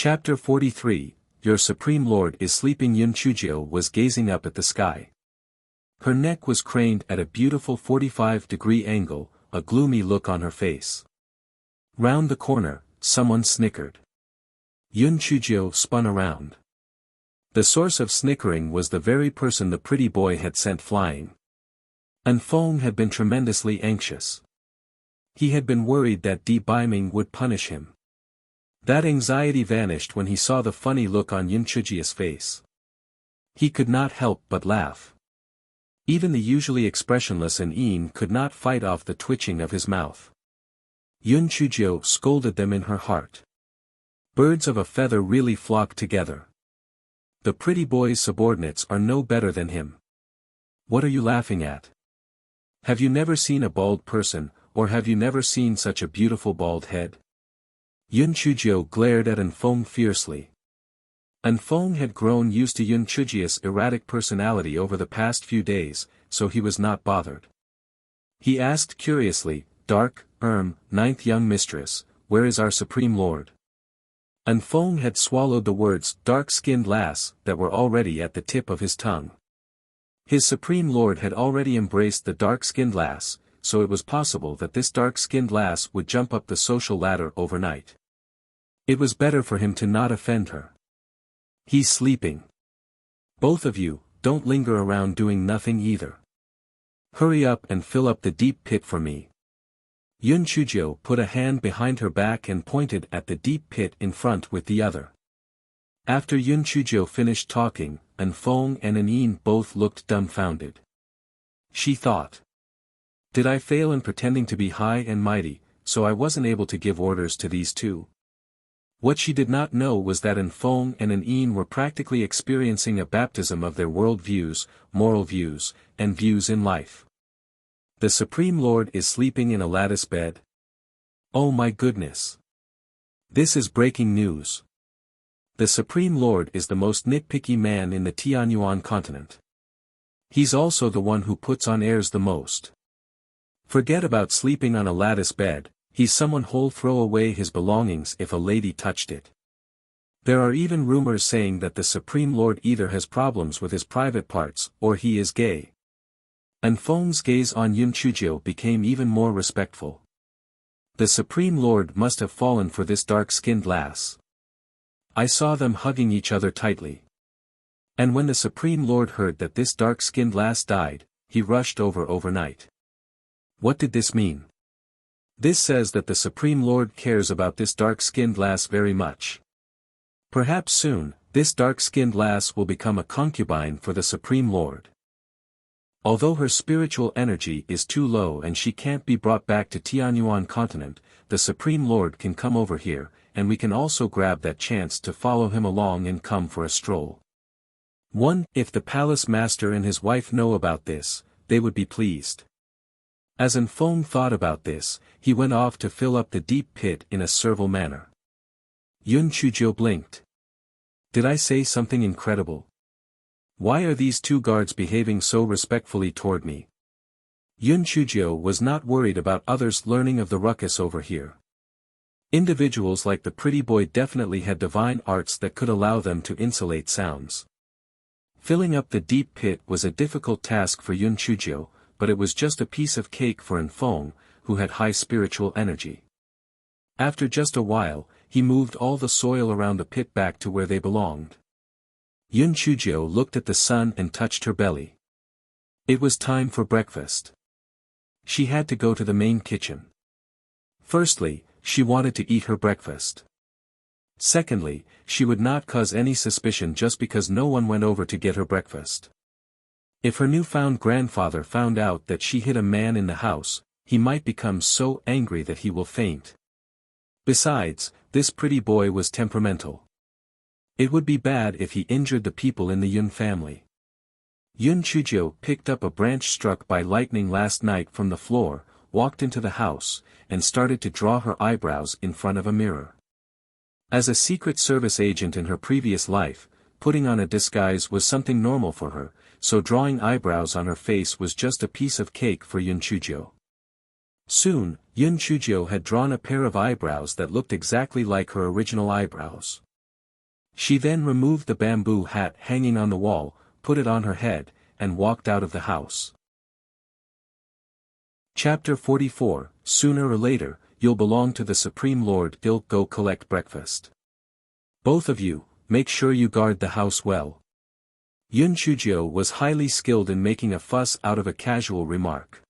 Chapter 43, Your Supreme Lord is Sleeping. Yun Chujio was gazing up at the sky. Her neck was craned at a beautiful 45-degree angle, a gloomy look on her face. Round the corner, someone snickered. Yun Chujio spun around. The source of snickering was the very person the pretty boy had sent flying. And Feng had been tremendously anxious. He had been worried that Di Baiming would punish him. That anxiety vanished when he saw the funny look on Yun Chujio's face. He could not help but laugh. Even the usually expressionless An could not fight off the twitching of his mouth. Yun Chujio scolded them in her heart. Birds of a feather really flock together. The pretty boy's subordinates are no better than him. What are you laughing at? Have you never seen a bald person, or have you never seen such a beautiful bald head? Yun Chujio glared at An Feng fiercely. An Feng had grown used to Yun Chujio's erratic personality over the past few days, so he was not bothered. He asked curiously, Dark, ninth young mistress, where is our Supreme Lord? An Feng had swallowed the words dark-skinned lass that were already at the tip of his tongue. His Supreme Lord had already embraced the dark-skinned lass, so it was possible that this dark-skinned lass would jump up the social ladder overnight. It was better for him to not offend her. He's sleeping. Both of you, don't linger around doing nothing either. Hurry up and fill up the deep pit for me. Yun Chujio put a hand behind her back and pointed at the deep pit in front with the other. After Yun Chujio finished talking, An Feng and An both looked dumbfounded. She thought. Did I fail in pretending to be high and mighty, so I wasn't able to give orders to these two? What she did not know was that An Feng and An were practically experiencing a baptism of their world views, moral views, and views in life. The Supreme Lord is sleeping in a lattice bed? Oh my goodness! This is breaking news. The Supreme Lord is the most nitpicky man in the Tianyuan continent. He's also the one who puts on airs the most. Forget about sleeping on a lattice bed. He's someone who'll throw away his belongings if a lady touched it. There are even rumors saying that the Supreme Lord either has problems with his private parts or he is gay. An Feng's gaze on Yun Chujio became even more respectful. The Supreme Lord must have fallen for this dark-skinned lass. I saw them hugging each other tightly. And when the Supreme Lord heard that this dark-skinned lass died, he rushed over overnight. What did this mean? This says that the Supreme Lord cares about this dark-skinned lass very much. Perhaps soon, this dark-skinned lass will become a concubine for the Supreme Lord. Although her spiritual energy is too low and she can't be brought back to Tianyuan continent, the Supreme Lord can come over here, and we can also grab that chance to follow him along and come for a stroll. If the palace master and his wife know about this, they would be pleased. As An Feng thought about this, he went off to fill up the deep pit in a servile manner. Yun Chujio blinked. Did I say something incredible? Why are these two guards behaving so respectfully toward me? Yun Chujio was not worried about others learning of the ruckus over here. Individuals like the pretty boy definitely had divine arts that could allow them to insulate sounds. Filling up the deep pit was a difficult task for Yun Chujio, but it was just a piece of cake for An Feng, who had high spiritual energy. After just a while, he moved all the soil around the pit back to where they belonged. Yun Chujio looked at the sun and touched her belly. It was time for breakfast. She had to go to the main kitchen. Firstly, she wanted to eat her breakfast. Secondly, she would not cause any suspicion just because no one went over to get her breakfast. If her newfound grandfather found out that she hid a man in the house, he might become so angry that he will faint. Besides, this pretty boy was temperamental. It would be bad if he injured the people in the Yun family. Yun Chujio picked up a branch struck by lightning last night from the floor, walked into the house, and started to draw her eyebrows in front of a mirror. As a Secret Service agent in her previous life, putting on a disguise was something normal for her, so drawing eyebrows on her face was just a piece of cake for Yun Chujio. Soon, Yun Chujio had drawn a pair of eyebrows that looked exactly like her original eyebrows. She then removed the bamboo hat hanging on the wall, put it on her head, and walked out of the house. Chapter 44, Sooner or later, you'll belong to the Supreme Lord. Go collect breakfast. Both of you, make sure you guard the house well. Yun Chujio was highly skilled in making a fuss out of a casual remark.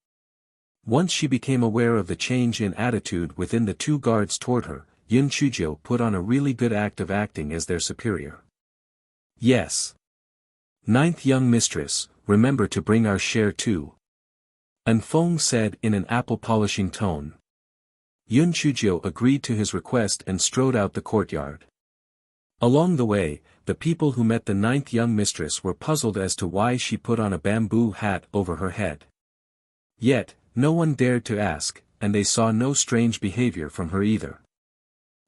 Once she became aware of the change in attitude within the two guards toward her, Yun Chujio put on a really good act of acting as their superior. Yes. Ninth young mistress, remember to bring our share too. Anfeng said in an apple-polishing tone. Yun Chujio agreed to his request and strode out the courtyard. Along the way, the people who met the ninth young mistress were puzzled as to why she put on a bamboo hat over her head. Yet, no one dared to ask, and they saw no strange behavior from her either.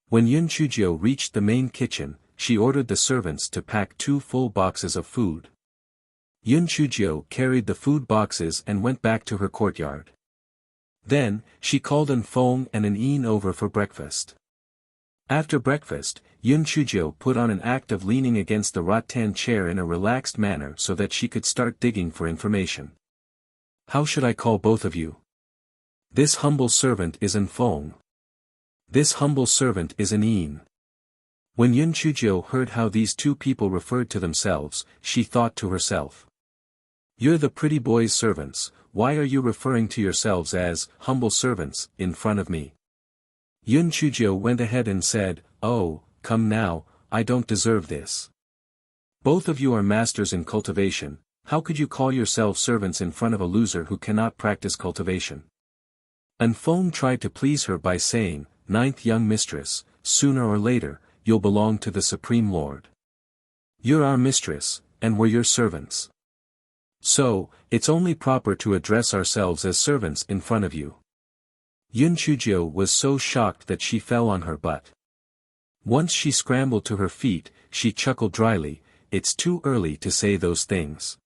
When Yun Chujio reached the main kitchen, she ordered the servants to pack 2 full boxes of food. Yun Chujio carried the food boxes and went back to her courtyard. Then, she called Anfeng and an Yin over for breakfast. After breakfast, Yun Chujio put on an act of leaning against the rattan chair in a relaxed manner so that she could start digging for information. How should I call both of you? This humble servant is Anfeng. This humble servant is an Yin. When Yun Chujio heard how these two people referred to themselves, she thought to herself. You're the pretty boy's servants, why are you referring to yourselves as humble servants in front of me? Yun Chujio went ahead and said, oh, come now, I don't deserve this. Both of you are masters in cultivation, how could you call yourselves servants in front of a loser who cannot practice cultivation? Anfeng tried to please her by saying, Ninth young mistress, sooner or later, you'll belong to the Supreme Lord. You're our mistress, and we're your servants. So, it's only proper to address ourselves as servants in front of you. Yun Chujio was so shocked that she fell on her butt. Once she scrambled to her feet, she chuckled dryly, it's too early to say those things.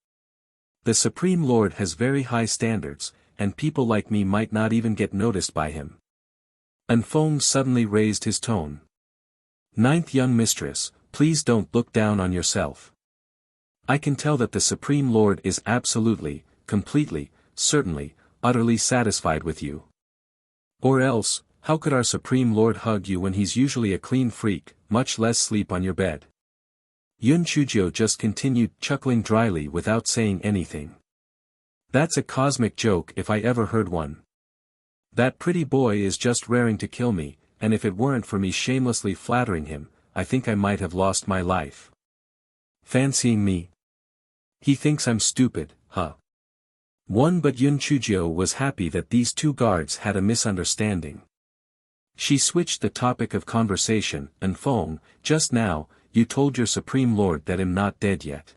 The Supreme Lord has very high standards, and people like me might not even get noticed by him. Anfeng suddenly raised his tone. Ninth young mistress, please don't look down on yourself. I can tell that the Supreme Lord is absolutely, completely, certainly, utterly satisfied with you. Or else, how could our Supreme Lord hug you when he's usually a clean freak, much less sleep on your bed? Yun Chujio just continued chuckling dryly without saying anything. That's a cosmic joke if I ever heard one. That pretty boy is just raring to kill me, and if it weren't for me shamelessly flattering him, I think I might have lost my life. Fancying me? He thinks I'm stupid, huh? But Yun Chujio was happy that these two guards had a misunderstanding. She switched the topic of conversation, Anfeng, just now, you told your Supreme Lord that I'm not dead yet.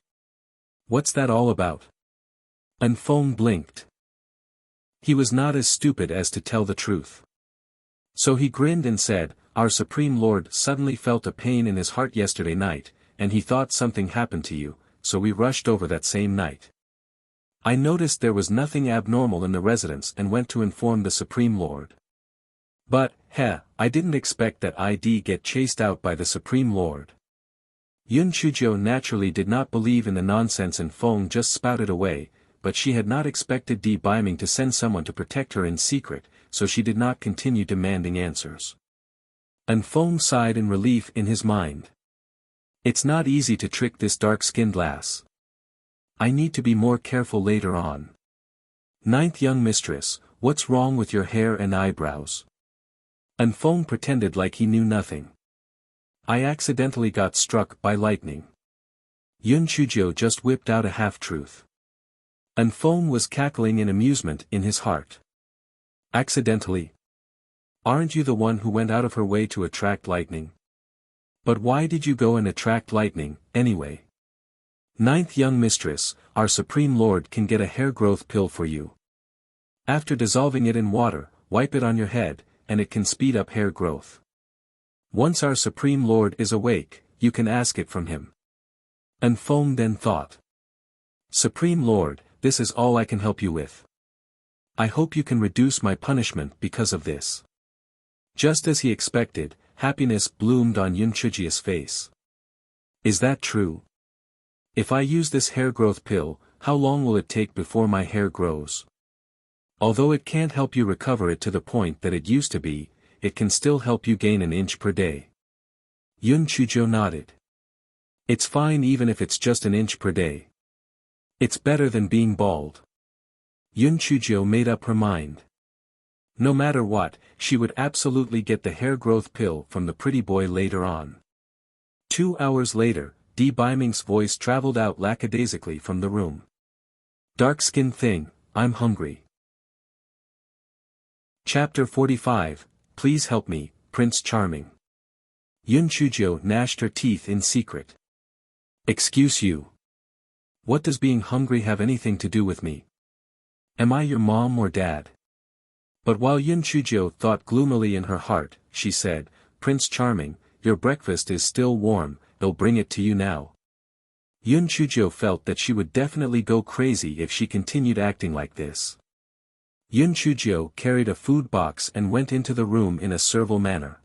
What's that all about? Anfeng blinked. He was not as stupid as to tell the truth. So he grinned and said, our Supreme Lord suddenly felt a pain in his heart yesterday night, and he thought something happened to you, so we rushed over that same night. I noticed there was nothing abnormal in the residence and went to inform the Supreme Lord. But, I didn't expect that I'd get chased out by the Supreme Lord. Yun Chujio naturally did not believe in the nonsense Anfeng just spouted away, but she had not expected Di Biming to send someone to protect her in secret, so she did not continue demanding answers. Anfeng sighed in relief in his mind. It's not easy to trick this dark-skinned lass. I need to be more careful later on. Ninth young mistress, what's wrong with your hair and eyebrows? Anfeng pretended like he knew nothing. I accidentally got struck by lightning. Yun Chujio just whipped out a half-truth. Anfeng was cackling in amusement in his heart. Accidentally? Aren't you the one who went out of her way to attract lightning? But why did you go and attract lightning, anyway? Ninth young mistress, our Supreme Lord can get a hair growth pill for you. After dissolving it in water, wipe it on your head, and it can speed up hair growth. Once our Supreme Lord is awake, you can ask it from him. Anfeng then thought. Supreme Lord, this is all I can help you with. I hope you can reduce my punishment because of this. Just as he expected, happiness bloomed on Yun Chujio's face. Is that true? If I use this hair growth pill, how long will it take before my hair grows? Although it can't help you recover it to the point that it used to be, it can still help you gain an inch per day. Yun Chuzhou nodded. It's fine even if it's just an inch per day. It's better than being bald. Yun Chuzhou made up her mind. No matter what, she would absolutely get the hair growth pill from the pretty boy later on. 2 hours later, Di Baiming's voice traveled out lackadaisically from the room. Dark-skinned thing, I'm hungry. Chapter 45, Please help me, Prince Charming. Yun Chuzhou gnashed her teeth in secret. Excuse you. What does being hungry have anything to do with me? Am I your mom or dad? But while Yun Chuzhou thought gloomily in her heart, she said, Prince Charming, your breakfast is still warm, they'll bring it to you now. Yun Chuzhou felt that she would definitely go crazy if she continued acting like this. Yun Chuzhou carried a food box and went into the room in a servile manner.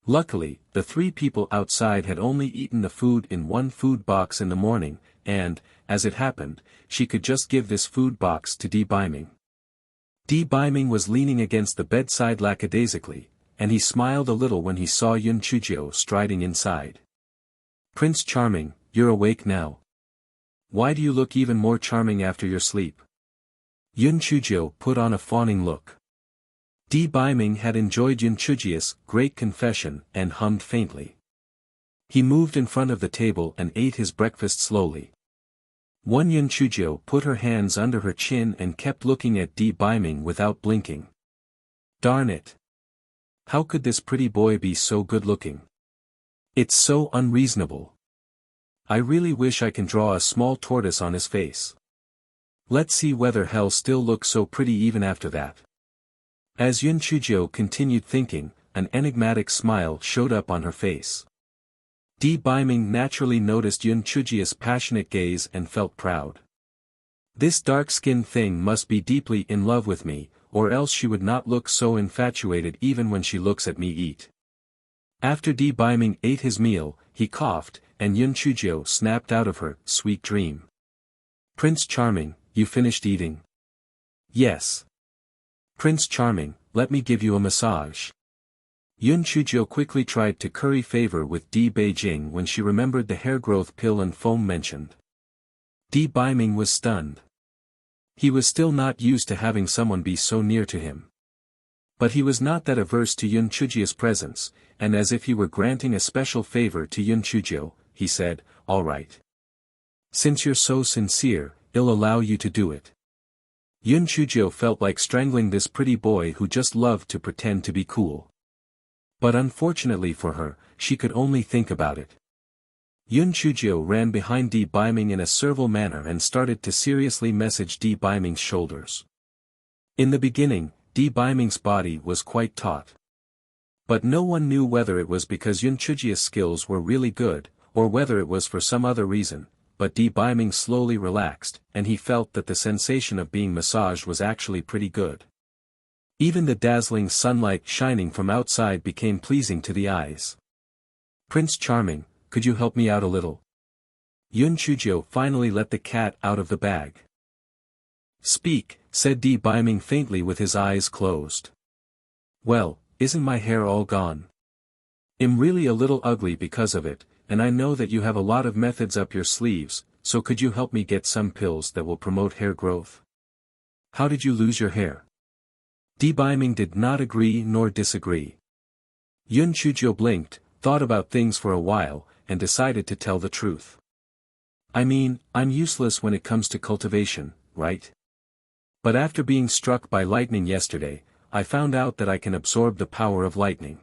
Luckily, the 3 people outside had only eaten the food in one food box in the morning, and, as it happened, she could just give this food box to Di Baiming. Di Baiming was leaning against the bedside lackadaisically, and he smiled a little when he saw Yun Chuzhou striding inside. Prince Charming, you're awake now. Why do you look even more charming after your sleep? Yun Chuzhou put on a fawning look. Di Baiming had enjoyed Yun Chuzhou's great confession and hummed faintly. He moved in front of the table and ate his breakfast slowly. Yun Chuzhou put her hands under her chin and kept looking at Di Baiming without blinking. Darn it! How could this pretty boy be so good-looking? It's so unreasonable. I really wish I can draw a small tortoise on his face. Let's see whether he'll still look so pretty even after that. As Yun Chuzhou continued thinking, an enigmatic smile showed up on her face. Di Baiming naturally noticed Yun Chuzhou's passionate gaze and felt proud. This dark-skinned thing must be deeply in love with me, or else she would not look so infatuated even when she looks at me eat. After Di Baiming ate his meal, he coughed, and Yun Chuzhou snapped out of her sweet dream. Prince Charming, you finished eating? Yes. Prince Charming, let me give you a massage. Yun Chuzhou quickly tried to curry favor with Di Beijing when she remembered the hair growth pill and foam mentioned. Di Baiming was stunned. He was still not used to having someone be so near to him. But he was not that averse to Yun Chuzhou's presence, and as if he were granting a special favor to Yun Chuzhou, he said, all right. Since you're so sincere, I'll allow you to do it. Yun Chuzhou felt like strangling this pretty boy who just loved to pretend to be cool. But unfortunately for her, she could only think about it. Yun Chuzhou ran behind Di Baiming in a servile manner and started to seriously massage Di Baiming's shoulders. In the beginning, Di Baiming's body was quite taut. But no one knew whether it was because Yun Chuzhou's skills were really good, or whether it was for some other reason, but Di Baiming slowly relaxed, and he felt that the sensation of being massaged was actually pretty good. Even the dazzling sunlight shining from outside became pleasing to the eyes. Prince Charming, could you help me out a little? Yun Chuzhou finally let the cat out of the bag. Speak, said Di Baiming faintly with his eyes closed. Well, isn't my hair all gone? I'm really a little ugly because of it, and I know that you have a lot of methods up your sleeves, so could you help me get some pills that will promote hair growth? How did you lose your hair? Di Baiming did not agree nor disagree. Yun Chuzhou blinked, thought about things for a while, and decided to tell the truth. I mean, I'm useless when it comes to cultivation, right? But after being struck by lightning yesterday, I found out that I can absorb the power of lightning.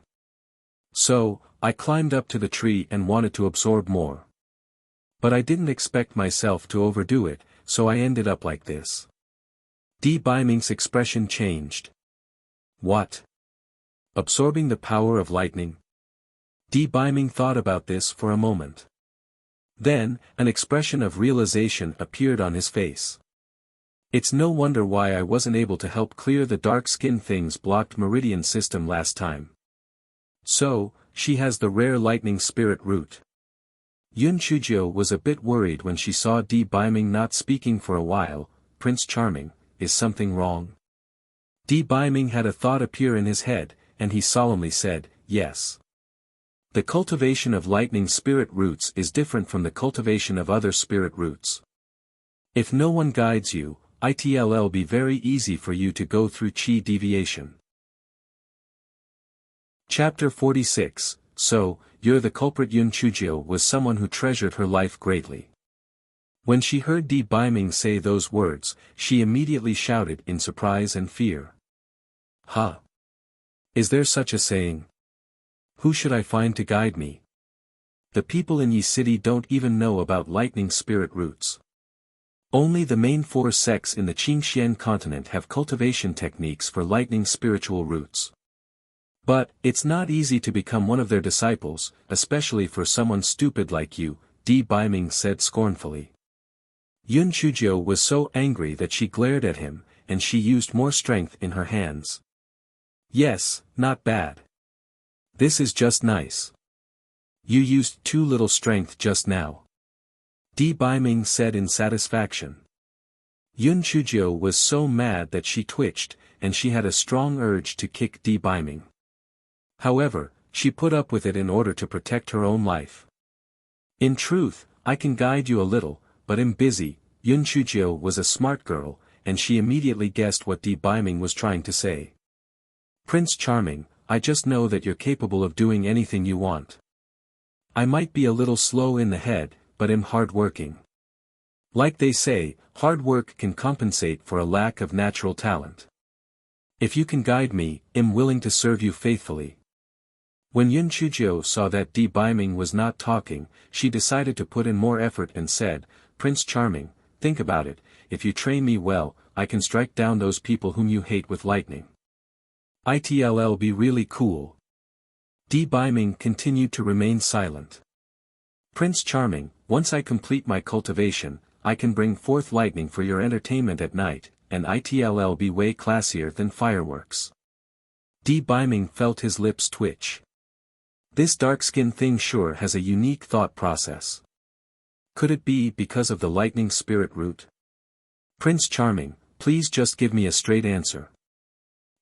So, I climbed up to the tree and wanted to absorb more. But I didn't expect myself to overdo it, so I ended up like this. Di Baiming's expression changed. What? Absorbing the power of lightning? Di Baiming thought about this for a moment. Then, an expression of realization appeared on his face. It's no wonder why I wasn't able to help clear the dark-skinned thing's blocked meridian system last time. So, she has the rare lightning spirit root. Yun Chujio was a bit worried when she saw Di Baiming not speaking for a while. Prince Charming, is something wrong? Di Baiming had a thought appear in his head, and he solemnly said, yes. The cultivation of lightning spirit roots is different from the cultivation of other spirit roots. If no one guides you, it'll be very easy for you to go through chi deviation. Chapter 46. So, you're the culprit. Yun Chujio was someone who treasured her life greatly. When she heard Di Baiming say those words, she immediately shouted in surprise and fear. Huh? Is there such a saying? Who should I find to guide me? The people in Yi City don't even know about lightning spirit roots. Only the main 4 sects in the Qingxian continent have cultivation techniques for lightning spiritual roots. But, it's not easy to become one of their disciples, especially for someone stupid like you, Di Baiming said scornfully. Yun Chujio was so angry that she glared at him, and she used more strength in her hands. Yes, not bad. This is just nice. You used too little strength just now. Di Baiming said in satisfaction. Yun Chujio was so mad that she twitched, and she had a strong urge to kick Di Baiming. However, she put up with it in order to protect her own life. In truth, I can guide you a little, but I'm busy. Yun Chujio was a smart girl, and she immediately guessed what Di Baiming was trying to say. Prince Charming, I just know that you're capable of doing anything you want. I might be a little slow in the head, but I'm hard-working. Like they say, hard work can compensate for a lack of natural talent. If you can guide me, I'm willing to serve you faithfully. When Yun Chujio saw that Di Baiming was not talking, she decided to put in more effort and said, Prince Charming, think about it, if you train me well, I can strike down those people whom you hate with lightning. It'll be really cool. Di Baiming continued to remain silent. Prince Charming, once I complete my cultivation, I can bring forth lightning for your entertainment at night, and it'll be way classier than fireworks. Di Baiming felt his lips twitch. This dark-skinned thing sure has a unique thought process. Could it be because of the lightning spirit root? Prince Charming, please just give me a straight answer.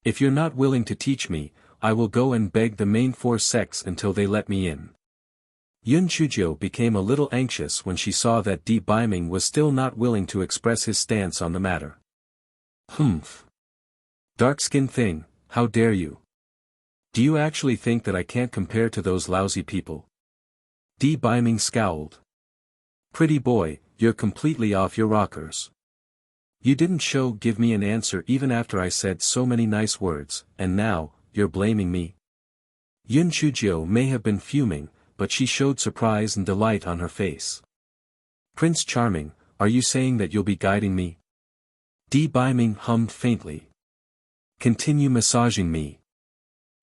If you're not willing to teach me, I will go and beg the main 4 sects until they let me in. Yun Chujio became a little anxious when she saw that Di Baiming was still not willing to express his stance on the matter. Humph. Dark-skinned thing, how dare you? Do you actually think that I can't compare to those lousy people? Di Baiming scowled. Pretty boy, you're completely off your rockers. You didn't give me an answer even after I said so many nice words, and now, you're blaming me? Yun Chujio may have been fuming, but she showed surprise and delight on her face. Prince Charming, are you saying that you'll be guiding me? Di Baiming hummed faintly. Continue massaging me.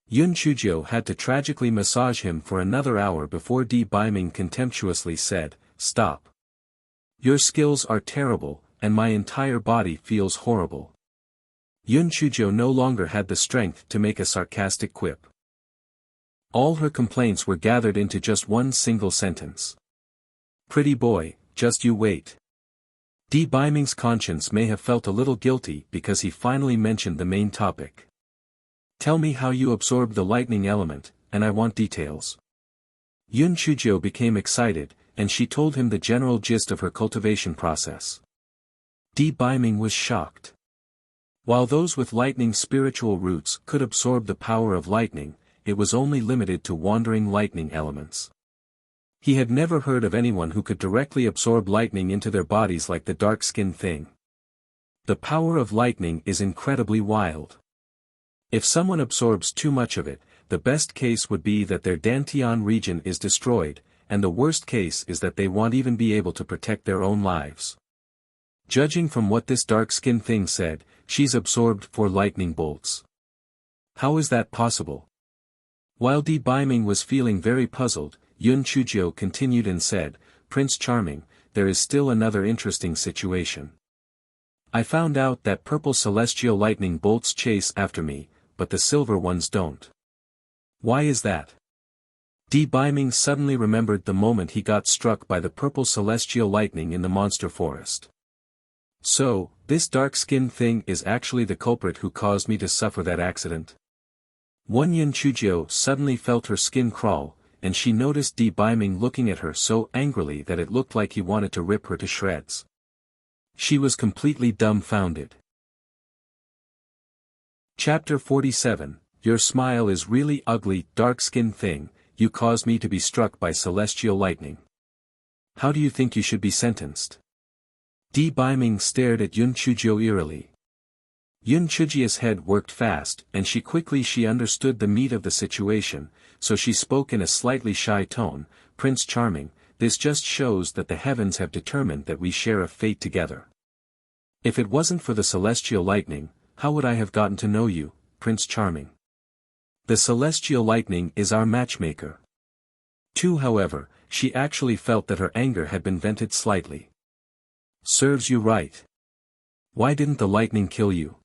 Yun Chujio had to tragically massage him for another hour before Di Baiming contemptuously said, Stop. Your skills are terrible, and my entire body feels horrible. Yun Chujio no longer had the strength to make a sarcastic quip. All her complaints were gathered into just one single sentence. Pretty boy, just you wait. Di Baiming's conscience may have felt a little guilty because he finally mentioned the main topic. Tell me how you absorbed the lightning element, and I want details. Yun Chujio became excited, and she told him the general gist of her cultivation process. Di Baiming was shocked. While those with lightning spiritual roots could absorb the power of lightning, it was only limited to wandering lightning elements. He had never heard of anyone who could directly absorb lightning into their bodies like the dark-skinned thing. The power of lightning is incredibly wild. If someone absorbs too much of it, the best case would be that their Dantian region is destroyed, and the worst case is that they won't even be able to protect their own lives. Judging from what this dark-skinned thing said, she's absorbed 4 lightning bolts. How is that possible? While Di Baiming was feeling very puzzled, Yun Chujio continued and said, Prince Charming, there is still another interesting situation. I found out that purple celestial lightning bolts chase after me, but the silver ones don't. Why is that? Di Biming suddenly remembered the moment he got struck by the purple celestial lightning in the monster forest. So, this dark-skinned thing is actually the culprit who caused me to suffer that accident. Yun Chujio suddenly felt her skin crawl, and she noticed Di Biming looking at her so angrily that it looked like he wanted to rip her to shreds. She was completely dumbfounded. Chapter 47, Your smile is really ugly, dark-skinned thing, you caused me to be struck by celestial lightning. How do you think you should be sentenced? Di Biming stared at Yun Chujio eerily. Yun Chujio's head worked fast, and she understood the meat of the situation, so she spoke in a slightly shy tone, Prince Charming, this just shows that the heavens have determined that we share a fate together. If it wasn't for the celestial lightning, how would I have gotten to know you, Prince Charming? The celestial lightning is our matchmaker. However, she actually felt that her anger had been vented slightly. Serves you right. Why didn't the lightning kill you?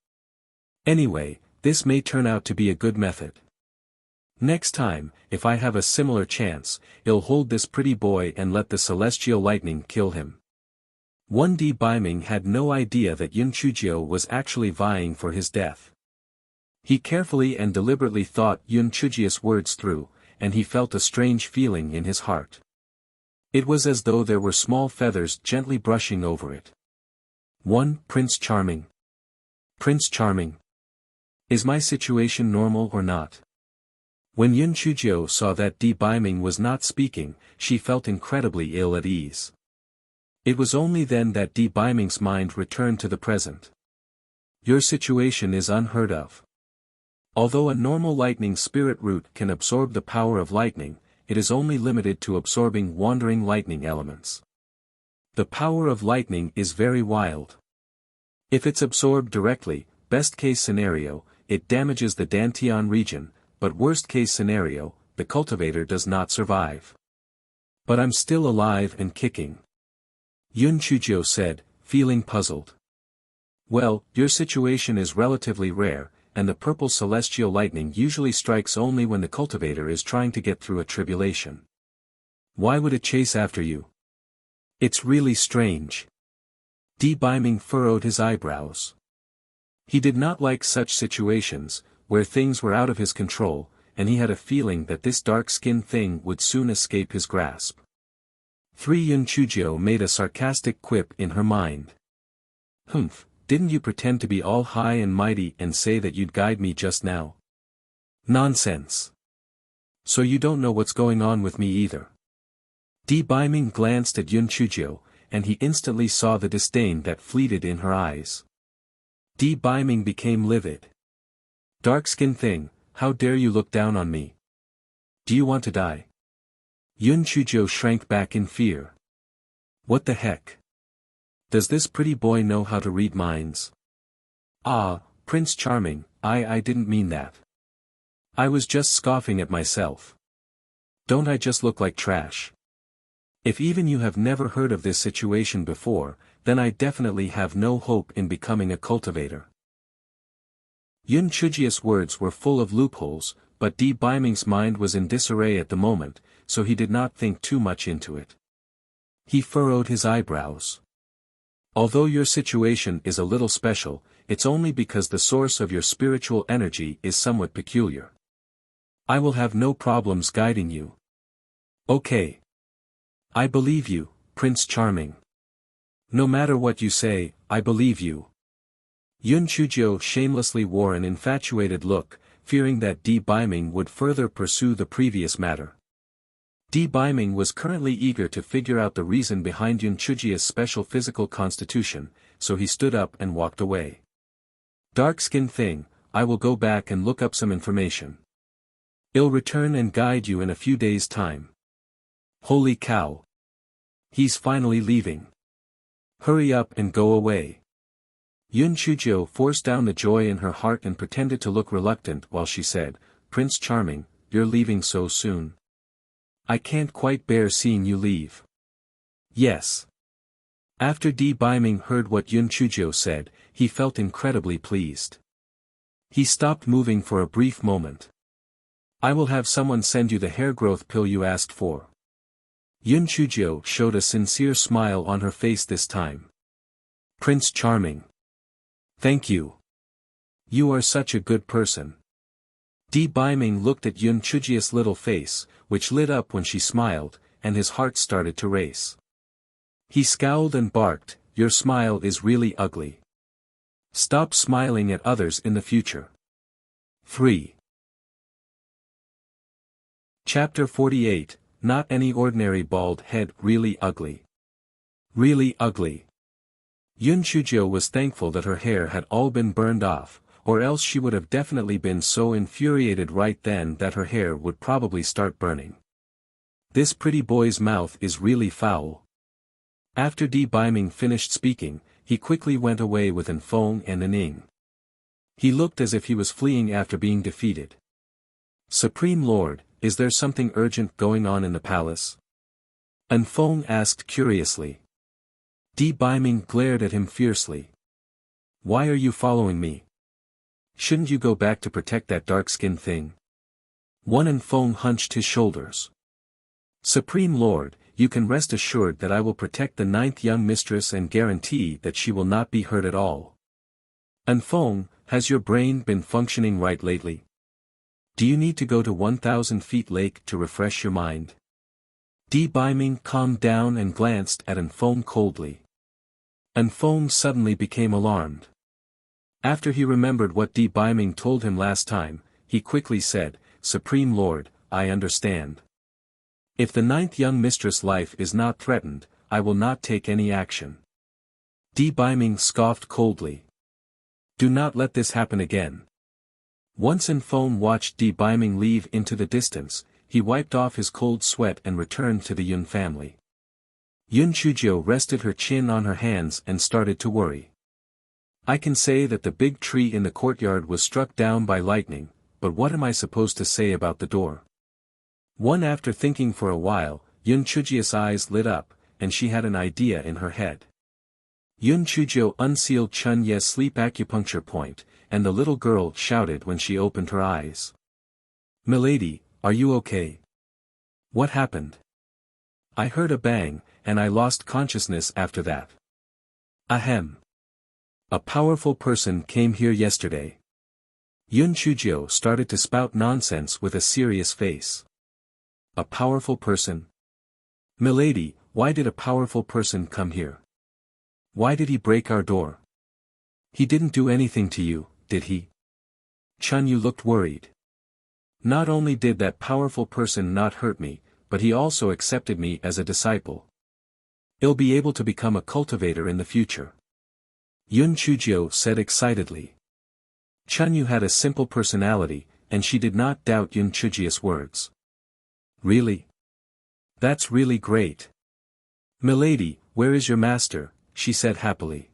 Anyway, this may turn out to be a good method. Next time, if I have a similar chance, I'll hold this pretty boy and let the celestial lightning kill him. Di Biming had no idea that Yun Chujio was actually vying for his death. He carefully and deliberately thought Yun Chujio's words through, and he felt a strange feeling in his heart. It was as though there were small feathers gently brushing over it. Prince Charming. Prince Charming. Is my situation normal or not? When Yun Chujio saw that Di Biming was not speaking, she felt incredibly ill at ease. It was only then that Di Biming's mind returned to the present. Your situation is unheard of. Although a normal lightning spirit root can absorb the power of lightning, it is only limited to absorbing wandering lightning elements. The power of lightning is very wild. If it's absorbed directly, best case scenario, it damages the Dantian region, but worst case scenario, the cultivator does not survive. But I'm still alive and kicking. Yun Chujio said, feeling puzzled. Well, your situation is relatively rare, and the purple celestial lightning usually strikes only when the cultivator is trying to get through a tribulation. Why would it chase after you? It's really strange. Di Biming furrowed his eyebrows. He did not like such situations, where things were out of his control, and he had a feeling that this dark-skinned thing would soon escape his grasp. Yun Chujio made a sarcastic quip in her mind. Humph. Didn't you pretend to be all high and mighty and say that you'd guide me just now? Nonsense. So you don't know what's going on with me either. Di Biming glanced at Yun Chujio, and he instantly saw the disdain that fleeted in her eyes. Di Biming became livid. Dark-skinned thing, how dare you look down on me? Do you want to die? Yun Chujio shrank back in fear. What the heck? Does this pretty boy know how to read minds? Ah, Prince Charming, I didn't mean that. I was just scoffing at myself. Don't I just look like trash? If even you have never heard of this situation before, then I definitely have no hope in becoming a cultivator. Yun Chujio's words were full of loopholes, but Di Biming's mind was in disarray at the moment, so he did not think too much into it. He furrowed his eyebrows. Although your situation is a little special, it's only because the source of your spiritual energy is somewhat peculiar. I will have no problems guiding you. Okay. I believe you, Prince Charming. No matter what you say, I believe you. Yun Chujio shamelessly wore an infatuated look, fearing that Di Biming would further pursue the previous matter. Di Biming was currently eager to figure out the reason behind Yun Chujio's special physical constitution, so he stood up and walked away. Dark-skinned thing, I will go back and look up some information. I'll return and guide you in a few days' time. Holy cow! He's finally leaving. Hurry up and go away. Yun Chujio forced down the joy in her heart and pretended to look reluctant while she said, Prince Charming, you're leaving so soon. I can't quite bear seeing you leave. Yes. After Di Biming heard what Yun Chujio said, he felt incredibly pleased. He stopped moving for a brief moment. I will have someone send you the hair growth pill you asked for. Yun Chujio showed a sincere smile on her face this time. Prince Charming. Thank you. You are such a good person. Di Baiming looked at Yun Chujio's little face, which lit up when she smiled, and his heart started to race. He scowled and barked, "Your smile is really ugly. Stop smiling at others in the future." 3. Chapter 48, Not Any Ordinary Bald Head. Really ugly. Really ugly. Yun Chujio was thankful that her hair had all been burned off, or else she would have definitely been so infuriated right then that her hair would probably start burning. This pretty boy's mouth is really foul. After Di Baiming finished speaking, he quickly went away with An Feng and An Ning. He looked as if he was fleeing after being defeated. Supreme Lord, is there something urgent going on in the palace? An Feng asked curiously. Di Baiming glared at him fiercely. Why are you following me? Shouldn't you go back to protect that dark-skinned thing? An Feng hunched his shoulders. Supreme Lord, you can rest assured that I will protect the 9th young mistress and guarantee that she will not be hurt at all. An Feng, has your brain been functioning right lately? Do you need to go to 1,000 feet lake to refresh your mind? Di Baiming calmed down and glanced at An Feng coldly. An Feng suddenly became alarmed. After he remembered what Di Baiming told him last time, he quickly said, Supreme Lord, I understand. If the 9th young mistress' life is not threatened, I will not take any action. Di Baiming scoffed coldly. Do not let this happen again. Once An Feng watched Di Baiming leave into the distance, he wiped off his cold sweat and returned to the Yun family. Yun Chujio rested her chin on her hands and started to worry. I can say that the big tree in the courtyard was struck down by lightning, but what am I supposed to say about the door? After thinking for a while, Yun Chujio's eyes lit up, and she had an idea in her head. Yun Chujio unsealed Chun Ye's sleep acupuncture point, and the little girl shouted when she opened her eyes. Milady, are you okay? What happened? I heard a bang, and I lost consciousness after that. Ahem. A powerful person came here yesterday. Yun Chujio started to spout nonsense with a serious face. A powerful person? Milady, why did a powerful person come here? Why did he break our door? He didn't do anything to you, did he? Chun Yu looked worried. Not only did that powerful person not hurt me, but he also accepted me as a disciple. He'll be able to become a cultivator in the future. Yun Chujio said excitedly. Chun Yu had a simple personality, and she did not doubt Yun Chujio's words. Really? That's really great. Milady, where is your master? She said happily.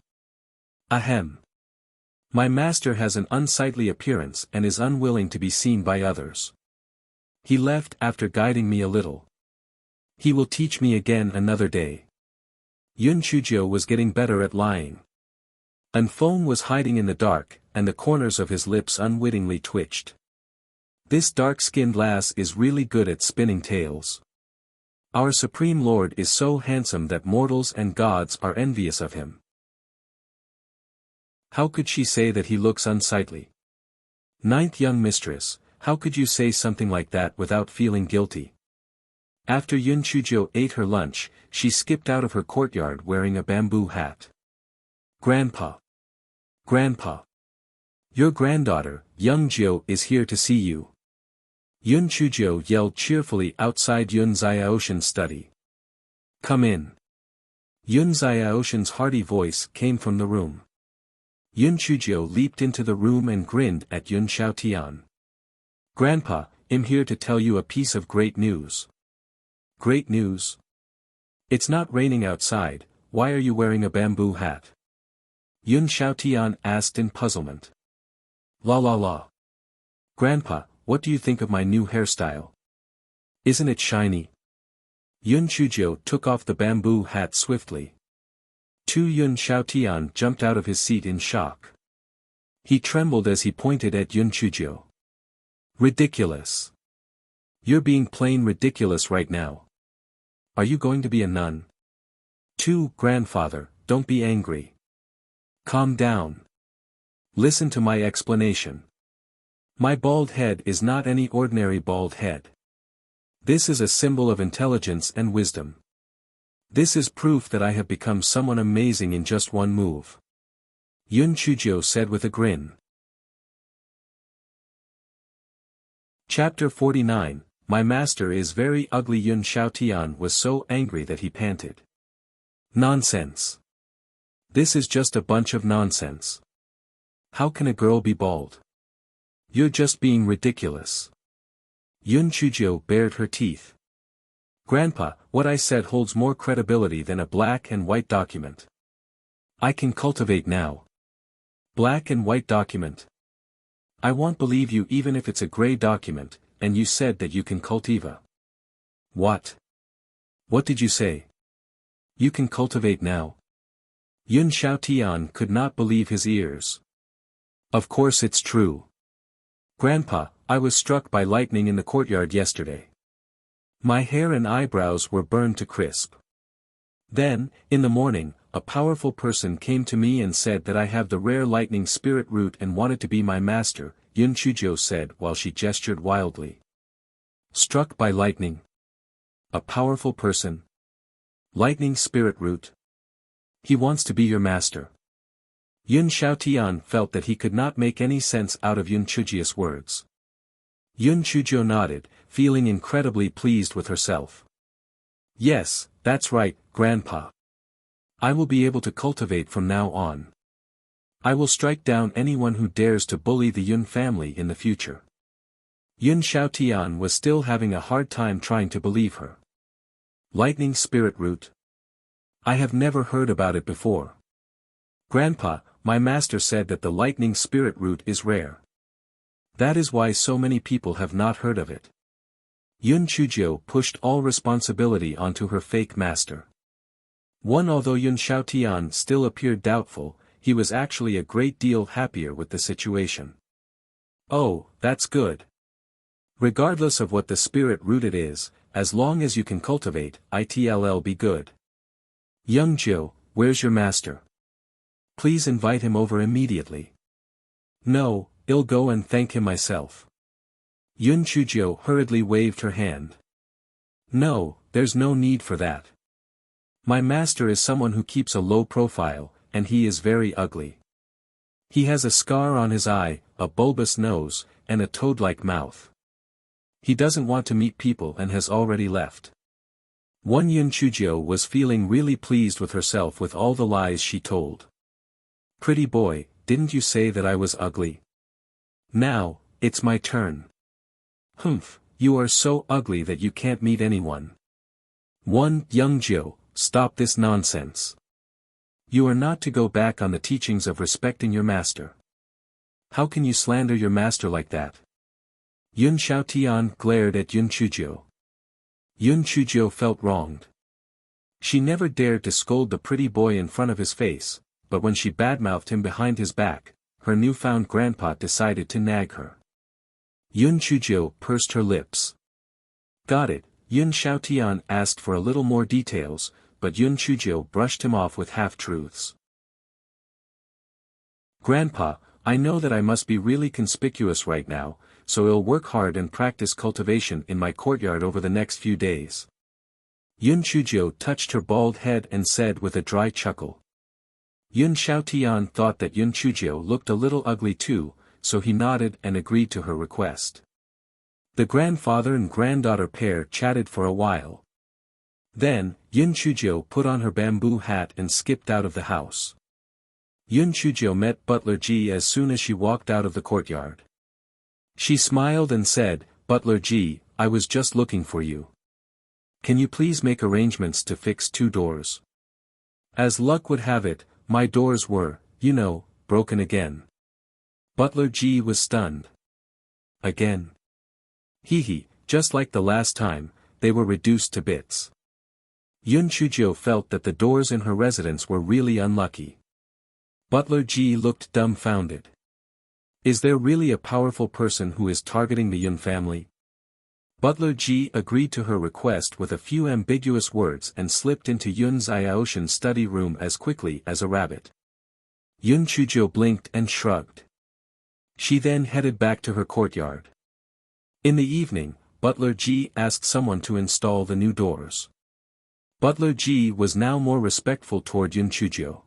Ahem. My master has an unsightly appearance and is unwilling to be seen by others. He left after guiding me a little. He will teach me again another day. Yun Chujio was getting better at lying. An Feng was hiding in the dark, and the corners of his lips unwittingly twitched. This dark-skinned lass is really good at spinning tales. Our Supreme Lord is so handsome that mortals and gods are envious of him. How could she say that he looks unsightly? 9th young mistress, how could you say something like that without feeling guilty? After Yun Chujio ate her lunch, she skipped out of her courtyard wearing a bamboo hat. Grandpa! Grandpa! Your granddaughter, Young Jiu, is here to see you. Yun Chujio yelled cheerfully outside Yun Xiaoshan's study. Come in. Yun Xiaoshan's hearty voice came from the room. Yun Chujio leaped into the room and grinned at Yun Xiaotian. Grandpa, I'm here to tell you a piece of great news. Great news? It's not raining outside, why are you wearing a bamboo hat? Yun Xiaotian asked in puzzlement. La la la. Grandpa, what do you think of my new hairstyle? Isn't it shiny? Yun Chujio took off the bamboo hat swiftly. Yun Xiaotian jumped out of his seat in shock. He trembled as he pointed at Yun Chujio. Ridiculous. You're being plain ridiculous right now. Are you going to be a nun? 2. Grandfather, don't be angry. Calm down. Listen to my explanation. My bald head is not any ordinary bald head. This is a symbol of intelligence and wisdom. This is proof that I have become someone amazing in just one move. Yun Chujio said with a grin. Chapter 49, My master is very ugly. Yun Xiaotian was so angry that he panted. Nonsense. This is just a bunch of nonsense. How can a girl be bald? You're just being ridiculous. Yun Chujio bared her teeth. Grandpa, what I said holds more credibility than a black and white document. I can cultivate now. Black and white document. I won't believe you even if it's a gray document, and you said that you can cultiva. What? What did you say? You can cultivate now. Yun Xiaotian could not believe his ears. Of course it's true. Grandpa, I was struck by lightning in the courtyard yesterday. My hair and eyebrows were burned to crisp. Then, in the morning, a powerful person came to me and said that I have the rare lightning spirit root and wanted to be my master, Yun Chujio said while she gestured wildly. Struck by lightning? A powerful person? Lightning spirit root? He wants to be your master. Yun Xiaotian felt that he could not make any sense out of Yun Chujio's words. Yun Chujio nodded, feeling incredibly pleased with herself. Yes, that's right, Grandpa. I will be able to cultivate from now on. I will strike down anyone who dares to bully the Yun family in the future. Yun Xiaotian was still having a hard time trying to believe her. Lightning spirit root? I have never heard about it before. Grandpa, my master said that the lightning spirit root is rare. That is why so many people have not heard of it. Yun Chujio pushed all responsibility onto her fake master. Although Yun Xiaotian still appeared doubtful, he was actually a great deal happier with the situation. Oh, that's good. Regardless of what the spirit root it is, as long as you can cultivate, it'll be good. Young Jiu, where's your master? Please invite him over immediately. No, I'll go and thank him myself. Yun Chujio hurriedly waved her hand. No, there's no need for that. My master is someone who keeps a low profile, and he is very ugly. He has a scar on his eye, a bulbous nose, and a toad-like mouth. He doesn't want to meet people and has already left. Yun Chujio was feeling really pleased with herself with all the lies she told. Pretty boy, didn't you say that I was ugly? Now, it's my turn. Humph, you are so ugly that you can't meet anyone. Young Jiu, stop this nonsense. You are not to go back on the teachings of respecting your master. How can you slander your master like that? Yun Xiaotian glared at Yun Chujio. Yun Chujio felt wronged. She never dared to scold the pretty boy in front of his face, but when she badmouthed him behind his back, her newfound grandpa decided to nag her. Yun Chujio pursed her lips. Got it, Yun Xiaotian asked for a little more details, but Yun Chujio brushed him off with half-truths. Grandpa, I know that I must be really conspicuous right now, so I'll work hard and practice cultivation in my courtyard over the next few days. Yun Chujio touched her bald head and said with a dry chuckle. Yun Xiaotian thought that Yun Chujio looked a little ugly too, so he nodded and agreed to her request. The grandfather and granddaughter pair chatted for a while. Then, Yun Chujio put on her bamboo hat and skipped out of the house. Yun Chujio met Butler Ji as soon as she walked out of the courtyard. She smiled and said, Butler Ji, I was just looking for you. Can you please make arrangements to fix 2 doors? As luck would have it, my doors were, broken again. Butler Ji was stunned. Again. Hee, just like the last time, they were reduced to bits. Yun Chujio felt that the doors in her residence were really unlucky. Butler Ji looked dumbfounded. Is there really a powerful person who is targeting the Yun family? Butler Ji agreed to her request with a few ambiguous words and slipped into Yun Xiaoshan's study room as quickly as a rabbit. Yun Chuzhou blinked and shrugged. She then headed back to her courtyard. In the evening, Butler Ji asked someone to install the new doors. Butler Ji was now more respectful toward Yun Chuzhou.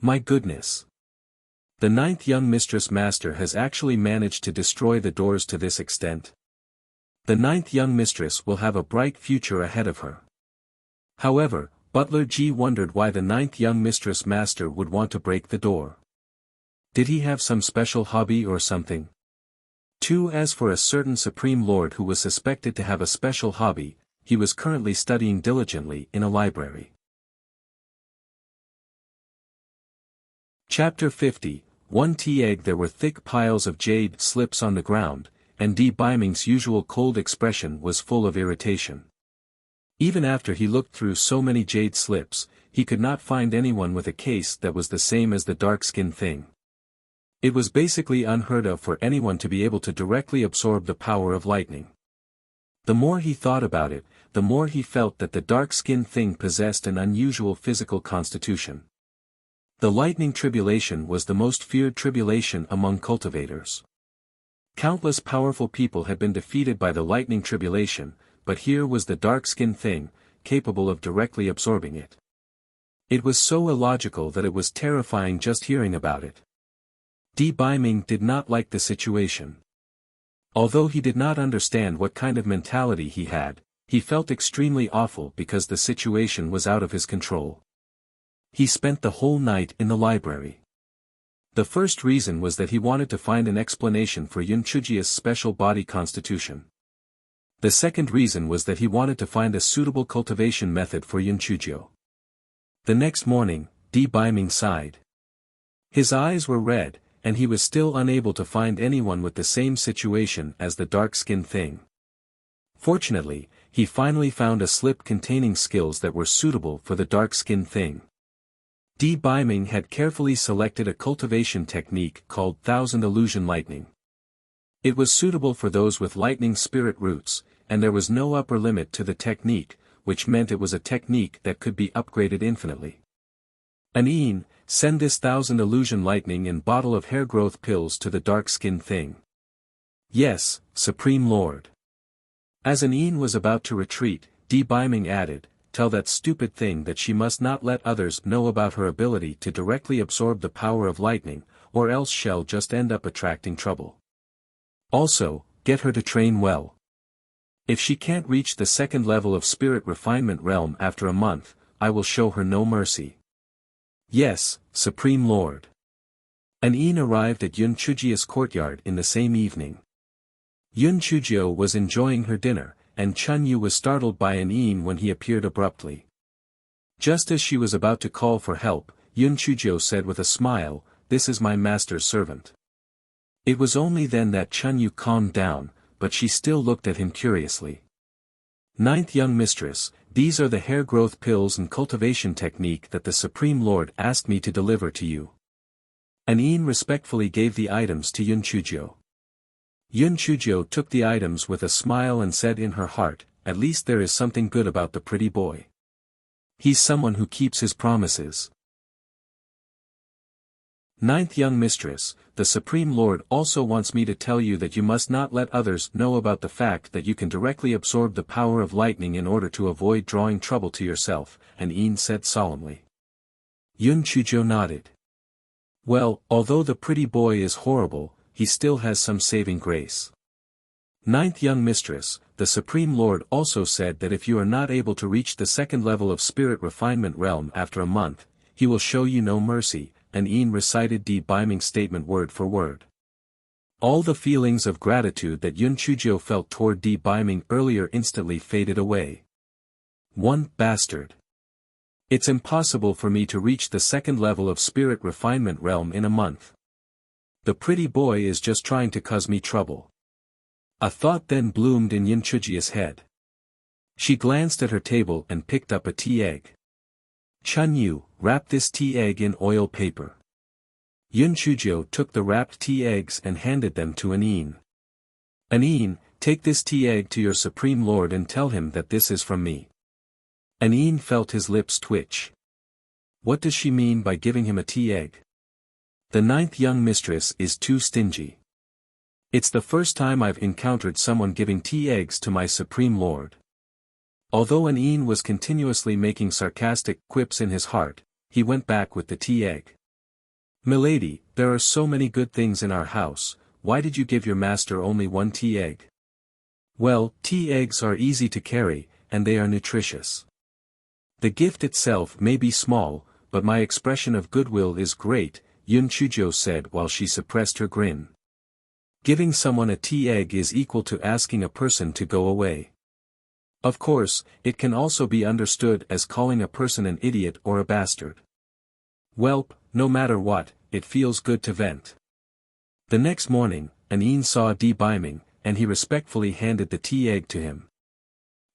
My goodness! The 9th young mistress master has actually managed to destroy the doors to this extent. The 9th young mistress will have a bright future ahead of her. However, Butler Ji wondered why the 9th young mistress master would want to break the door. Did he have some special hobby or something? As for a certain Supreme Lord who was suspected to have a special hobby, he was currently studying diligently in a library. Chapter 50, 1 T-egg. There were thick piles of jade slips on the ground, and Di Biming's usual cold expression was full of irritation. Even after he looked through so many jade slips, he could not find anyone with a case that was the same as the dark-skinned thing. It was basically unheard of for anyone to be able to directly absorb the power of lightning. The more he thought about it, the more he felt that the dark-skinned thing possessed an unusual physical constitution. The lightning tribulation was the most feared tribulation among cultivators. Countless powerful people had been defeated by the lightning tribulation, but here was the dark-skinned thing, capable of directly absorbing it. It was so illogical that it was terrifying just hearing about it. Di Biming did not like the situation. Although he did not understand what kind of mentality he had, he felt extremely awful because the situation was out of his control. He spent the whole night in the library. The first reason was that he wanted to find an explanation for Yun Chuzhou's special body constitution. The second reason was that he wanted to find a suitable cultivation method for Yun Chuzhou. The next morning, Di Biming sighed. His eyes were red, and he was still unable to find anyone with the same situation as the dark-skinned thing. Fortunately, he finally found a slip containing skills that were suitable for the dark-skinned thing. Di Biming had carefully selected a cultivation technique called Thousand Illusion Lightning. It was suitable for those with lightning spirit roots, and there was no upper limit to the technique, which meant it was a technique that could be upgraded infinitely. An send this 1000 illusion lightning in bottle of hair growth pills to the dark-skinned thing. Yes, Supreme Lord. As An was about to retreat, Di Biming added, tell that stupid thing that she must not let others know about her ability to directly absorb the power of lightning, or else she'll just end up attracting trouble. Also, get her to train well. If she can't reach the second level of spirit refinement realm after a month, I will show her no mercy. Yes, Supreme Lord. An arrived at Yun Chuzhou's courtyard in the same evening. Yun Chuzhou was enjoying her dinner, and Chun Yu was startled by An when he appeared abruptly. Just as she was about to call for help, Yun Chuzhou said with a smile, this is my master's servant. It was only then that Chun Yu calmed down, but she still looked at him curiously. 9th young mistress, these are the hair growth pills and cultivation technique that the Supreme Lord asked me to deliver to you. An respectfully gave the items to Yun Chuzhou. Yun Chuzhou took the items with a smile and said in her heart, at least there is something good about the pretty boy. He's someone who keeps his promises. 9th young mistress, the Supreme Lord also wants me to tell you that you must not let others know about the fact that you can directly absorb the power of lightning in order to avoid drawing trouble to yourself, An said solemnly. Yun Chuzhou nodded. Well, although the pretty boy is horrible, he still has some saving grace. 9th young mistress, the Supreme Lord also said that if you are not able to reach the second level of spirit refinement realm after a month, he will show you no mercy. An recited Di Biming's statement word for word. All the feelings of gratitude that Yun Chuzhou felt toward Di Biming earlier instantly faded away. One bastard. It's impossible for me to reach the second level of spirit refinement realm in a month. The pretty boy is just trying to cause me trouble. A thought then bloomed in Yun Chuzhou's head. She glanced at her table and picked up a tea egg. Chun Yu, wrap this tea egg in oil paper. Yun Chuzhou took the wrapped tea eggs and handed them to An. An, Take this tea egg to your Supreme Lord and tell him that this is from me. An felt his lips twitch. What does she mean by giving him a tea egg? The ninth young mistress is too stingy. It's the first time I've encountered someone giving tea eggs to my Supreme Lord. Although An was continuously making sarcastic quips in his heart, he went back with the tea egg. Milady, there are so many good things in our house, why did you give your master only one tea egg? Well, tea eggs are easy to carry, and they are nutritious. The gift itself may be small, but my expression of goodwill is great, Yun Chuzhou said while she suppressed her grin. Giving someone a tea egg is equal to asking a person to go away. Of course, it can also be understood as calling a person an idiot or a bastard. Welp, no matter what, it feels good to vent. The next morning, An saw Di Biming, and he respectfully handed the tea egg to him.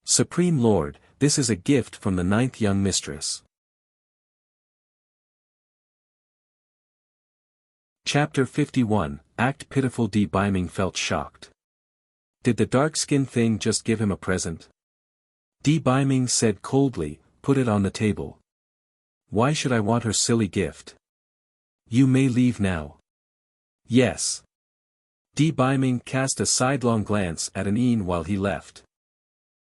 Supreme Lord, this is a gift from the ninth young mistress. Chapter 51, Act Pitiful. Di Biming felt shocked. Did the dark-skinned thing just give him a present? Di Biming said coldly, put it on the table. Why should I want her silly gift? You may leave now. Yes. Di Biming cast a sidelong glance at An while he left.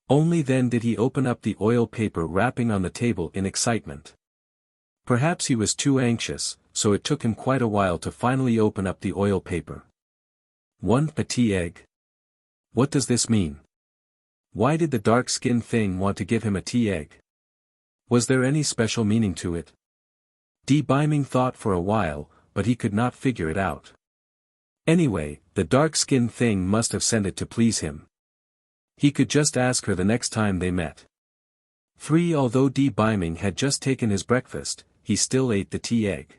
Only then did he open up the oil paper wrapping on the table in excitement. Perhaps he was too anxious, so it took him quite a while to finally open up the oil paper. A tea egg? What does this mean? Why did the dark-skinned thing want to give him a tea egg? Was there any special meaning to it? Di Biming thought for a while, but he could not figure it out. Anyway, the dark-skinned thing must have sent it to please him. He could just ask her the next time they met. Although Di Biming had just taken his breakfast, he still ate the tea egg.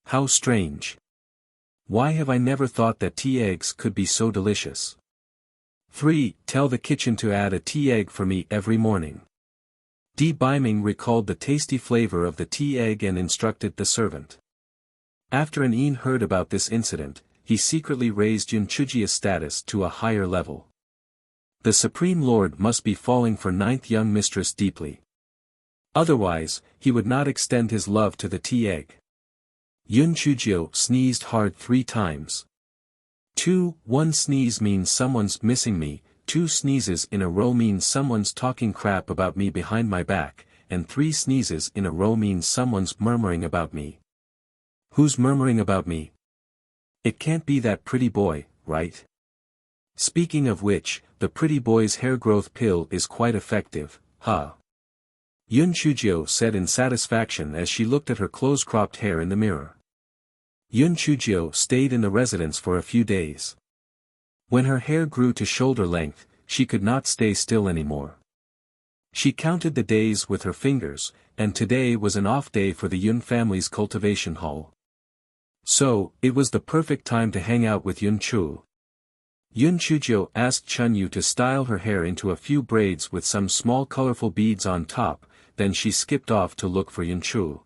How strange. Why have I never thought that tea eggs could be so delicious? Tell the kitchen to add a tea egg for me every morning. Di Biming recalled the tasty flavor of the tea egg and instructed the servant. After An heard about this incident, he secretly raised Yun Chujia's status to a higher level. The Supreme Lord must be falling for ninth young mistress deeply. Otherwise, he would not extend his love to the tea egg. Yun Chuzhou sneezed hard 3 times. 1 sneeze means someone's missing me, 2 sneezes in a row means someone's talking crap about me behind my back, and 3 sneezes in a row means someone's murmuring about me. Who's murmuring about me? It can't be that pretty boy, right? Speaking of which, the pretty boy's hair growth pill is quite effective, huh? Yun Chuzhou said in satisfaction as she looked at her close-cropped hair in the mirror. Yun Chuzhou stayed in the residence for a few days. When her hair grew to shoulder length, she could not stay still anymore. She counted the days with her fingers, and today was an off day for the Yun family's cultivation hall. So, it was the perfect time to hang out with Yun Chu. Yun Chuzhou asked Chun Yu to style her hair into a few braids with some small colorful beads on top, then she skipped off to look for Yun Chu.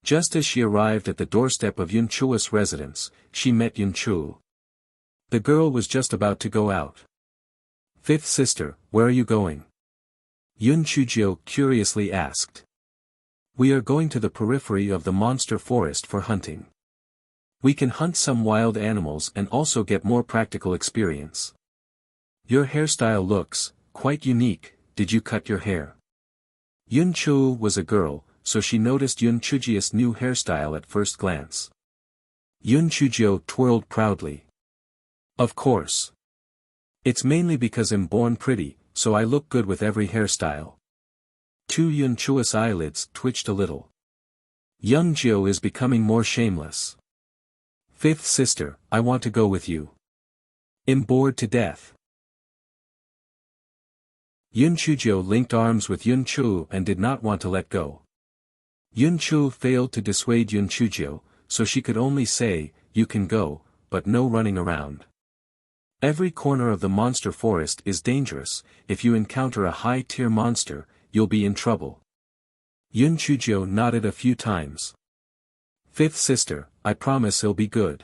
Just as she arrived at the doorstep of Yun Chu's residence, she met Yun Chu. The girl was just about to go out. Fifth sister, where are you going? Yun Chuzhou curiously asked. We are going to the periphery of the monster forest for hunting. We can hunt some wild animals and also get more practical experience. Your hairstyle looks quite unique. Did you cut your hair? Yun Chu was a girl, so she noticed Yun Chujia's new hairstyle at first glance. Yun Chuzhou twirled proudly. Of course. It's mainly because I'm born pretty, so I look good with every hairstyle. Yun Chu's eyelids twitched a little. Young Jiu is becoming more shameless. Fifth sister, I want to go with you. I'm bored to death. Yun Chuzhou linked arms with Yun Chu and did not want to let go. Yun Chu failed to dissuade Yun Chuzhou, so she could only say, you can go, but no running around. Every corner of the monster forest is dangerous. If you encounter a high-tier monster, you'll be in trouble. Yun Chuzhou nodded a few times. Fifth sister, I promise it'll be good.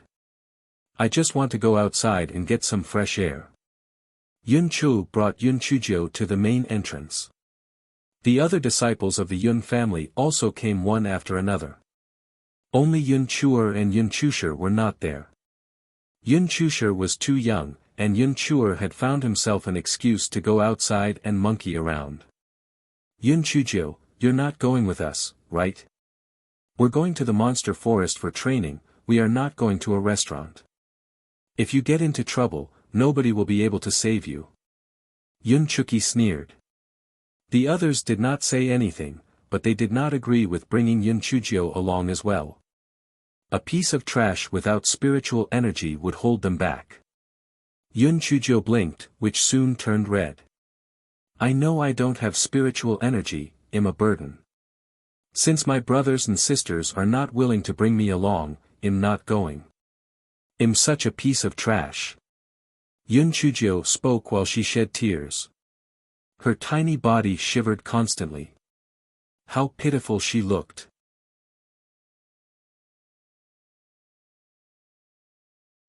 I just want to go outside and get some fresh air. Yun Chu brought Yun Chujio to the main entrance. The other disciples of the Yun family also came one after another. Only Yun Chuer and Yun Chusher were not there. Yun Chusher was too young, and Yun Chuer had found himself an excuse to go outside and monkey around. Yun Chujio, you're not going with us, right? We're going to the monster forest for training, we are not going to a restaurant. If you get into trouble, nobody will be able to save you. Yun Chuki sneered. The others did not say anything, but they did not agree with bringing Yun Chujio along as well. A piece of trash without spiritual energy would hold them back. Yun Chujio blinked, which soon turned red. I know I don't have spiritual energy, I'm a burden. Since my brothers and sisters are not willing to bring me along, I'm not going. I'm such a piece of trash. Yun Chujio spoke while she shed tears. Her tiny body shivered constantly. How pitiful she looked.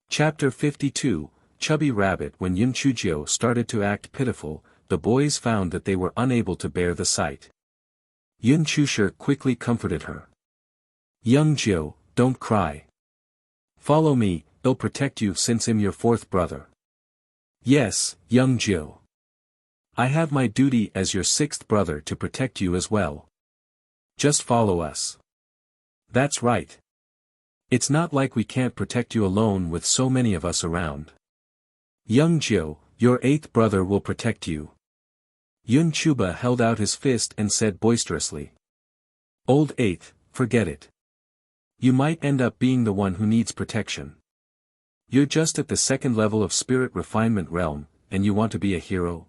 Chapter 52, Chubby Rabbit. When Yun Chujio started to act pitiful, the boys found that they were unable to bear the sight. Yun Chusher quickly comforted her. Young Jio, don't cry. Follow me, I'll protect you since I'm your fourth brother. Yes, young Jio. I have my duty as your sixth brother to protect you as well. Just follow us. That's right. It's not like we can't protect you alone with so many of us around. Young Jio, your eighth brother will protect you. Yun Chuba held out his fist and said boisterously. Old eighth, forget it. You might end up being the one who needs protection. You're just at the second level of spirit refinement realm, and you want to be a hero?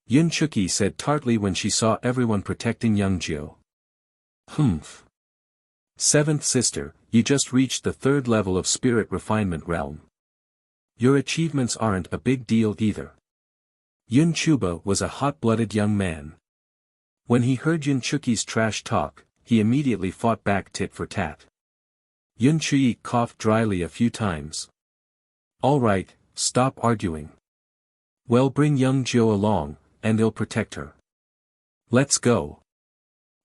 Yun Chuki said tartly when she saw everyone protecting young Jio. Humph. Seventh sister, you just reached the third level of spirit refinement realm. Your achievements aren't a big deal either. Yun Chuba was a hot-blooded young man. When he heard Yun Chuki's trash talk, he immediately fought back tit for tat. Yun Chui coughed dryly a few times. All right, stop arguing. Well, bring young Jio along, and I'll protect her. Let's go.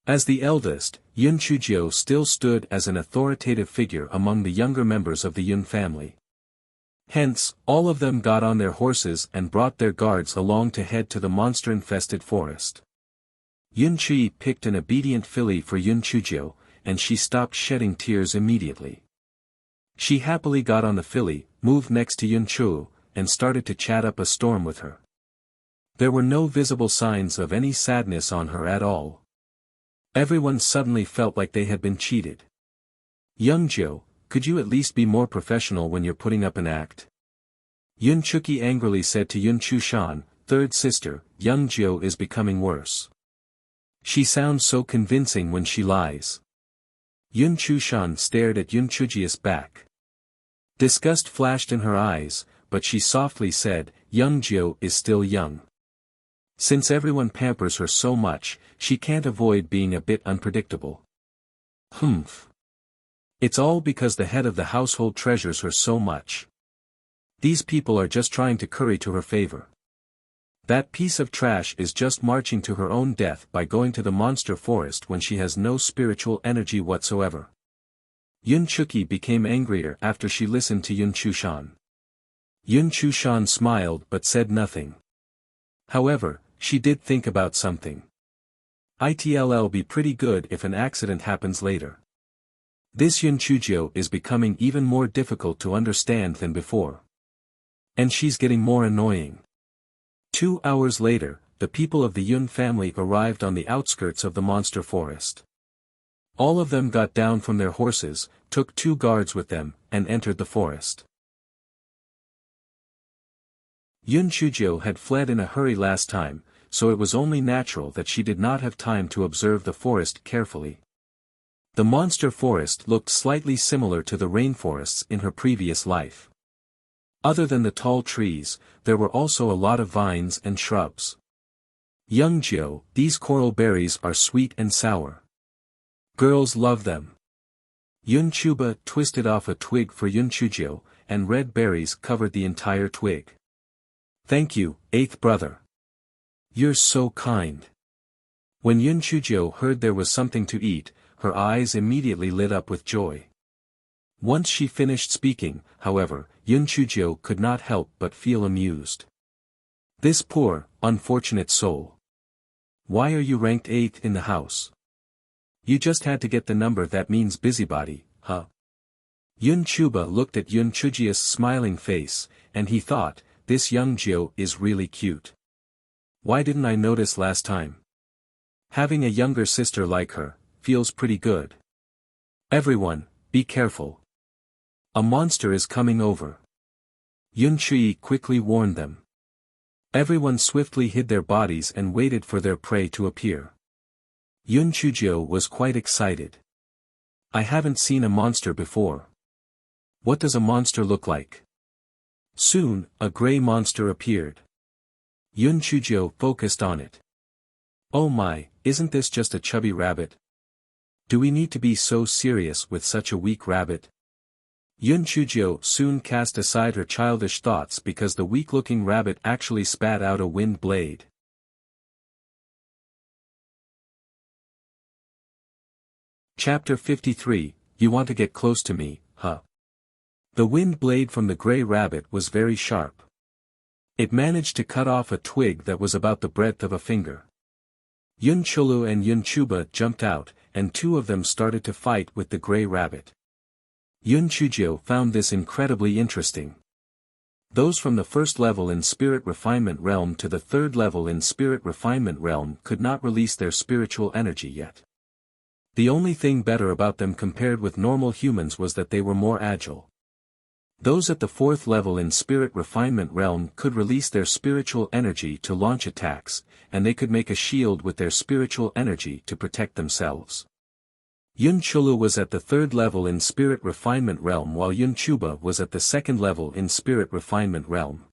As the eldest, Yun Chujio still stood as an authoritative figure among the younger members of the Yun family. Hence, all of them got on their horses and brought their guards along to head to the monster-infested forest. Yun Chui picked an obedient filly for Yun Chujio, and she stopped shedding tears immediately. She happily got on the filly, moved next to Yun Chu, and started to chat up a storm with her. There were no visible signs of any sadness on her at all. Everyone suddenly felt like they had been cheated. Young Jio, could you at least be more professional when you're putting up an act? Yun Chuki angrily said to Yun Chushan, third sister, young Jio is becoming worse. She sounds so convincing when she lies. Yun Chushan stared at Yun Chuji's back. Disgust flashed in her eyes, but she softly said, young Jio is still young. Since everyone pampers her so much, she can't avoid being a bit unpredictable. Humph. It's all because the head of the household treasures her so much. These people are just trying to curry to her favor. That piece of trash is just marching to her own death by going to the monster forest when she has no spiritual energy whatsoever. Yun Chuki became angrier after she listened to Yun Chushan. Yun Chushan smiled but said nothing. However, she did think about something. It'll be pretty good if an accident happens later. This Yun Chujio is becoming even more difficult to understand than before. And she's getting more annoying. 2 hours later, the people of the Yun family arrived on the outskirts of the monster forest. All of them got down from their horses, took 2 guards with them, and entered the forest. Yun Chujio had fled in a hurry last time, so it was only natural that she did not have time to observe the forest carefully. The monster forest looked slightly similar to the rainforests in her previous life. Other than the tall trees, there were also a lot of vines and shrubs. Young Jio, these coral berries are sweet and sour. Girls love them. Yun Chuba twisted off a twig for Yun Chujio, and red berries covered the entire twig. Thank you, eighth brother. You're so kind. When Yun Chujio heard there was something to eat, her eyes immediately lit up with joy. Once she finished speaking, however, Yun Chujio could not help but feel amused. This poor, unfortunate soul. Why are you ranked 8th in the house? You just had to get the number that means busybody, huh? Yun Chuba looked at Yun Chujio's smiling face, and he thought, this young Jio is really cute. Why didn't I notice last time? Having a younger sister like her, feels pretty good. Everyone, be careful. A monster is coming over. Yun Chui quickly warned them. Everyone swiftly hid their bodies and waited for their prey to appear. Yun Chujio was quite excited. I haven't seen a monster before. What does a monster look like? Soon, a gray monster appeared. Yun Chujio focused on it. Oh my, isn't this just a chubby rabbit? Do we need to be so serious with such a weak rabbit? Yun Chujio soon cast aside her childish thoughts because the weak-looking rabbit actually spat out a wind blade. Chapter 53, You Want to Get Close to Me, huh? The wind blade from the gray rabbit was very sharp. It managed to cut off a twig that was about the breadth of a finger. Yun Chulu and Yun Chuba jumped out, and two of them started to fight with the gray rabbit. Yun Chujio found this incredibly interesting. Those from the first level in Spirit Refinement Realm to the third level in Spirit Refinement Realm could not release their spiritual energy yet. The only thing better about them compared with normal humans was that they were more agile. Those at the fourth level in Spirit Refinement Realm could release their spiritual energy to launch attacks, and they could make a shield with their spiritual energy to protect themselves. Yun Chulu was at the third level in Spirit Refinement Realm while Yun Chuba was at the second level in Spirit Refinement Realm.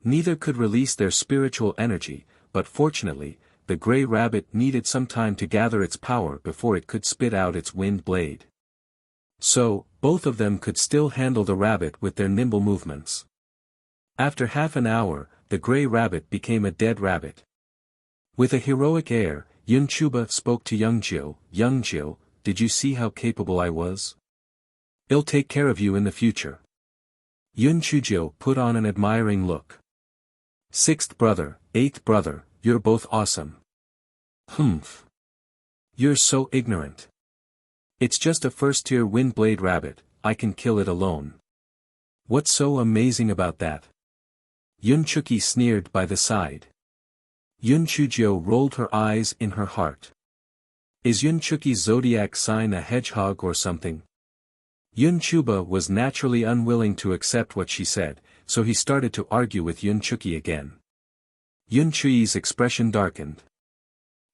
Neither could release their spiritual energy, but fortunately, the gray rabbit needed some time to gather its power before it could spit out its wind blade. So, both of them could still handle the rabbit with their nimble movements. After half an hour, the gray rabbit became a dead rabbit. With a heroic air, Yun Chuba spoke to Young Jio, Young Jio, did you see how capable I was? I'll take care of you in the future. Yun Chujio put on an admiring look. Sixth brother, eighth brother, you're both awesome. Humph. You're so ignorant. It's just a first-tier wind-blade rabbit, I can kill it alone. What's so amazing about that? Yun Chuki sneered by the side. Yun Chujio rolled her eyes in her heart. Is Yun Chuki's zodiac sign a hedgehog or something? Yun Chuba was naturally unwilling to accept what she said, so he started to argue with Yun Chuki again. Yun Chui's expression darkened.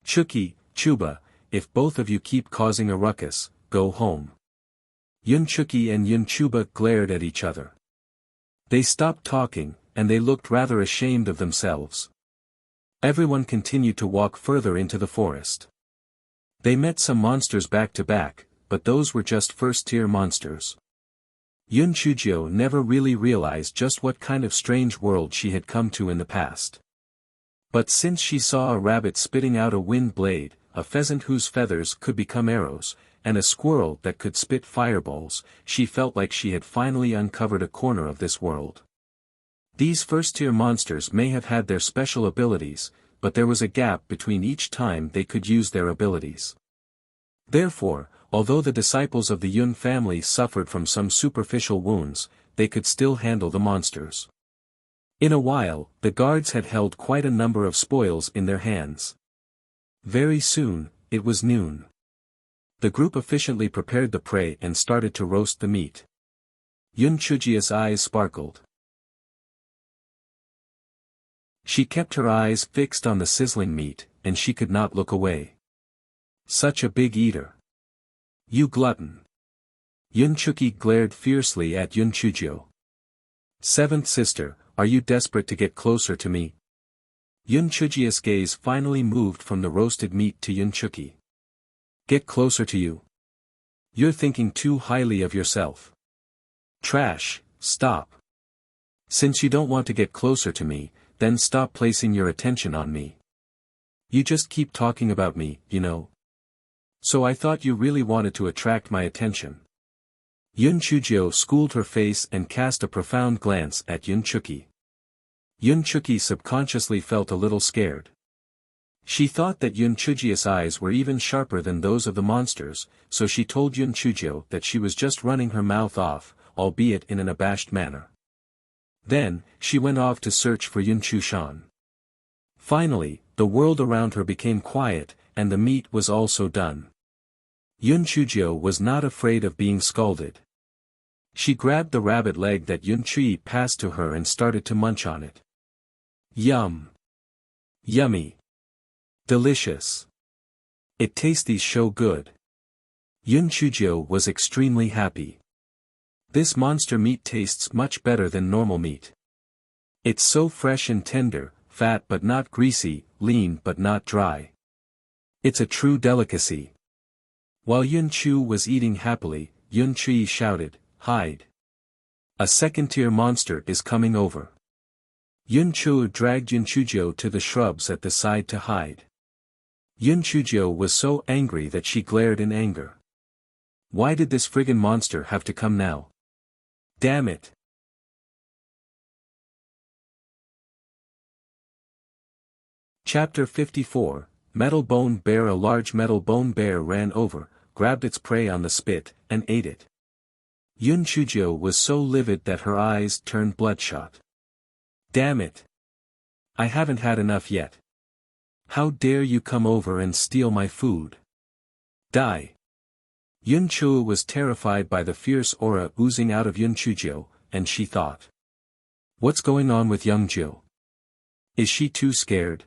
Chuki, Chuba, if both of you keep causing a ruckus, go home. Yun Chuki and Yun Chuba glared at each other. They stopped talking, and they looked rather ashamed of themselves. Everyone continued to walk further into the forest. They met some monsters back to back, but those were just first-tier monsters. Yun Chujio never really realized just what kind of strange world she had come to in the past. But since she saw a rabbit spitting out a wind blade, a pheasant whose feathers could become arrows, and a squirrel that could spit fireballs, she felt like she had finally uncovered a corner of this world. These first-tier monsters may have had their special abilities, but there was a gap between each time they could use their abilities. Therefore, although the disciples of the Yun family suffered from some superficial wounds, they could still handle the monsters. In a while, the guards had held quite a number of spoils in their hands. Very soon, it was noon. The group efficiently prepared the prey and started to roast the meat. Yun Chujia's eyes sparkled. She kept her eyes fixed on the sizzling meat, and she could not look away. Such a big eater. You glutton. Yun Chuki glared fiercely at Yun Chujio. Seventh sister, are you desperate to get closer to me? Yun Chujia's gaze finally moved from the roasted meat to Yun Chuki. Get closer to you. You're thinking too highly of yourself. Trash, stop. Since you don't want to get closer to me, then stop placing your attention on me. You just keep talking about me, you know. So I thought you really wanted to attract my attention. Yun Chujio schooled her face and cast a profound glance at Yun Chuki. Yun Chuki subconsciously felt a little scared. She thought that Yun Chujio's eyes were even sharper than those of the monsters, so she told Yun Chujio that she was just running her mouth off, albeit in an abashed manner. Then, she went off to search for Yun Chushan. Finally, the world around her became quiet, and the meat was also done. Yun Chujio was not afraid of being scalded. She grabbed the rabbit leg that Yun Chui passed to her and started to munch on it. Yum! Yummy! Delicious! It tastes so good. Yun Chujio was extremely happy. This monster meat tastes much better than normal meat. It's so fresh and tender, fat but not greasy, lean but not dry. It's a true delicacy. While Yun Chu was eating happily, Yun Chui shouted, "Hide! A second-tier monster is coming over." Yun Chu dragged Yun Chujio to the shrubs at the side to hide. Yun Chujio was so angry that she glared in anger. Why did this friggin' monster have to come now? Damn it! Chapter 54, Metal Bone Bear. A large metal bone bear ran over, grabbed its prey on the spit, and ate it. Yun Chujio was so livid that her eyes turned bloodshot. Damn it! I haven't had enough yet. How dare you come over and steal my food? Die! Yun Chu was terrified by the fierce aura oozing out of Yun Chujio, and she thought. What's going on with Young Jiu? Is she too scared?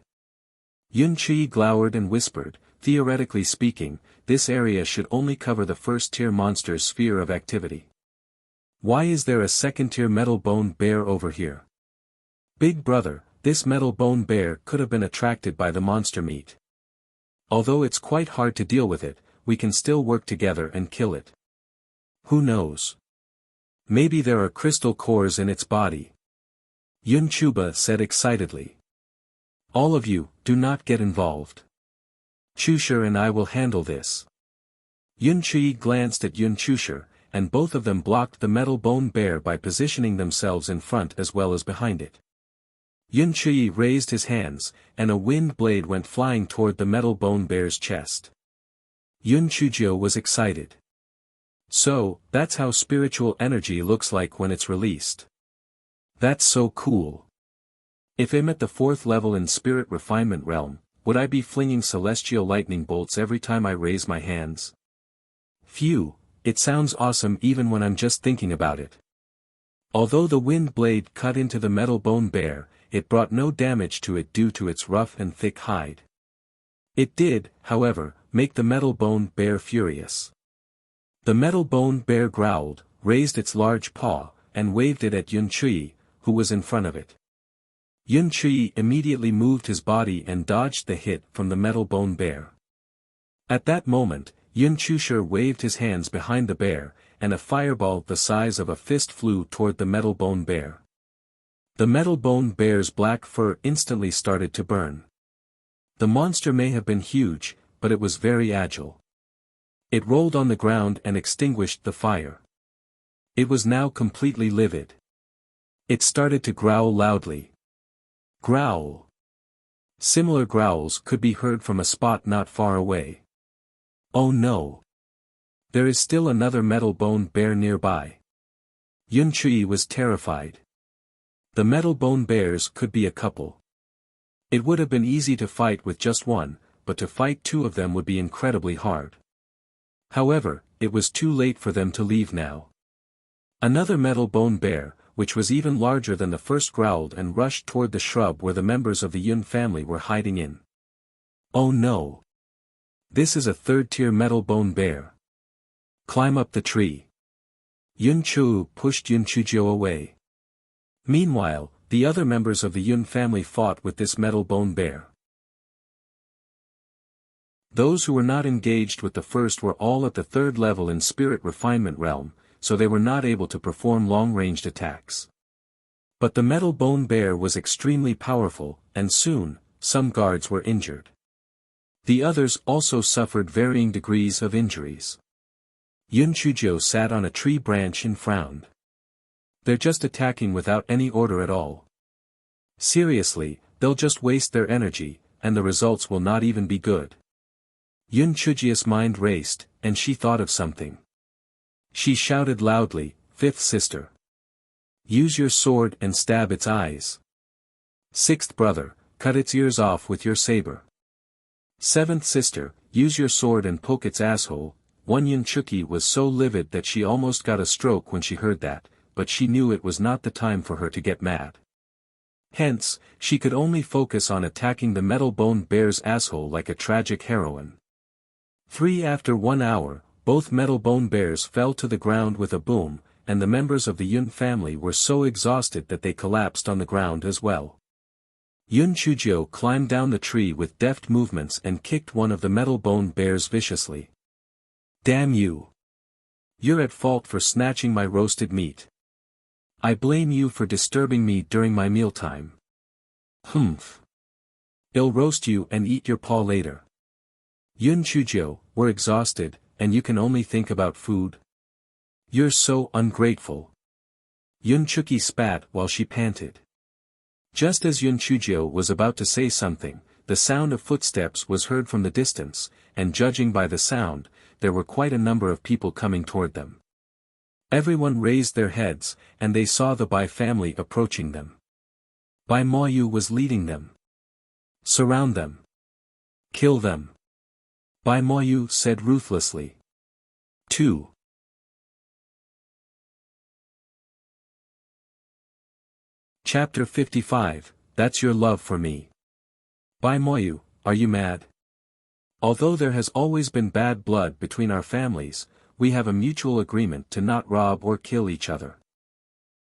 Yun Chi glowered and whispered, theoretically speaking, this area should only cover the first-tier monster's sphere of activity. Why is there a second-tier metal bone bear over here? Big brother, this metal bone bear could have been attracted by the monster meat. Although it's quite hard to deal with it, we can still work together and kill it. Who knows? Maybe there are crystal cores in its body. Yun Chuba said excitedly. All of you, do not get involved. Chusher and I will handle this. Yun Chi glanced at Yun Chusher, and both of them blocked the metal bone bear by positioning themselves in front as well as behind it. Yun Chi raised his hands, and a wind blade went flying toward the metal bone bear's chest. Yun Chujio was excited. So, that's how spiritual energy looks like when it's released. That's so cool. If I'm at the 4th level in spirit refinement realm, would I be flinging celestial lightning bolts every time I raise my hands? Phew, it sounds awesome even when I'm just thinking about it. Although the wind blade cut into the metal bone bear, it brought no damage to it due to its rough and thick hide. It did, however, make the metal bone bear furious. The metal bone bear growled, raised its large paw, and waved it at Yun Chui, who was in front of it. Yun Chui immediately moved his body and dodged the hit from the metal bone bear. At that moment, Yun Chusher waved his hands behind the bear, and a fireball the size of a fist flew toward the metal bone bear. The metal bone bear's black fur instantly started to burn. The monster may have been huge, but it was very agile. It rolled on the ground and extinguished the fire. It was now completely livid. It started to growl loudly. Growl. Similar growls could be heard from a spot not far away. Oh no! There is still another metal bone bear nearby. Yun Chui was terrified. The metal bone bears could be a couple. It would have been easy to fight with just one, but to fight 2 of them would be incredibly hard. However, it was too late for them to leave now. Another metal bone bear, which was even larger than the first, growled and rushed toward the shrub where the members of the Yun family were hiding in. Oh no! This is a 3rd-tier metal bone bear. Climb up the tree. Yun Chu pushed Yun Chujio away. Meanwhile, the other members of the Yun family fought with this metal bone bear. Those who were not engaged with the first were all at the 3rd level in spirit refinement realm, so they were not able to perform long-ranged attacks. But the metal bone bear was extremely powerful, and soon, some guards were injured. The others also suffered varying degrees of injuries. Yun Chuzhou sat on a tree branch and frowned. They're just attacking without any order at all. Seriously, they'll just waste their energy, and the results will not even be good. Yun Chujia's mind raced, and she thought of something. She shouted loudly, "Fifth sister! Use your sword and stab its eyes. Sixth brother, cut its ears off with your saber. Seventh sister, use your sword and poke its asshole." One Yun Chuki was so livid that she almost got a stroke when she heard that, but she knew it was not the time for her to get mad. Hence, she could only focus on attacking the metal bone bear's asshole like a tragic heroine. After 1 hour, both metal bone bears fell to the ground with a boom, and the members of the Yun family were so exhausted that they collapsed on the ground as well. Yun Chuzhou climbed down the tree with deft movements and kicked one of the metal bone bears viciously. "Damn you! You're at fault for snatching my roasted meat. I blame you for disturbing me during my mealtime. Humph! I'll roast you and eat your paw later." Yun Chuzhou, "We're exhausted, and you can only think about food? You're so ungrateful." Yun Chuki spat while she panted. Just as Yun Chuzhou was about to say something, the sound of footsteps was heard from the distance, and judging by the sound, there were quite a number of people coming toward them. Everyone raised their heads, and they saw the Bai family approaching them. Bai Moyu was leading them. "Surround them. Kill them," Bai Moyu said ruthlessly. 2. Chapter 55, That's Your Love for Me. Bai Moyu, are you mad? Although there has always been bad blood between our families, we have a mutual agreement to not rob or kill each other.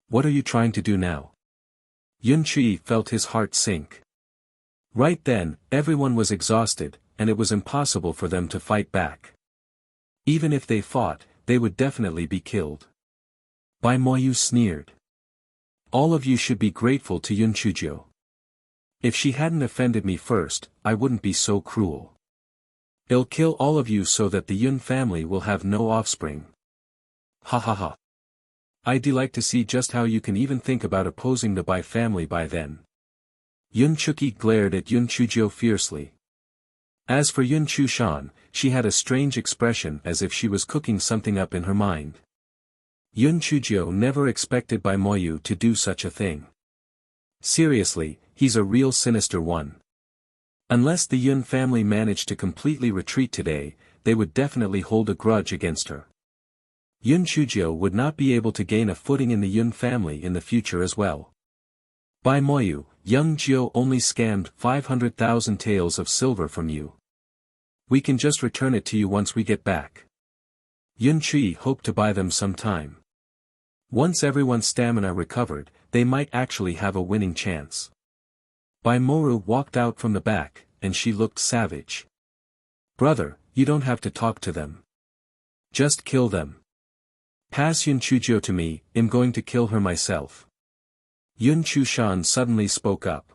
What are you trying to do now? Yun Chi felt his heart sink. Right then, everyone was exhausted, and it was impossible for them to fight back. Even if they fought, they would definitely be killed. Bai Moyu sneered. All of you should be grateful to Yun Chuzhou. If she hadn't offended me first, I wouldn't be so cruel. I'll kill all of you so that the Yun family will have no offspring. Ha ha ha. I'd like to see just how you can even think about opposing the Bai family by then. Yun Chuki glared at Yun Chuzhou fiercely. As for Yun Chushan, she had a strange expression as if she was cooking something up in her mind. Yun Chuzhou never expected Bai Moyu to do such a thing. Seriously, he's a real sinister one. Unless the Yun family managed to completely retreat today, they would definitely hold a grudge against her. Yun Chuzhou would not be able to gain a footing in the Yun family in the future as well. Bai Moyu, young Jiu only scammed 500,000 taels of silver from you. We can just return it to you once we get back. Yun Chi hoped to buy them some time. Once everyone's stamina recovered, they might actually have a winning chance. Bai Moru walked out from the back, and she looked savage. Brother, you don't have to talk to them. Just kill them. Pass Yun Chuzhou to me, I'm going to kill her myself. Yun Chushan suddenly spoke up.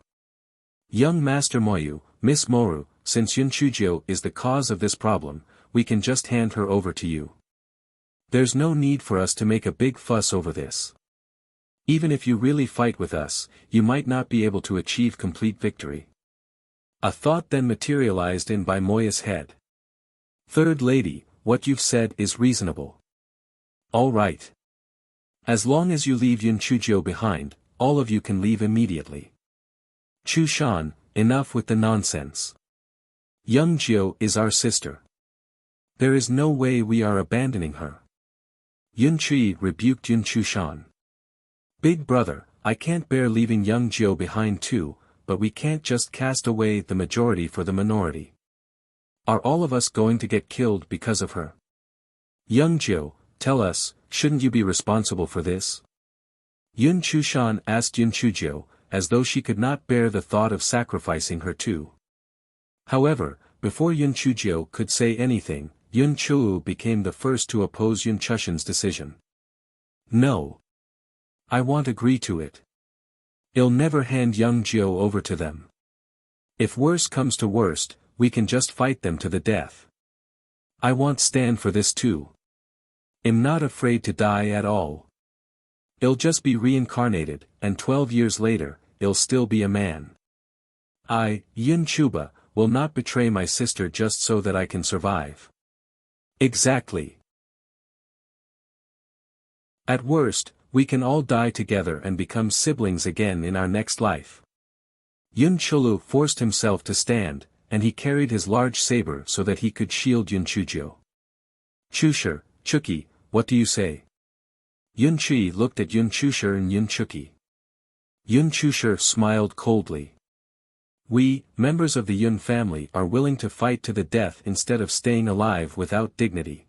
Young Master Moyu, Miss Moru, since Yun Chuzhou is the cause of this problem, we can just hand her over to you. There's no need for us to make a big fuss over this. Even if you really fight with us, you might not be able to achieve complete victory. A thought then materialized in Bai Moya's head. Third lady, what you've said is reasonable. All right. As long as you leave Yun Chuzhou behind, all of you can leave immediately. Chushan, enough with the nonsense. Young Jiu is our sister. There is no way we are abandoning her. Yun Chi rebuked Yun Chushan. Big brother, I can't bear leaving young Jiu behind too, but we can't just cast away the majority for the minority. Are all of us going to get killed because of her? Young Jiu, tell us, shouldn't you be responsible for this? Yun Chushan asked Yun Chuzhou, as though she could not bear the thought of sacrificing her too. However, before Yun Chuzhou could say anything, Yun Chuu became the first to oppose Yun Chushan's decision. No. I won't agree to it. I'll never hand young Jiu over to them. If worse comes to worst, we can just fight them to the death. I won't stand for this too. I'm not afraid to die at all. I'll just be reincarnated, and 12 years later, I'll still be a man. I, Yun Chuba, will not betray my sister just so that I can survive. Exactly. At worst, we can all die together and become siblings again in our next life. Yun Chulu forced himself to stand, and he carried his large saber so that he could shield Yun Chujio. Chusher, Chuki, what do you say? Yun Chui looked at Yun Chusher and Yun Chuki. Yun Chusher smiled coldly. We, members of the Yun family, are willing to fight to the death instead of staying alive without dignity.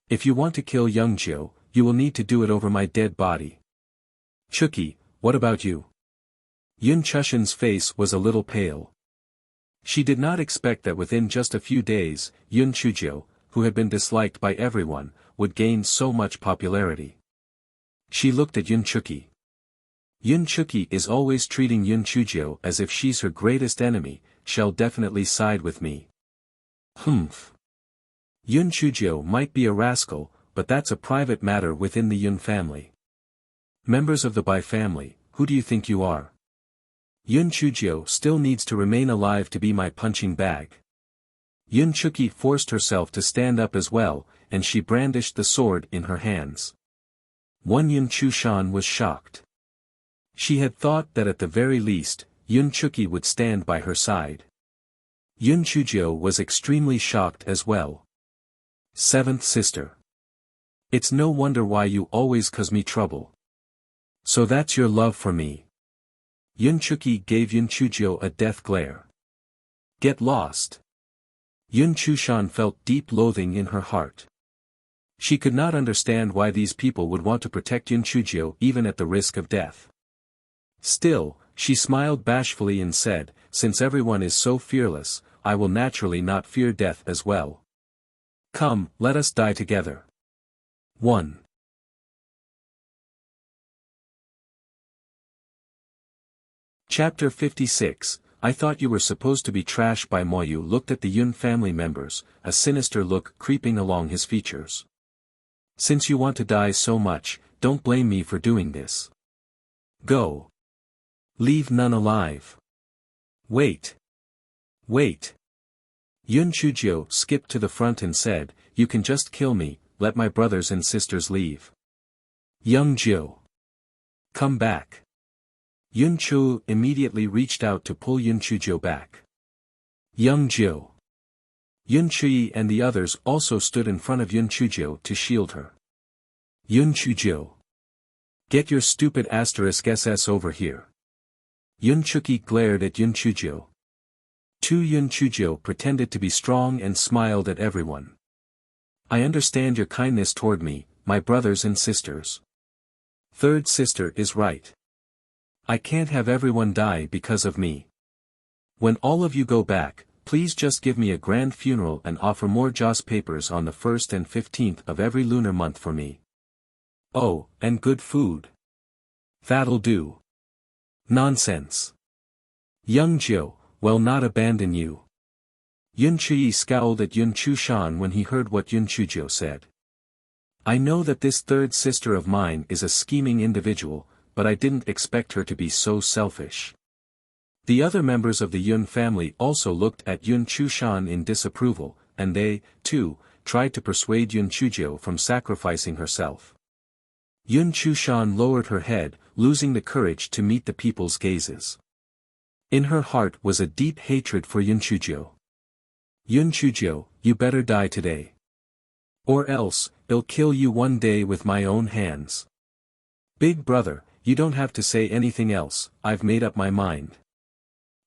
If you want to kill young Jiu, you will need to do it over my dead body. Chuki, what about you? Yun Chushan's face was a little pale. She did not expect that within just a few days, Yun Chujio, who had been disliked by everyone, would gain so much popularity. She looked at Yun Chuki. Yun Chuki is always treating Yun Chujio as if she's her greatest enemy, she'll definitely side with me. Humph. Yun Chujio might be a rascal, but that's a private matter within the Yun family. Members of the Bai family, who do you think you are? Yun Chujio still needs to remain alive to be my punching bag. Yun Chuki forced herself to stand up as well, and she brandished the sword in her hands. One Yun Chushan was shocked. She had thought that at the very least, Yun Chuki would stand by her side. Yun Chujio was extremely shocked as well. Seventh sister. It's no wonder why you always cause me trouble. So that's your love for me. Yun Chuki gave Yun Chujio a death glare. Get lost. Yun Chushan felt deep loathing in her heart. She could not understand why these people would want to protect Yun Chujio even at the risk of death. Still, she smiled bashfully and said, since everyone is so fearless, I will naturally not fear death as well. Come, let us die together. 1. Chapter 56, I thought you were supposed to be trash. Bai Moyu looked at the Yun family members, a sinister look creeping along his features. Since you want to die so much, don't blame me for doing this. Go. Leave none alive. Wait. Wait. Yun Chujio skipped to the front and said, you can just kill me, let my brothers and sisters leave. Young Jiu. Come back. Yun Chu immediately reached out to pull Yun Chujio back. Young Jiu. Yun Chui and the others also stood in front of Yun Chujio to shield her. Yun Chujio. Get your stupid *SS over here. Yun Chuki glared at Yun Chujio. Yun Chujio pretended to be strong and smiled at everyone. I understand your kindness toward me, my brothers and sisters. Third sister is right. I can't have everyone die because of me. When all of you go back, please just give me a grand funeral and offer more joss papers on the 1st and 15th of every lunar month for me. Oh, and good food. That'll do. Nonsense. Young Jiu, will not abandon you. Yun Chui scowled at Yun Chushan when he heard what Yun Chujio said. I know that this third sister of mine is a scheming individual, but I didn't expect her to be so selfish. The other members of the Yun family also looked at Yun Chushan in disapproval, and they, too, tried to persuade Yun Chujio from sacrificing herself. Yun Chushan lowered her head, losing the courage to meet the people's gazes. In her heart was a deep hatred for Yun Chujio. Yun Chujio, you better die today. Or else, I'll kill you one day with my own hands. Big brother, you don't have to say anything else, I've made up my mind.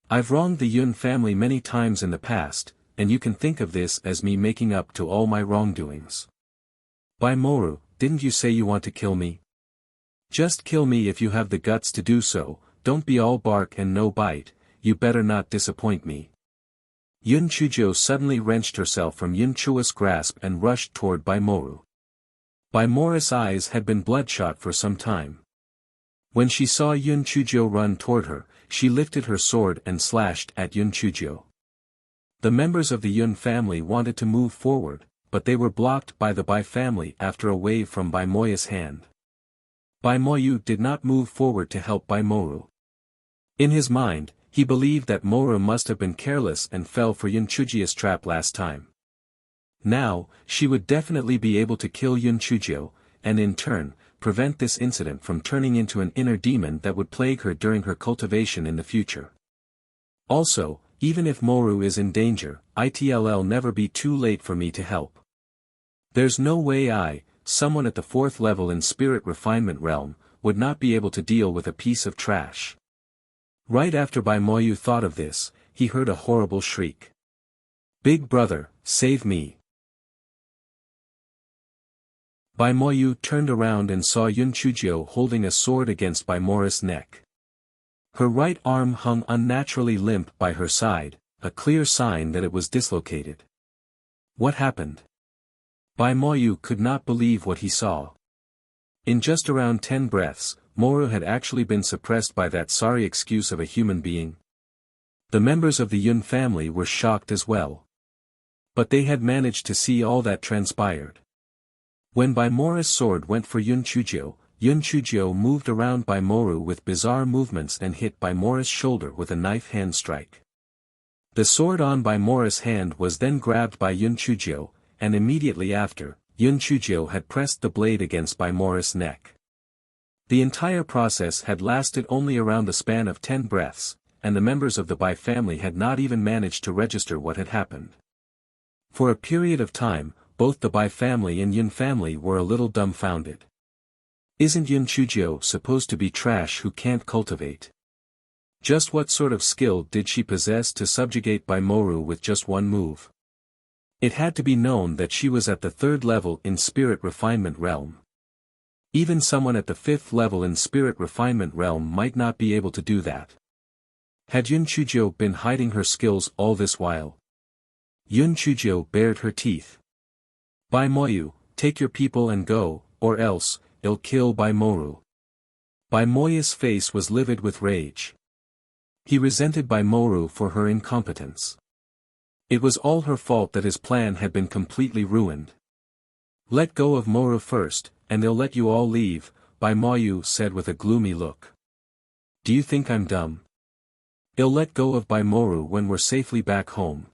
I've wronged the Yun family many times in the past, and you can think of this as me making up to all my wrongdoings. Bai Moru, didn't you say you want to kill me? Just kill me if you have the guts to do so, don't be all bark and no bite, you better not disappoint me. Yun Chujio suddenly wrenched herself from Yun Chua's grasp and rushed toward Bai Moru. Bai Moru's eyes had been bloodshot for some time. When she saw Yun Chujio run toward her, she lifted her sword and slashed at Yun Chujio. The members of the Yun family wanted to move forward, but they were blocked by the Bai family after a wave from Bai Moya's hand. Bai Moyu did not move forward to help Bai Moru. In his mind, he believed that Moru must have been careless and fell for Yun Chujio's trap last time. Now, she would definitely be able to kill Yun Chujio, and in turn, prevent this incident from turning into an inner demon that would plague her during her cultivation in the future. Also, even if Moru is in danger, it'll never be too late for me to help. There's no way someone at the 4th level in spirit refinement realm, would not be able to deal with a piece of trash. Right after Bai Moyu thought of this, he heard a horrible shriek. "Big brother, save me." Bai Moyu turned around and saw Yun Chujio holding a sword against Bai Mora's neck. Her right arm hung unnaturally limp by her side, a clear sign that it was dislocated. What happened? Bai Moyu could not believe what he saw. In just around 10 breaths, Moru had actually been suppressed by that sorry excuse of a human being. The members of the Yun family were shocked as well. But they had managed to see all that transpired. When Bai Mora's sword went for Yun Chujio moved around Bai Moru with bizarre movements and hit Bai Mora's shoulder with a knife hand strike. The sword on Bai Mora's hand was then grabbed by Yun Chujio, and immediately after, Yun Chujio had pressed the blade against Bai Mora's neck. The entire process had lasted only around the span of 10 breaths, and the members of the Bai family had not even managed to register what had happened. For a period of time, both the Bai family and Yun family were a little dumbfounded. Isn't Yun Chujio supposed to be trash who can't cultivate? Just what sort of skill did she possess to subjugate Bai Moru with just one move? It had to be known that she was at the 3rd level in spirit refinement realm. Even someone at the 5th level in spirit refinement realm might not be able to do that. Had Yun Chujio been hiding her skills all this while? Yun Chujio bared her teeth. "Bai Moyu, take your people and go, or else, I'll kill Bai Moru." Bai Moya's face was livid with rage. He resented Bai Moru for her incompetence. It was all her fault that his plan had been completely ruined. "Let go of Moru first, and they'll let you all leave," Bai Moyu said with a gloomy look. "Do you think I'm dumb? I'll let go of Bai Moru when we're safely back home."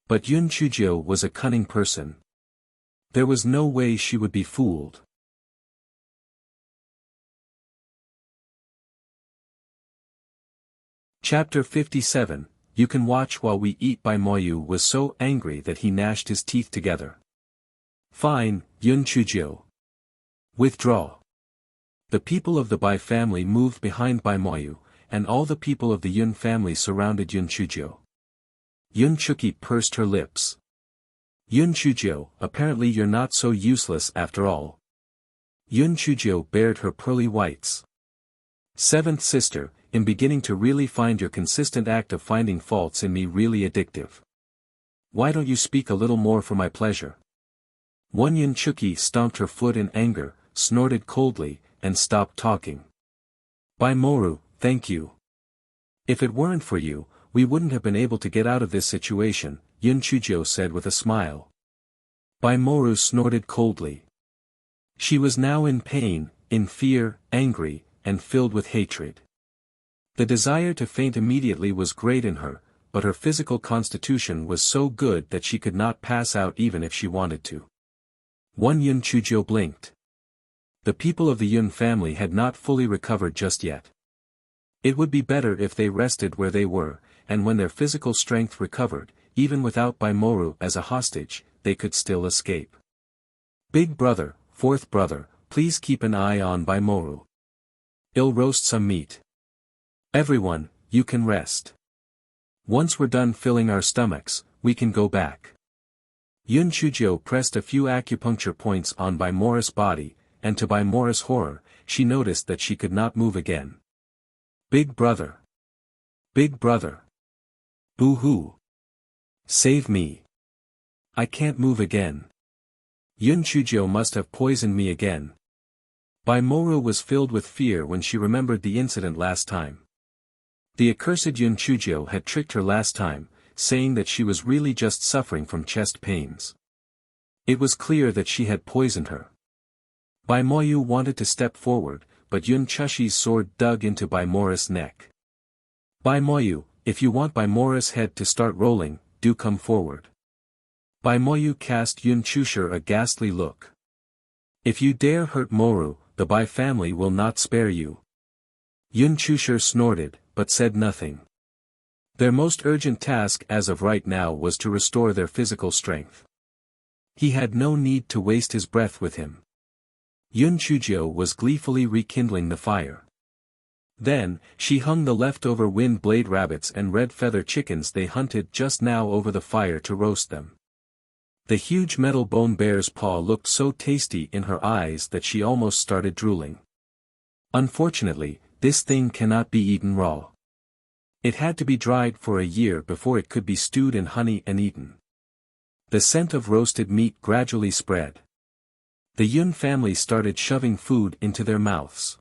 But Yun Chujio was a cunning person. There was no way she would be fooled. Chapter 57, You Can Watch While We Eat. Bai Moyu was so angry that he gnashed his teeth together. "Fine, Yun Chujio. Withdraw." The people of the Bai family moved behind Bai Moyu, and all the people of the Yun family surrounded Yun Chujio. Yun Chuki pursed her lips. "Yun Chujio, apparently you're not so useless after all." Yun Chujio bared her pearly whites. "7th sister, I'm beginning to really find your consistent act of finding faults in me really addictive. Why don't you speak a little more for my pleasure?" One Yun Chuki stomped her foot in anger, snorted coldly, and stopped talking. "Bai Moru, thank you. If it weren't for you, we wouldn't have been able to get out of this situation," Yun Chujio said with a smile. Bai Moru snorted coldly. She was now in pain, in fear, angry, and filled with hatred. The desire to faint immediately was great in her, but her physical constitution was so good that she could not pass out even if she wanted to. One Yun Chujio blinked. The people of the Yun family had not fully recovered just yet. It would be better if they rested where they were, and when their physical strength recovered, even without Bai Moru as a hostage, they could still escape. "Big brother, 4th brother, please keep an eye on Bai Moru. I'll roast some meat. Everyone, you can rest. Once we're done filling our stomachs, we can go back." Yun Chujio pressed a few acupuncture points on Bai Mora's body, and to Bai Mora's horror, she noticed that she could not move again. "Big brother. Big brother. Boo-hoo. Save me. I can't move again. Yun Chujio must have poisoned me again." Bai Moru was filled with fear when she remembered the incident last time. The accursed Yun Chujio had tricked her last time, saying that she was really just suffering from chest pains. It was clear that she had poisoned her. Bai Moyu wanted to step forward, but Yun Chushi's sword dug into Bai Moru's neck. Bai Moyu, if you want Bai Moru's head to start rolling, do come forward. Bai Moyu cast Yun Chushir a ghastly look. If you dare hurt Moru, the Bai family will not spare you. Yun Chushir snorted, but said nothing. Their most urgent task as of right now was to restore their physical strength. He had no need to waste his breath with him. Yun Chujio was gleefully rekindling the fire. Then, she hung the leftover wind blade rabbits and red feather chickens they hunted just now over the fire to roast them. The huge metal bone bear's paw looked so tasty in her eyes that she almost started drooling. Unfortunately, this thing cannot be eaten raw. It had to be dried for a year before it could be stewed in honey and eaten. The scent of roasted meat gradually spread. The Yun family started shoving food into their mouths.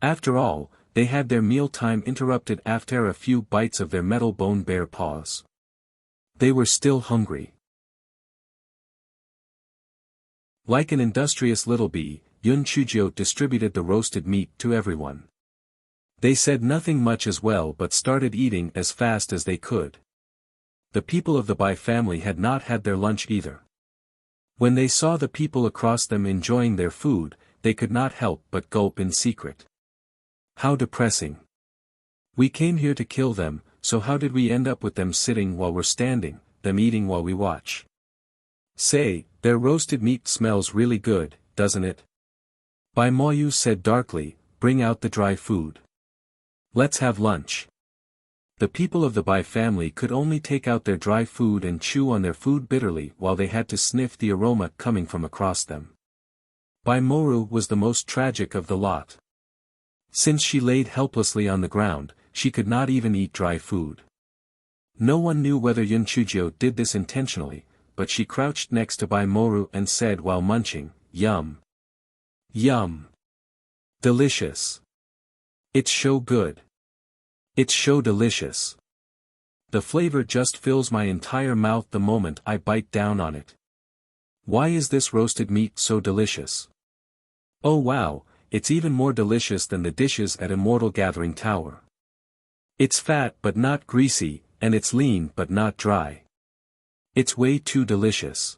After all, they had their mealtime interrupted after a few bites of their metal bone bear paws. They were still hungry. Like an industrious little bee, Yun Chujio distributed the roasted meat to everyone. They said nothing much as well but started eating as fast as they could. The people of the Bai family had not had their lunch either. When they saw the people across them enjoying their food, they could not help but gulp in secret. How depressing. We came here to kill them, so how did we end up with them sitting while we're standing, them eating while we watch? Say, their roasted meat smells really good, doesn't it? Bai Moyu said darkly, bring out the dry food. Let's have lunch. The people of the Bai family could only take out their dry food and chew on their food bitterly while they had to sniff the aroma coming from across them. Bai Moru was the most tragic of the lot. Since she laid helplessly on the ground, she could not even eat dry food. No one knew whether Yun Chujio did this intentionally, but she crouched next to Bai Moru and said while munching, Yum. Yum. Delicious. It's so good. It's so delicious. The flavor just fills my entire mouth the moment I bite down on it. Why is this roasted meat so delicious? Oh wow, it's even more delicious than the dishes at Immortal Gathering Tower. It's fat but not greasy, and it's lean but not dry. It's way too delicious.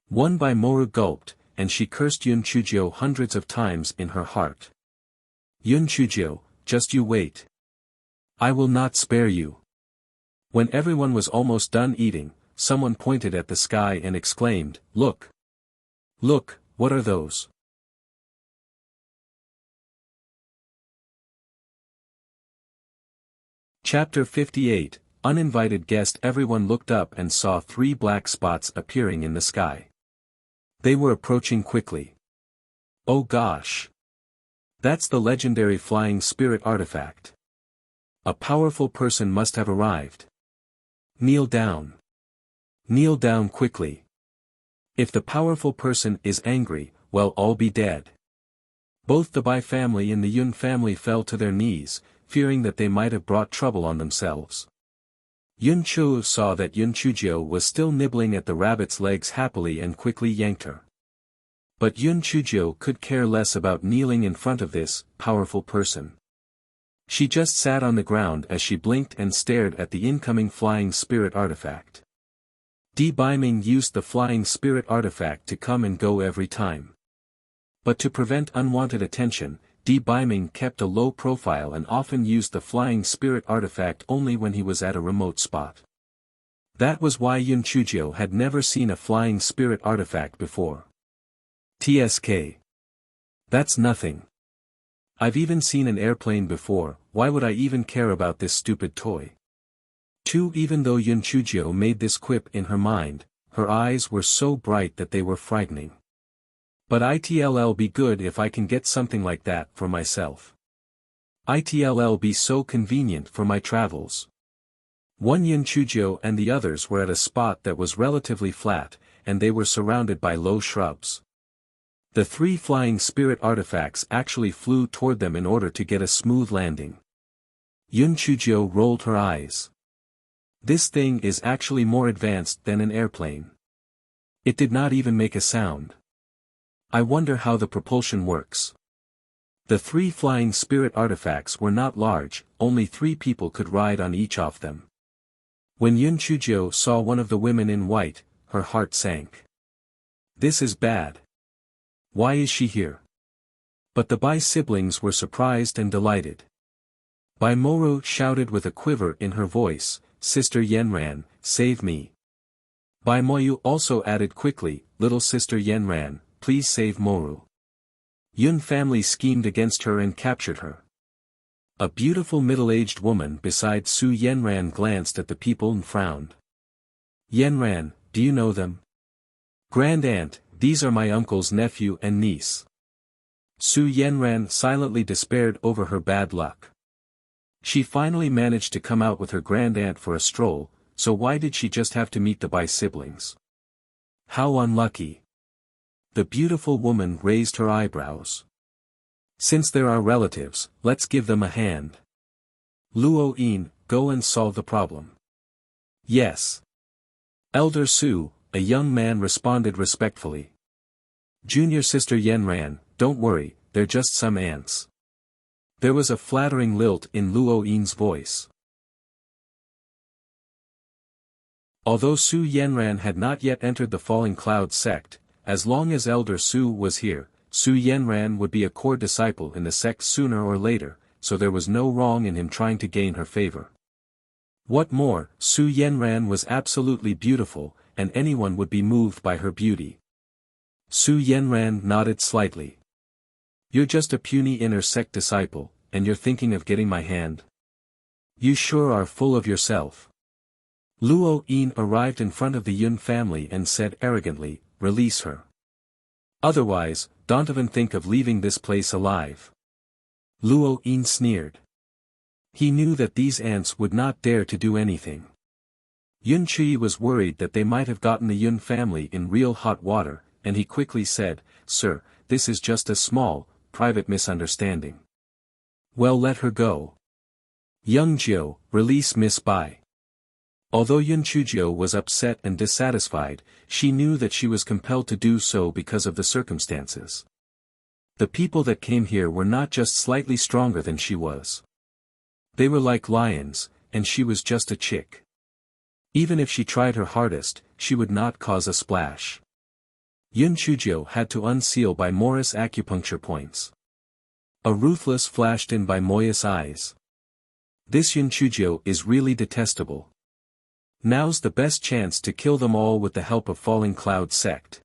One Bai Moru gulped, and she cursed Yun Chujio hundreds of times in her heart. Yun Chujio, just you wait. I will not spare you. When everyone was almost done eating, someone pointed at the sky and exclaimed, Look! Look, what are those? Chapter 58, Uninvited Guest. Everyone looked up and saw 3 black spots appearing in the sky. They were approaching quickly. Oh gosh! That's the legendary flying spirit artifact. A powerful person must have arrived. Kneel down. Kneel down quickly. If the powerful person is angry, well, all be dead. Both the Bai family and the Yun family fell to their knees, fearing that they might have brought trouble on themselves. Yun Chu saw that Yun Chujio was still nibbling at the rabbit's legs happily and quickly yanked her. But Yun Chujio could care less about kneeling in front of this powerful person. She just sat on the ground as she blinked and stared at the incoming flying spirit artifact. Di Baiming used the flying spirit artifact to come and go every time. But to prevent unwanted attention, Di Baiming kept a low profile and often used the flying spirit artifact only when he was at a remote spot. That was why Yun Chujio had never seen a flying spirit artifact before. TSK. That's nothing. I've even seen an airplane before, why would I even care about this stupid toy? 2. Even though Yun Chujio made this quip in her mind, her eyes were so bright that they were frightening. But it'll be good if I can get something like that for myself. It'll be so convenient for my travels. One Yun Chujio and the others were at a spot that was relatively flat, and they were surrounded by low shrubs. The 3 flying spirit artifacts actually flew toward them in order to get a smooth landing. Yun Chujio rolled her eyes. This thing is actually more advanced than an airplane. It did not even make a sound. I wonder how the propulsion works. The 3 flying spirit artifacts were not large, only 3 people could ride on each of them. When Yun Chujio saw one of the women in white, her heart sank. This is bad. Why is she here? But the Bai siblings were surprised and delighted. Bai Moru shouted with a quiver in her voice, Sister Yenran, save me. Bai Moyu also added quickly, Little Sister Yenran, please save Moru. Yun family schemed against her and captured her. A beautiful middle-aged woman beside Su Yenran glanced at the people and frowned. Yenran, do you know them? Grand Aunt, these are my uncle's nephew and niece. Su Yenran silently despaired over her bad luck. She finally managed to come out with her grand aunt for a stroll, so why did she just have to meet the Bai siblings? How unlucky. The beautiful woman raised her eyebrows. Since there are relatives, let's give them a hand. Luo Yin, go and solve the problem. Yes. Elder Su, a young man responded respectfully. Junior Sister Yenran, don't worry, they're just some ants. There was a flattering lilt in Luo Yin's voice. Although Su Yenran had not yet entered the Falling Cloud sect, as long as Elder Su was here, Su Yenran would be a core disciple in the sect sooner or later, so there was no wrong in him trying to gain her favor. What more, Su Yenran was absolutely beautiful, and anyone would be moved by her beauty. Su Yenran nodded slightly. You're just a puny inner sect disciple, and you're thinking of getting my hand? You sure are full of yourself. Luo Yin arrived in front of the Yun family and said arrogantly, release her. Otherwise, don't even think of leaving this place alive. Luo Yin sneered. He knew that these ants would not dare to do anything. Yun Chui was worried that they might have gotten the Yun family in real hot water, and he quickly said, Sir, this is just a small, private misunderstanding. Well, let her go. Young Jiu, release Miss Bai. Although Yun Chujio was upset and dissatisfied, she knew that she was compelled to do so because of the circumstances. The people that came here were not just slightly stronger than she was. They were like lions, and she was just a chick. Even if she tried her hardest, she would not cause a splash. Yun Chujio had to unseal Bai Morris acupuncture points. A ruthless flashed in Bai Moya's eyes. This Yun Chujio is really detestable. Now's the best chance to kill them all with the help of Falling Cloud sect.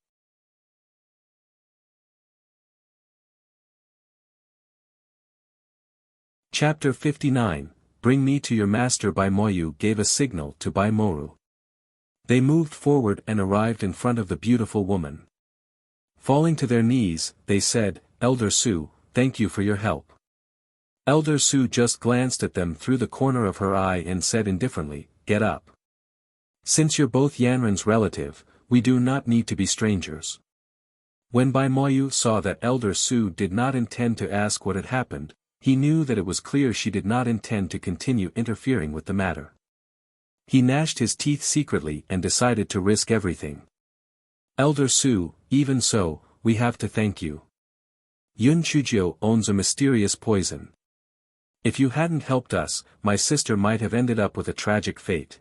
Chapter 59, Bring me to your master. Bai Moyu gave a signal to Bai Moru. They moved forward and arrived in front of the beautiful woman. Falling to their knees, they said, Elder Su, thank you for your help. Elder Su just glanced at them through the corner of her eye and said indifferently, get up. Since you're both Yanran's relative, we do not need to be strangers. When Bai Moyu saw that Elder Su did not intend to ask what had happened, he knew that it was clear she did not intend to continue interfering with the matter. He gnashed his teeth secretly and decided to risk everything. Elder Su, even so, we have to thank you. Yun Chujio owns a mysterious poison. If you hadn't helped us, my sister might have ended up with a tragic fate.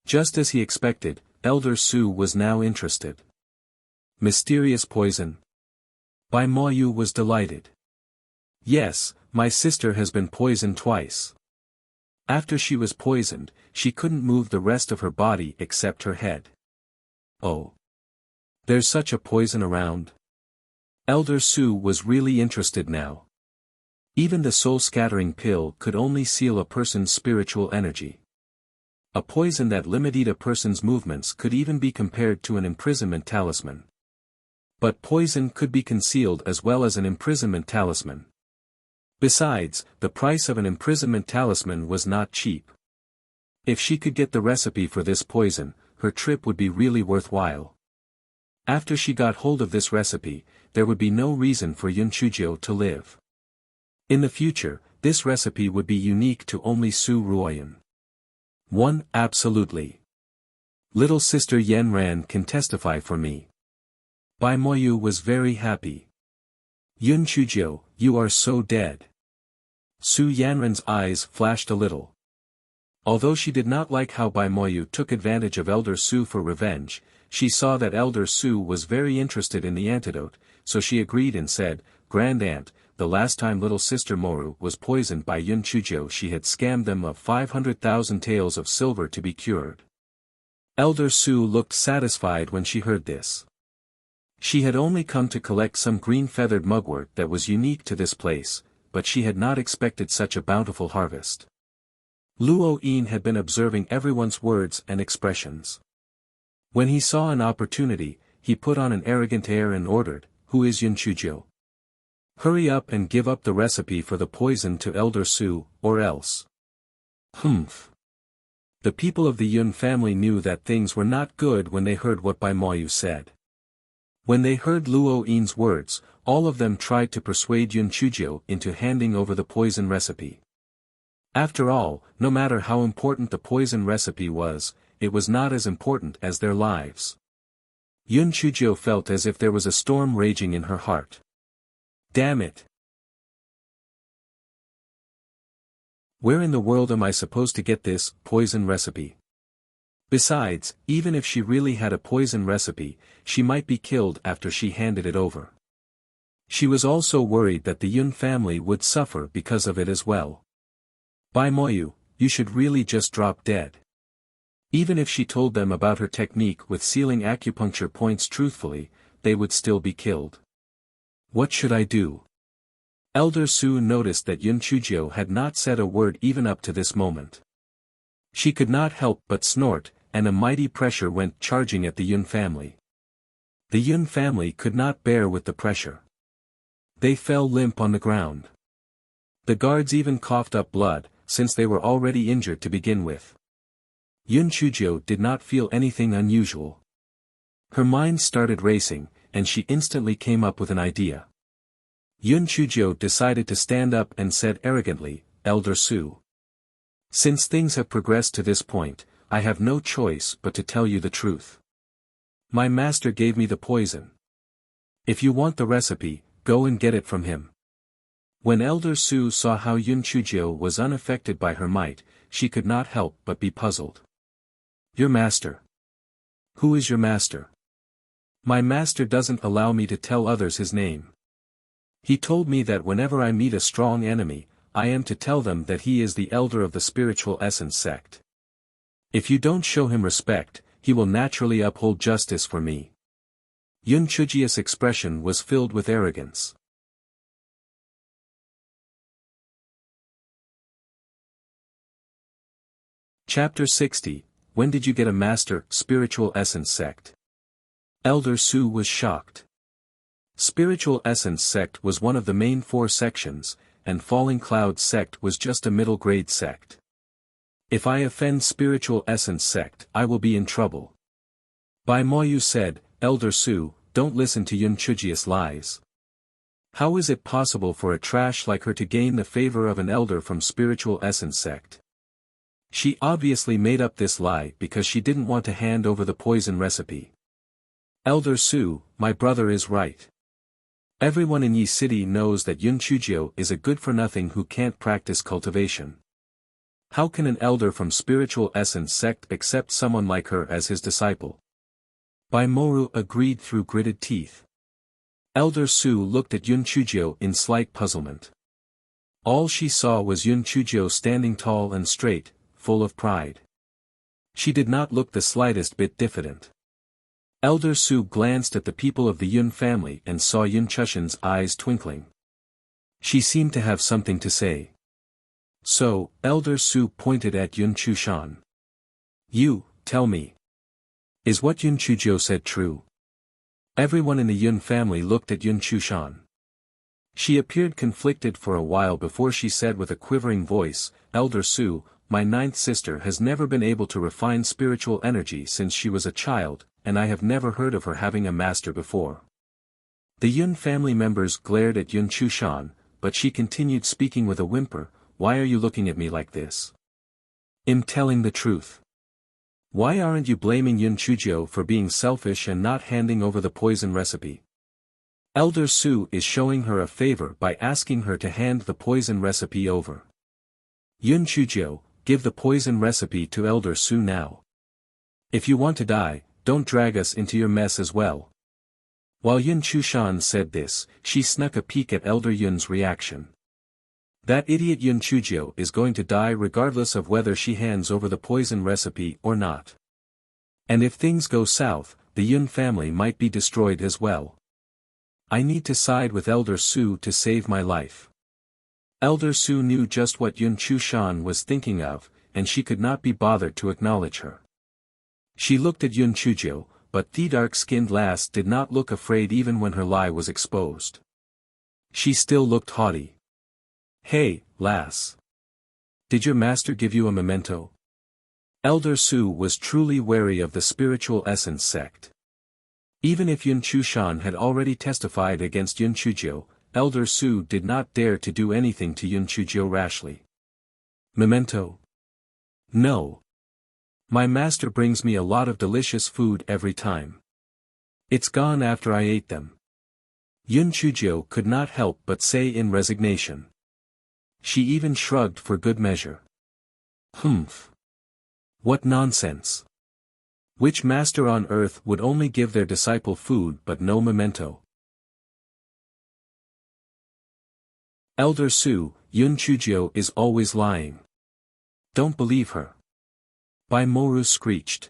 Just as he expected, Elder Su was now interested. Mysterious poison? Bai Moyu was delighted. Yes, my sister has been poisoned twice. After she was poisoned, she couldn't move the rest of her body except her head. Oh. There's such a poison around? Elder Su was really interested now. Even the soul-scattering pill could only seal a person's spiritual energy. A poison that limited a person's movements could even be compared to an imprisonment talisman. But poison could be concealed as well as an imprisonment talisman. Besides, the price of an imprisonment talisman was not cheap. If she could get the recipe for this poison, her trip would be really worthwhile. After she got hold of this recipe, there would be no reason for Yun Chujio to live. In the future, this recipe would be unique to only Su Ruoyan. 1. Absolutely. Little sister Yan Ran can testify for me. Bai Moyu was very happy. Yun Chujio, you are so dead. Su Yanran's eyes flashed a little. Although she did not like how Bai Moyu took advantage of Elder Su for revenge, she saw that Elder Su was very interested in the antidote, so she agreed and said, Grand Aunt, the last time little sister Moru was poisoned by Yun Chujio she had scammed them of 500,000 taels of silver to be cured. Elder Su looked satisfied when she heard this. She had only come to collect some green-feathered mugwort that was unique to this place, but she had not expected such a bountiful harvest. Luo Yin had been observing everyone's words and expressions. When he saw an opportunity, he put on an arrogant air and ordered, Who is Yun Chujio? Hurry up and give up the recipe for the poison to Elder Su, or else. Humph. The people of the Yun family knew that things were not good when they heard what Bai Moyu said. When they heard Luo Yin's words, all of them tried to persuade Yun Chujio into handing over the poison recipe. After all, no matter how important the poison recipe was, it was not as important as their lives. Yun Chujio felt as if there was a storm raging in her heart. Damn it! Where in the world am I supposed to get this poison recipe? Besides, even if she really had a poison recipe, she might be killed after she handed it over. She was also worried that the Yun family would suffer because of it as well. Bai Moyu, you should really just drop dead. Even if she told them about her technique with sealing acupuncture points truthfully, they would still be killed. What should I do? Elder Su noticed that Yun Chujio had not said a word even up to this moment. She could not help but snort, and a mighty pressure went charging at the Yun family. The Yun family could not bear with the pressure. They fell limp on the ground. The guards even coughed up blood, since they were already injured to begin with. Yun Chujio did not feel anything unusual. Her mind started racing, and she instantly came up with an idea. Yun Chujio decided to stand up and said arrogantly, Elder Su. Since things have progressed to this point, I have no choice but to tell you the truth. My master gave me the poison. If you want the recipe, go and get it from him. When Elder Su saw how Yun Chujio was unaffected by her might, she could not help but be puzzled. Your master? Who is your master? My master doesn't allow me to tell others his name. He told me that whenever I meet a strong enemy, I am to tell them that he is the elder of the spiritual essence sect. If you don't show him respect, he will naturally uphold justice for me. Yun Chujio's expression was filled with arrogance. Chapter 60, When did you get a master, spiritual essence sect? Elder Su was shocked. Spiritual Essence sect was one of the main 4 sections, and Falling Cloud sect was just a middle-grade sect. If I offend Spiritual Essence sect, I will be in trouble. Bai Moyu said, Elder Su, don't listen to Yun Chujio's lies. How is it possible for a trash like her to gain the favor of an elder from Spiritual Essence sect? She obviously made up this lie because she didn't want to hand over the poison recipe. Elder Su, my brother is right. Everyone in Yi City knows that Yun Chujio is a good-for-nothing who can't practice cultivation. How can an elder from Spiritual Essence sect accept someone like her as his disciple? Bai Moru agreed through gritted teeth. Elder Su looked at Yun Chujio in slight puzzlement. All she saw was Yun Chujio standing tall and straight, full of pride. She did not look the slightest bit diffident. Elder Su glanced at the people of the Yun family and saw Yun Chushan's eyes twinkling. She seemed to have something to say. So, Elder Su pointed at Yun Chushan. You, tell me. Is what Yun Chujio said true? Everyone in the Yun family looked at Yun Chushan. She appeared conflicted for a while before she said with a quivering voice, Elder Su, my 9th sister has never been able to refine spiritual energy since she was a child, and I have never heard of her having a master before. The Yun family members glared at Yun Chushan, but she continued speaking with a whimper, "Why are you looking at me like this? I'm telling the truth. Why aren't you blaming Yun Chujio for being selfish and not handing over the poison recipe? Elder Su is showing her a favor by asking her to hand the poison recipe over. Yun Chujio, give the poison recipe to Elder Su now. If you want to die, don't drag us into your mess as well." While Yun Chushan said this, she snuck a peek at Elder Yun's reaction. That idiot Yun Chujio is going to die regardless of whether she hands over the poison recipe or not. And if things go south, the Yun family might be destroyed as well. I need to side with Elder Su to save my life. Elder Su knew just what Yun Chushan was thinking of, and she could not be bothered to acknowledge her. She looked at Yun Chujio, but the dark-skinned lass did not look afraid even when her lie was exposed. She still looked haughty. "Hey, lass. Did your master give you a memento?" Elder Su was truly wary of the spiritual essence sect. Even if Yun Chushan had already testified against Yun Chujio, Elder Su did not dare to do anything to Yun Chujio rashly. "Memento? No. My master brings me a lot of delicious food every time. It's gone after I ate them." Yun Chujio could not help but say in resignation. She even shrugged for good measure. "Humph. What nonsense. Which master on earth would only give their disciple food but no memento?" Elder Su, Yun Chujio is always lying. Don't believe her. Baimoru screeched.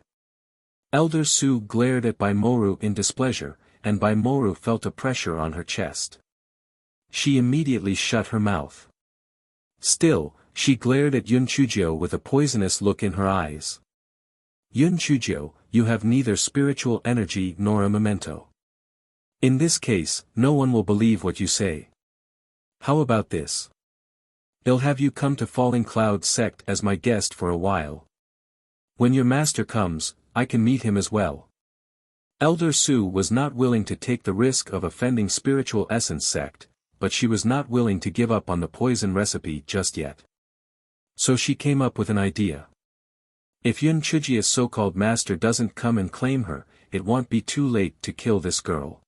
Elder Su glared at Baimoru in displeasure, and Baimoru felt a pressure on her chest. She immediately shut her mouth. Still, she glared at Yun Chujio with a poisonous look in her eyes. "Yun Chujio, you have neither spiritual energy nor a memento. In this case, no one will believe what you say. How about this? I'll have you come to Falling Cloud sect as my guest for a while. When your master comes, I can meet him as well." Elder Su was not willing to take the risk of offending Spiritual Essence sect, but she was not willing to give up on the poison recipe just yet. So she came up with an idea. If Yun Chujio's so-called master doesn't come and claim her, it won't be too late to kill this girl.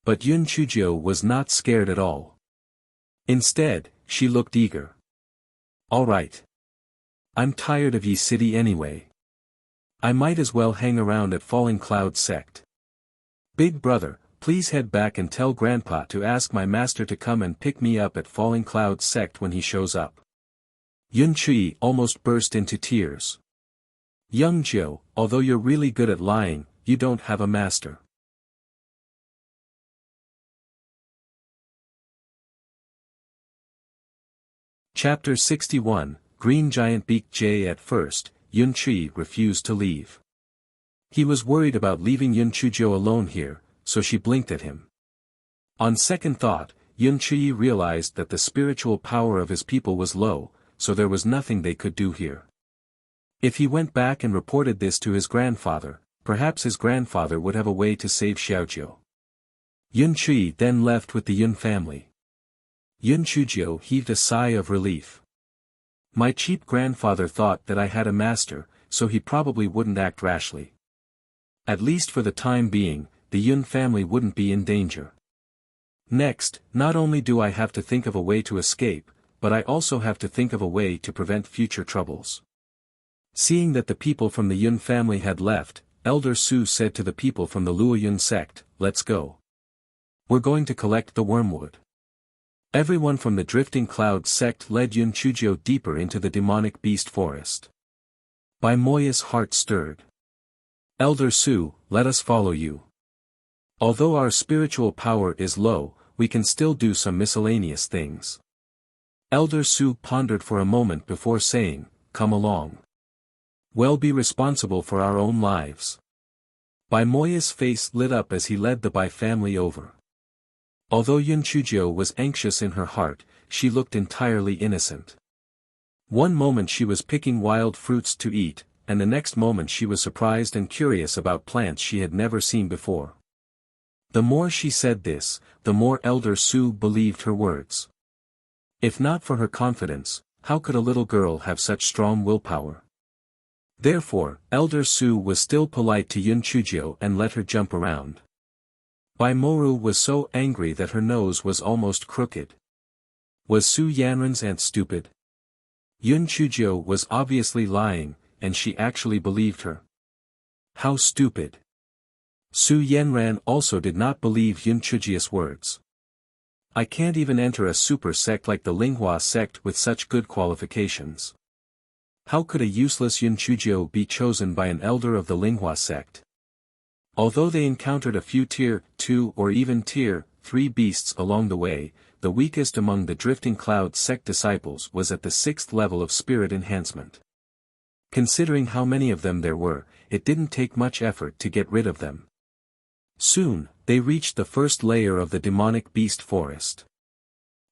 But Yun Chujio was not scared at all. Instead, she looked eager. "All right. I'm tired of Yi City anyway. I might as well hang around at Falling Cloud sect. Big brother, please head back and tell Grandpa to ask my master to come and pick me up at Falling Cloud sect when he shows up." Yun Chui almost burst into tears. "Young Jiu, although you're really good at lying, you don't have a master." Chapter 61, Green Giant Beak J. At first, Yun Chui refused to leave. He was worried about leaving Yun Chujio alone here, so she blinked at him. On second thought, Yun Chui realized that the spiritual power of his people was low, so there was nothing they could do here. If he went back and reported this to his grandfather, perhaps his grandfather would have a way to save Xiaojiu. Yun Chui then left with the Yun family. Yun Chujio heaved a sigh of relief. My cheap grandfather thought that I had a master, so he probably wouldn't act rashly. At least for the time being, the Yun family wouldn't be in danger. Next, not only do I have to think of a way to escape, but I also have to think of a way to prevent future troubles. Seeing that the people from the Yun family had left, Elder Su said to the people from the Luo Yun sect, "Let's go. We're going to collect the wormwood." Everyone from the Drifting Cloud sect led Yun Chujio deeper into the demonic beast forest. Baimoya's heart stirred. "Elder Su, let us follow you. Although our spiritual power is low, we can still do some miscellaneous things." Elder Su pondered for a moment before saying, "Come along. We'll be responsible for our own lives." Baimoya's face lit up as he led the Bai family over. Although Yun Chujio was anxious in her heart, she looked entirely innocent. One moment she was picking wild fruits to eat, and the next moment she was surprised and curious about plants she had never seen before. The more she said this, the more Elder Su believed her words. If not for her confidence, how could a little girl have such strong willpower? Therefore, Elder Su was still polite to Yun Chujio and let her jump around. Bai Moru was so angry that her nose was almost crooked. Was Su Yanran's aunt stupid? Yun Chujio was obviously lying, and she actually believed her. How stupid! Su Yanran also did not believe Yun Chujio's words. I can't even enter a super sect like the Linghua sect with such good qualifications. How could a useless Yun Chujio be chosen by an elder of the Linghua sect? Although they encountered a few Tier 2 or even Tier 3 beasts along the way, the weakest among the Drifting Cloud sect disciples was at the 6th level of spirit enhancement. Considering how many of them there were, it didn't take much effort to get rid of them. Soon, they reached the first layer of the demonic beast forest.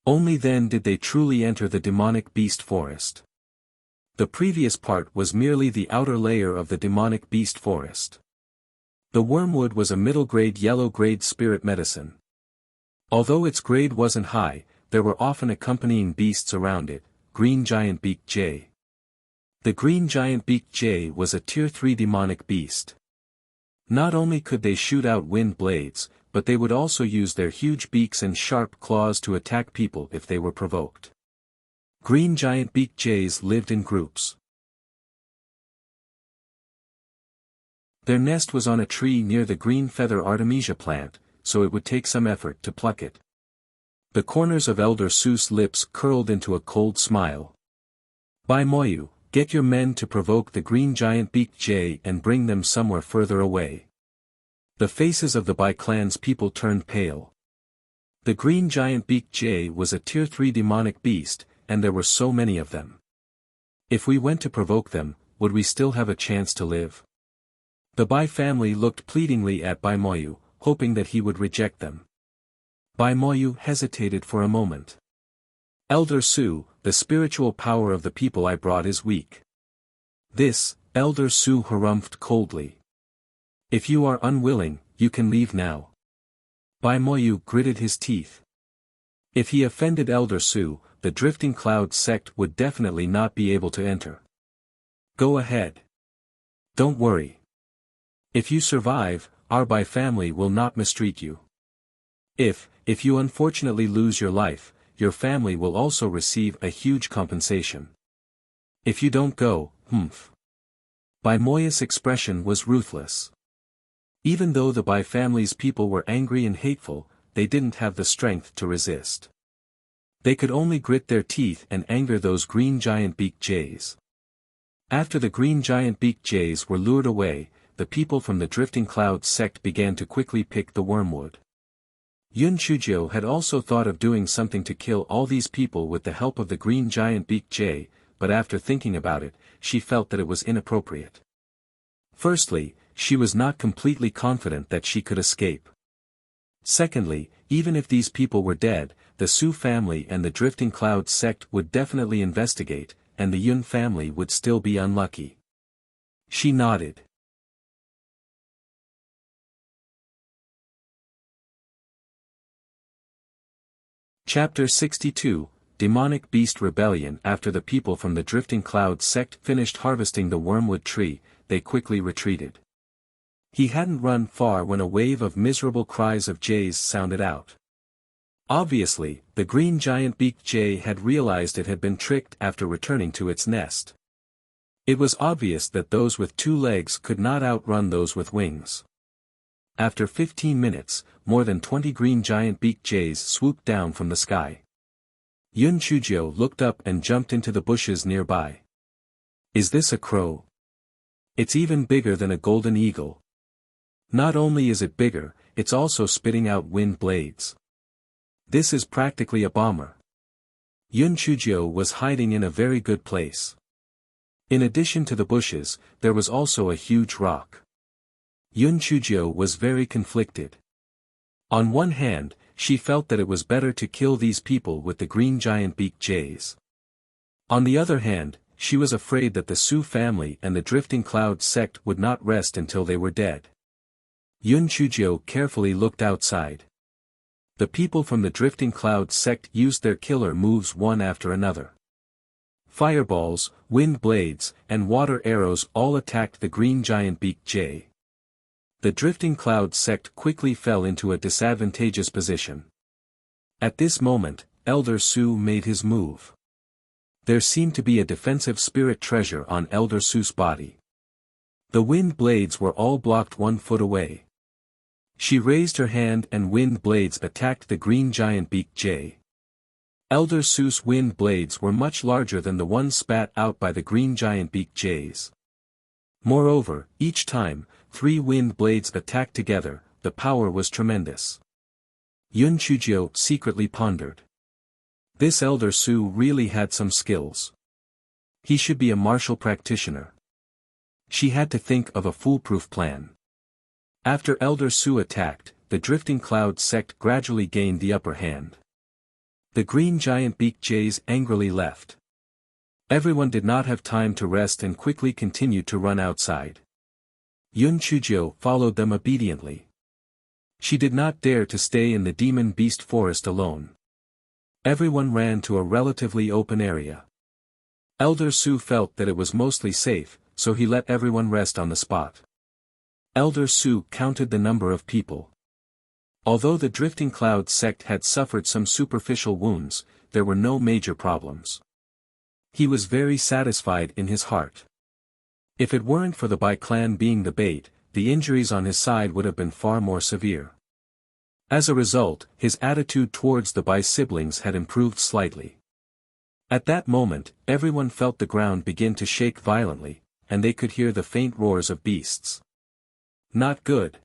Only then did they truly enter the demonic beast forest. The previous part was merely the outer layer of the demonic beast forest. The wormwood was a middle-grade yellow-grade spirit medicine. Although its grade wasn't high, there were often accompanying beasts around it, green giant beak jay. The green giant beak jay was a Tier 3 demonic beast. Not only could they shoot out wind blades, but they would also use their huge beaks and sharp claws to attack people if they were provoked. Green giant beak jays lived in groups. Their nest was on a tree near the green feather artemisia plant, so it would take some effort to pluck it. The corners of Elder Su's lips curled into a cold smile. Bai Moyu, get your men to provoke the green giant beak jay and bring them somewhere further away. The faces of the Bai clan's people turned pale. The green giant beak jay was a Tier 3 demonic beast, and there were so many of them. If we went to provoke them, would we still have a chance to live? The Bai family looked pleadingly at Bai Moyu, hoping that he would reject them. Bai Moyu hesitated for a moment. Elder Su, the spiritual power of the people I brought is weak. This, Elder Su harumphed coldly. If you are unwilling, you can leave now. Bai Moyu gritted his teeth. If he offended Elder Su, the Drifting Cloud sect would definitely not be able to enter. Go ahead. Don't worry. If you survive, our Bai family will not mistreat you. If you unfortunately lose your life, your family will also receive a huge compensation. If you don't go, Bai Moyu's expression was ruthless. Even though the Bai family's people were angry and hateful, they didn't have the strength to resist. They could only grit their teeth and anger those green giant beak jays. After the green giant beak jays were lured away, the people from the Drifting Cloud sect began to quickly pick the wormwood. Yun Chujio had also thought of doing something to kill all these people with the help of the green giant beak jay, but after thinking about it, she felt that it was inappropriate. Firstly, she was not completely confident that she could escape. Secondly, even if these people were dead, the Su family and the Drifting Cloud sect would definitely investigate, and the Yun family would still be unlucky. She nodded. Chapter 62, Demonic Beast Rebellion. After the people from the Drifting Cloud sect finished harvesting the wormwood tree, they quickly retreated. He hadn't run far when a wave of miserable cries of jays sounded out. Obviously, the green giant beak jay had realized it had been tricked after returning to its nest. It was obvious that those with 2 legs could not outrun those with wings. After 15 minutes, more than 20 green giant beak jays swooped down from the sky. Yun Chujio looked up and jumped into the bushes nearby. Is this a crow? It's even bigger than a golden eagle. Not only is it bigger, it's also spitting out wind blades. This is practically a bomber. Yun Chujio was hiding in a very good place. In addition to the bushes, there was also a huge rock. Yun Chujio was very conflicted. On one hand, she felt that it was better to kill these people with the green giant beak jays. On the other hand, she was afraid that the Su family and the Drifting Cloud sect would not rest until they were dead. Yun Chujio carefully looked outside. The people from the Drifting Cloud sect used their killer moves one after another. Fireballs, wind blades, and water arrows all attacked the green giant beak jay. The Drifting Cloud sect quickly fell into a disadvantageous position. At this moment, Elder Su made his move. There seemed to be a defensive spirit treasure on Elder Su's body. The wind blades were all blocked 1 foot away. She raised her hand and wind blades attacked the green giant beak jay. Elder Su's wind blades were much larger than the ones spat out by the green giant beak jays. Moreover, each time, 3 wind blades attacked together, the power was tremendous. Yun Chujio secretly pondered. This Elder Su really had some skills. He should be a martial practitioner. She had to think of a foolproof plan. After Elder Su attacked, the Drifting Cloud sect gradually gained the upper hand. The green giant beak jays angrily left. Everyone did not have time to rest and quickly continued to run outside. Yun Chujio followed them obediently. She did not dare to stay in the demon beast forest alone. Everyone ran to a relatively open area. Elder Su felt that it was mostly safe, so he let everyone rest on the spot. Elder Su counted the number of people. Although the Drifting Cloud sect had suffered some superficial wounds, there were no major problems. He was very satisfied in his heart. If it weren't for the Bai clan being the bait, the injuries on his side would have been far more severe. As a result, his attitude towards the Bai siblings had improved slightly. At that moment, everyone felt the ground begin to shake violently, and they could hear the faint roars of beasts. Not good.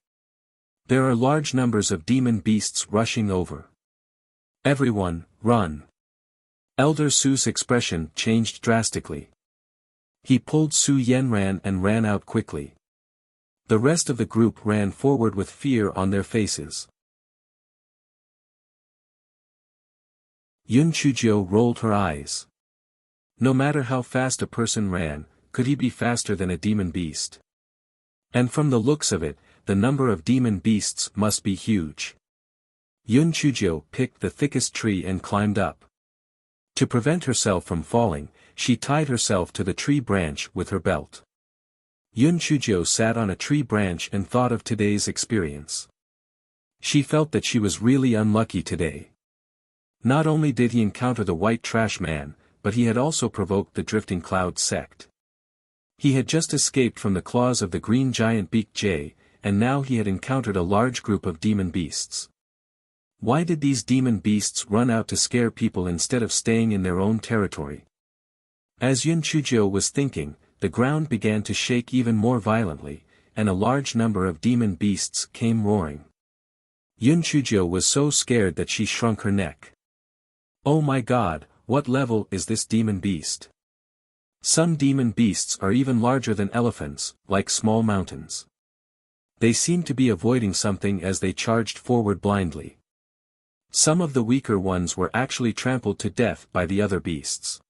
There are large numbers of demon beasts rushing over. Everyone, run. Elder Su's expression changed drastically. He pulled Su Yenran and ran out quickly. The rest of the group ran forward with fear on their faces. Yun Chujio rolled her eyes. No matter how fast a person ran, could he be faster than a demon beast? And from the looks of it, the number of demon beasts must be huge. Yun Chujio picked the thickest tree and climbed up. To prevent herself from falling, she tied herself to the tree branch with her belt. Yun Chujio sat on a tree branch and thought of today's experience. She felt that she was really unlucky today. Not only did he encounter the white trash man, but he had also provoked the Drifting Cloud sect. He had just escaped from the claws of the green giant beak jay, and now he had encountered a large group of demon beasts. Why did these demon beasts run out to scare people instead of staying in their own territory? As Yun Chujio was thinking, the ground began to shake even more violently, and a large number of demon beasts came roaring. Yun Chujio was so scared that she shrunk her neck. Oh my God, what level is this demon beast? Some demon beasts are even larger than elephants, like small mountains. They seemed to be avoiding something as they charged forward blindly. Some of the weaker ones were actually trampled to death by the other beasts.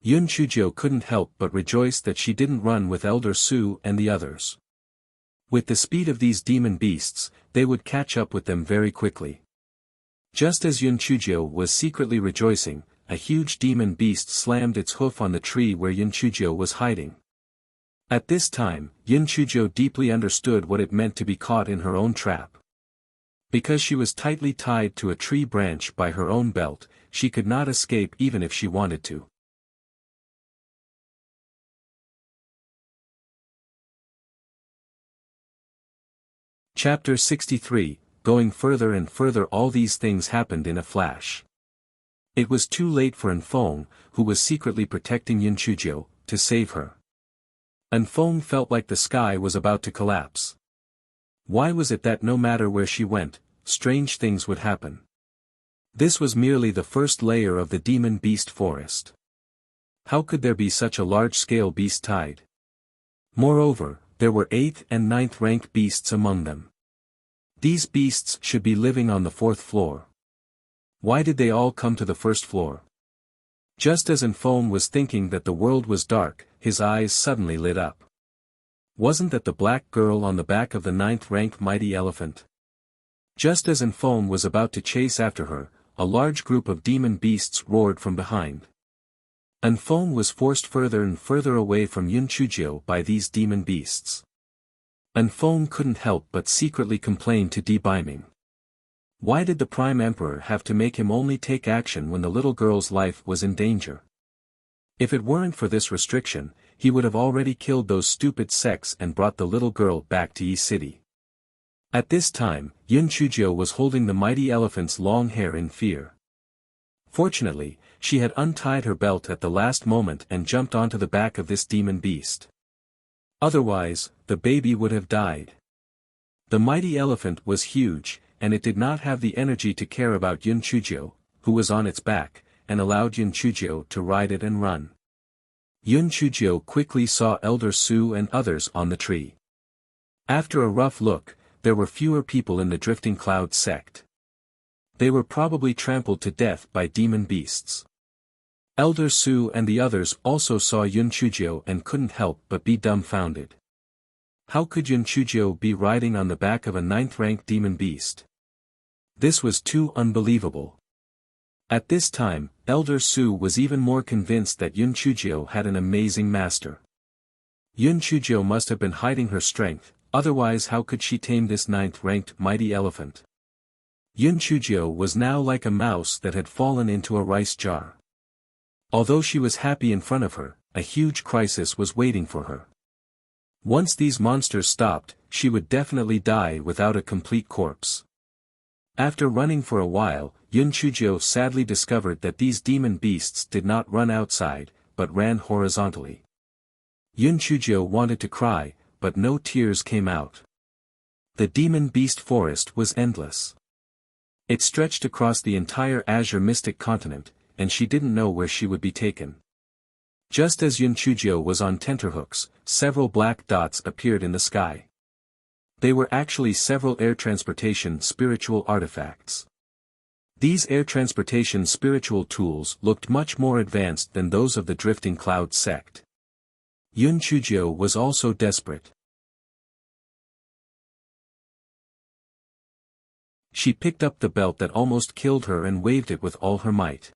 Yun Chujio couldn't help but rejoice that she didn't run with Elder Su and the others. With the speed of these demon beasts, they would catch up with them very quickly. Just as Yun Chujio was secretly rejoicing, a huge demon beast slammed its hoof on the tree where Yun Chujio was hiding. At this time, Yun Chujio deeply understood what it meant to be caught in her own trap. Because she was tightly tied to a tree branch by her own belt, she could not escape even if she wanted to. Chapter 63, Going further and further. All these things happened in a flash. It was too late for Enfong, who was secretly protecting Yun Chujio, to save her. Enfong felt like the sky was about to collapse. Why was it that no matter where she went, strange things would happen? This was merely the first layer of the demon beast forest. How could there be such a large-scale beast tied? Moreover, there were 8th and 9th rank beasts among them. These beasts should be living on the 4th floor. Why did they all come to the 1st floor? Just as Anfone was thinking that the world was dark, his eyes suddenly lit up. Wasn't that the black girl on the back of the 9th-ranked mighty elephant? Just as Anfone was about to chase after her, a large group of demon beasts roared from behind. Anfone was forced further and further away from Yun Chujio by these demon beasts. Anfone couldn't help but secretly complain to Di Biming. Why did the Prime Emperor have to make him only take action when the little girl's life was in danger? If it weren't for this restriction, he would have already killed those stupid sects and brought the little girl back to Yi City. At this time, Yun Chujio was holding the mighty elephant's long hair in fear. Fortunately, she had untied her belt at the last moment and jumped onto the back of this demon beast. Otherwise, the baby would have died. The mighty elephant was huge, and it did not have the energy to care about Yun Chujio, who was on its back, and allowed Yun Chujio to ride it and run. Yun Chujio quickly saw Elder Su and others on the tree. After a rough look, there were fewer people in the Drifting Cloud sect. They were probably trampled to death by demon beasts. Elder Su and the others also saw Yun Chujio and couldn't help but be dumbfounded. How could Yun Chujio be riding on the back of a 9th-ranked demon beast? This was too unbelievable. At this time, Elder Su was even more convinced that Yun Chujio had an amazing master. Yun Chujio must have been hiding her strength, otherwise how could she tame this 9th-ranked mighty elephant? Yun Chujio was now like a mouse that had fallen into a rice jar. Although she was happy in front of her, a huge crisis was waiting for her. Once these monsters stopped, she would definitely die without a complete corpse. After running for a while, Yun Chujio sadly discovered that these demon beasts did not run outside, but ran horizontally. Yun Chujio wanted to cry, but no tears came out. The demon beast forest was endless. It stretched across the entire Azure Mystic continent, and she didn't know where she would be taken. Just as Yun Chujio was on tenterhooks, several black dots appeared in the sky. They were actually several air transportation spiritual artifacts. These air transportation spiritual tools looked much more advanced than those of the Drifting Cloud sect. Yun Chujio was also desperate. She picked up the belt that almost killed her and waved it with all her might.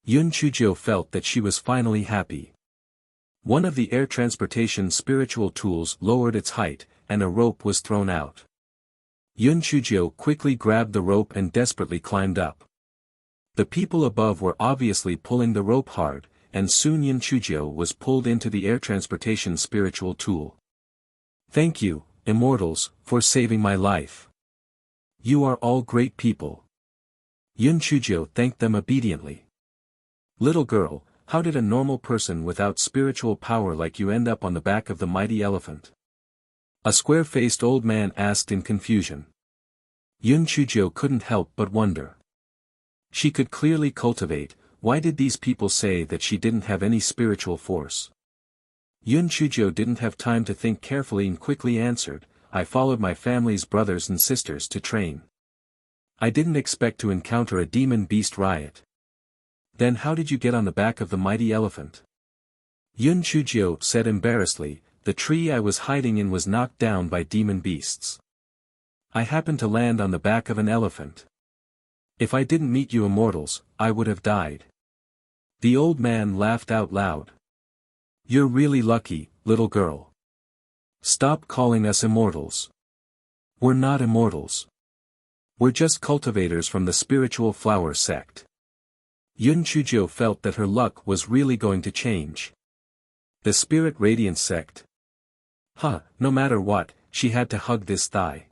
Yun Chujio felt that she was finally happy. One of the air transportation spiritual tools lowered its height, and a rope was thrown out. Yun Chujio quickly grabbed the rope and desperately climbed up. The people above were obviously pulling the rope hard, and soon Yun Chujio was pulled into the air transportation spiritual tool. Thank you, immortals, for saving my life. You are all great people. Yun Chujio thanked them obediently. Little girl, how did a normal person without spiritual power like you end up on the back of the mighty elephant? A square-faced old man asked in confusion. Yun Chujio couldn't help but wonder. She could clearly cultivate, why did these people say that she didn't have any spiritual force? Yun Chujio didn't have time to think carefully and quickly answered, I followed my family's brothers and sisters to train. I didn't expect to encounter a demon beast riot. Then how did you get on the back of the mighty elephant? Yun Chujio said embarrassedly, the tree I was hiding in was knocked down by demon beasts. I happened to land on the back of an elephant. If I didn't meet you immortals, I would have died. The old man laughed out loud. You're really lucky, little girl. Stop calling us immortals. We're not immortals. We're just cultivators from the spiritual flower sect. Yun Chujio felt that her luck was really going to change. The Spirit Radiance sect. No matter what, she had to hug this thigh.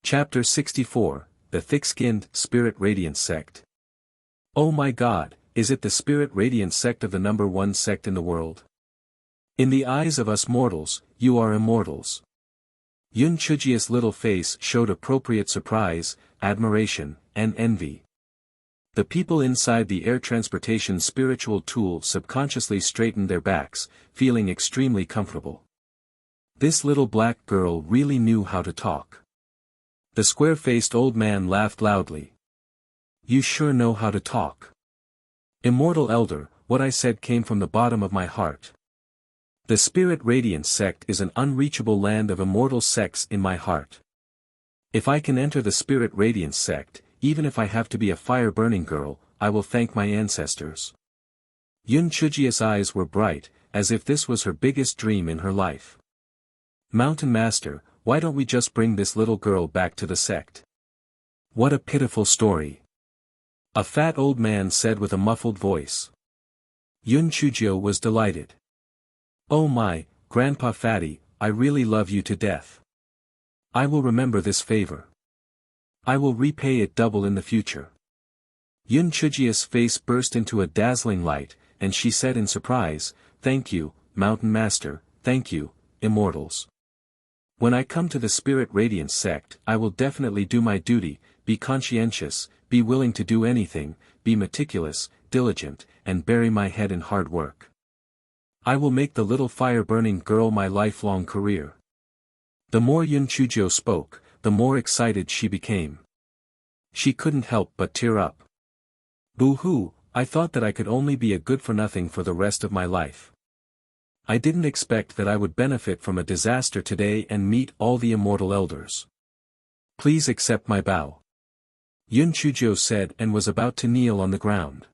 Chapter 64, The Thick-Skinned Spirit Radiance Sect. Oh my God, is it the Spirit Radiance sect of the number one sect in the world? In the eyes of us mortals, you are immortals. Yun Chujio's little face showed appropriate surprise, admiration, and envy. The people inside the air transportation spiritual tool subconsciously straightened their backs, feeling extremely comfortable. This little black girl really knew how to talk. The square-faced old man laughed loudly. You sure know how to talk. Immortal Elder, what I said came from the bottom of my heart. The Spirit Radiance sect is an unreachable land of immortal sects in my heart. If I can enter the Spirit Radiance sect, even if I have to be a fire-burning girl, I will thank my ancestors. Yun Chujia's eyes were bright, as if this was her biggest dream in her life. Mountain Master, why don't we just bring this little girl back to the sect? What a pitiful story. A fat old man said with a muffled voice. Yun Chujio was delighted. Oh my, Grandpa Fatty, I really love you to death. I will remember this favor. I will repay it double in the future. Yun Chujia's face burst into a dazzling light, and she said in surprise, Thank you, Mountain Master, thank you, Immortals. When I come to the Spirit Radiance sect, I will definitely do my duty, be conscientious, be willing to do anything, be meticulous, diligent, and bury my head in hard work. I will make the little fire-burning girl my lifelong career. The more Yun Chujio spoke, the more excited she became. She couldn't help but tear up. Boo-hoo, I thought that I could only be a good-for-nothing for the rest of my life. I didn't expect that I would benefit from a disaster today and meet all the immortal elders. Please accept my bow. Yun Chujio said and was about to kneel on the ground.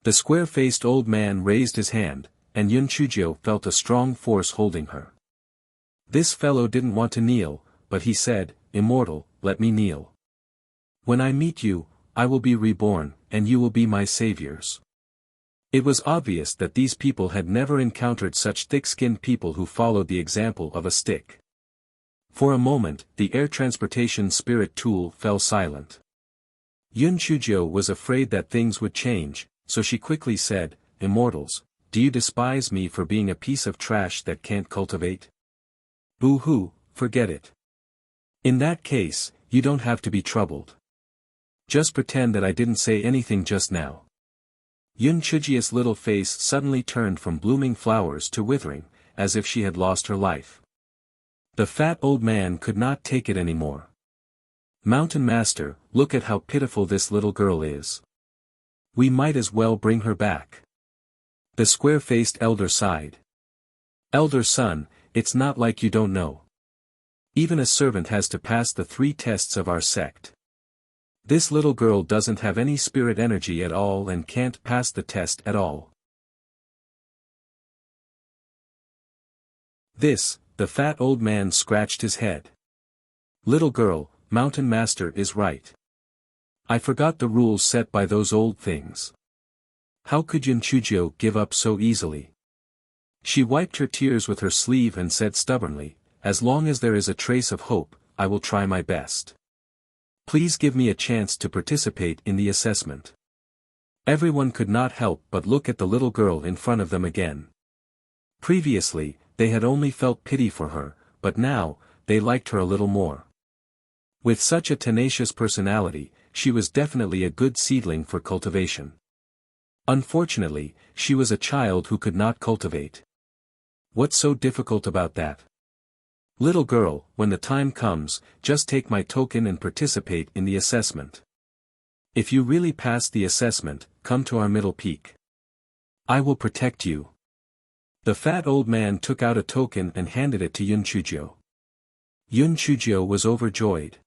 The square-faced old man raised his hand, and Yun Chujio felt a strong force holding her. This fellow didn't want to kneel, but he said, Immortal, let me kneel. When I meet you, I will be reborn, and you will be my saviors. It was obvious that these people had never encountered such thick-skinned people who followed the example of a stick. For a moment, the air transportation spirit tool fell silent. Yun Chujio was afraid that things would change, so she quickly said, Immortals, do you despise me for being a piece of trash that can't cultivate? Boo-hoo, forget it. In that case, you don't have to be troubled. Just pretend that I didn't say anything just now. Yun Chujia's little face suddenly turned from blooming flowers to withering, as if she had lost her life. The fat old man could not take it anymore. Mountain Master, look at how pitiful this little girl is. We might as well bring her back. The square-faced elder sighed. Elder son, it's not like you don't know. Even a servant has to pass the 3 tests of our sect. This little girl doesn't have any spirit energy at all and can't pass the test at all. The fat old man scratched his head. Little girl, Mountain Master is right. I forgot the rules set by those old things. How could Yun Chujio give up so easily? She wiped her tears with her sleeve and said stubbornly, As long as there is a trace of hope, I will try my best. Please give me a chance to participate in the assessment. Everyone could not help but look at the little girl in front of them again. Previously, they had only felt pity for her, but now, they liked her a little more. With such a tenacious personality, she was definitely a good seedling for cultivation. Unfortunately, she was a child who could not cultivate. What's so difficult about that? Little girl, when the time comes, just take my token and participate in the assessment. If you really pass the assessment, come to our middle peak. I will protect you. The fat old man took out a token and handed it to Yun Chujio. Yun Chujio was overjoyed.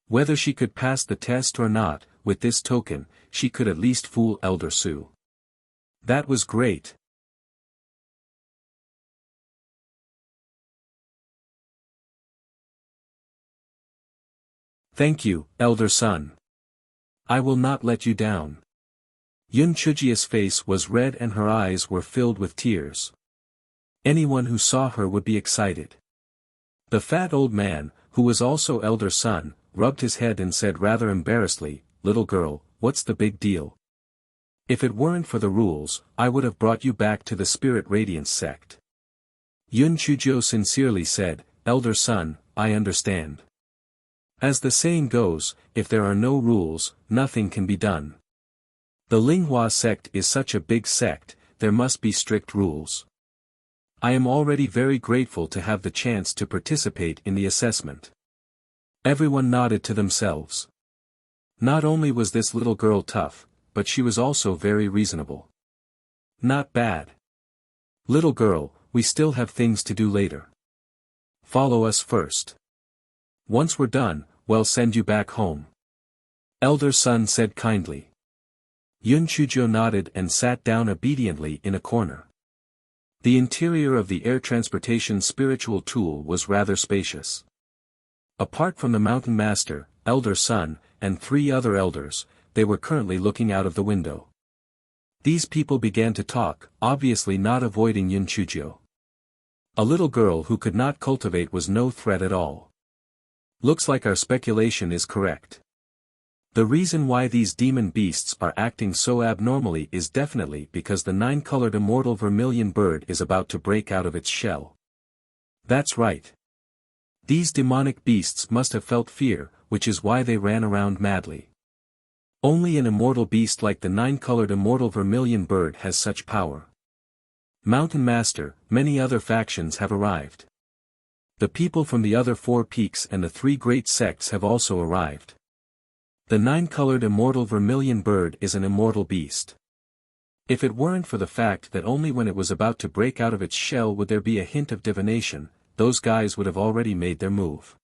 Whether she could pass the test or not, with this token, she could at least fool Elder Su. That was great. Thank you, Elder Son. I will not let you down. Yun Chujia's face was red and her eyes were filled with tears. Anyone who saw her would be excited. The fat old man, who was also Elder Son, rubbed his head and said rather embarrassedly, Little girl, what's the big deal? If it weren't for the rules, I would have brought you back to the Spirit Radiance sect. Yun Chujio sincerely said, Elder Son, I understand. As the saying goes, if there are no rules, nothing can be done. The Linghua sect is such a big sect, there must be strict rules. I am already very grateful to have the chance to participate in the assessment. Everyone nodded to themselves. Not only was this little girl tough, but she was also very reasonable. Not bad. Little girl, we still have things to do later. Follow us first. Once we're done, we'll send you back home. Elder son said kindly. Yun Chujio nodded and sat down obediently in a corner. The interior of the air transportation spiritual tool was rather spacious. Apart from the mountain master, elder son, and 3 other elders, they were currently looking out of the window. These people began to talk, obviously not avoiding Yun Chujio. A little girl who could not cultivate was no threat at all. Looks like our speculation is correct. The reason why these demon beasts are acting so abnormally is definitely because the 9-colored immortal vermilion bird is about to break out of its shell. That's right. These demonic beasts must have felt fear, which is why they ran around madly. Only an immortal beast like the 9-colored immortal vermilion bird has such power. Mountain Master, many other factions have arrived. The people from the other 4 peaks and the 3 great sects have also arrived. The 9-colored immortal vermilion bird is an immortal beast. If it weren't for the fact that only when it was about to break out of its shell would there be a hint of divination, those guys would have already made their move.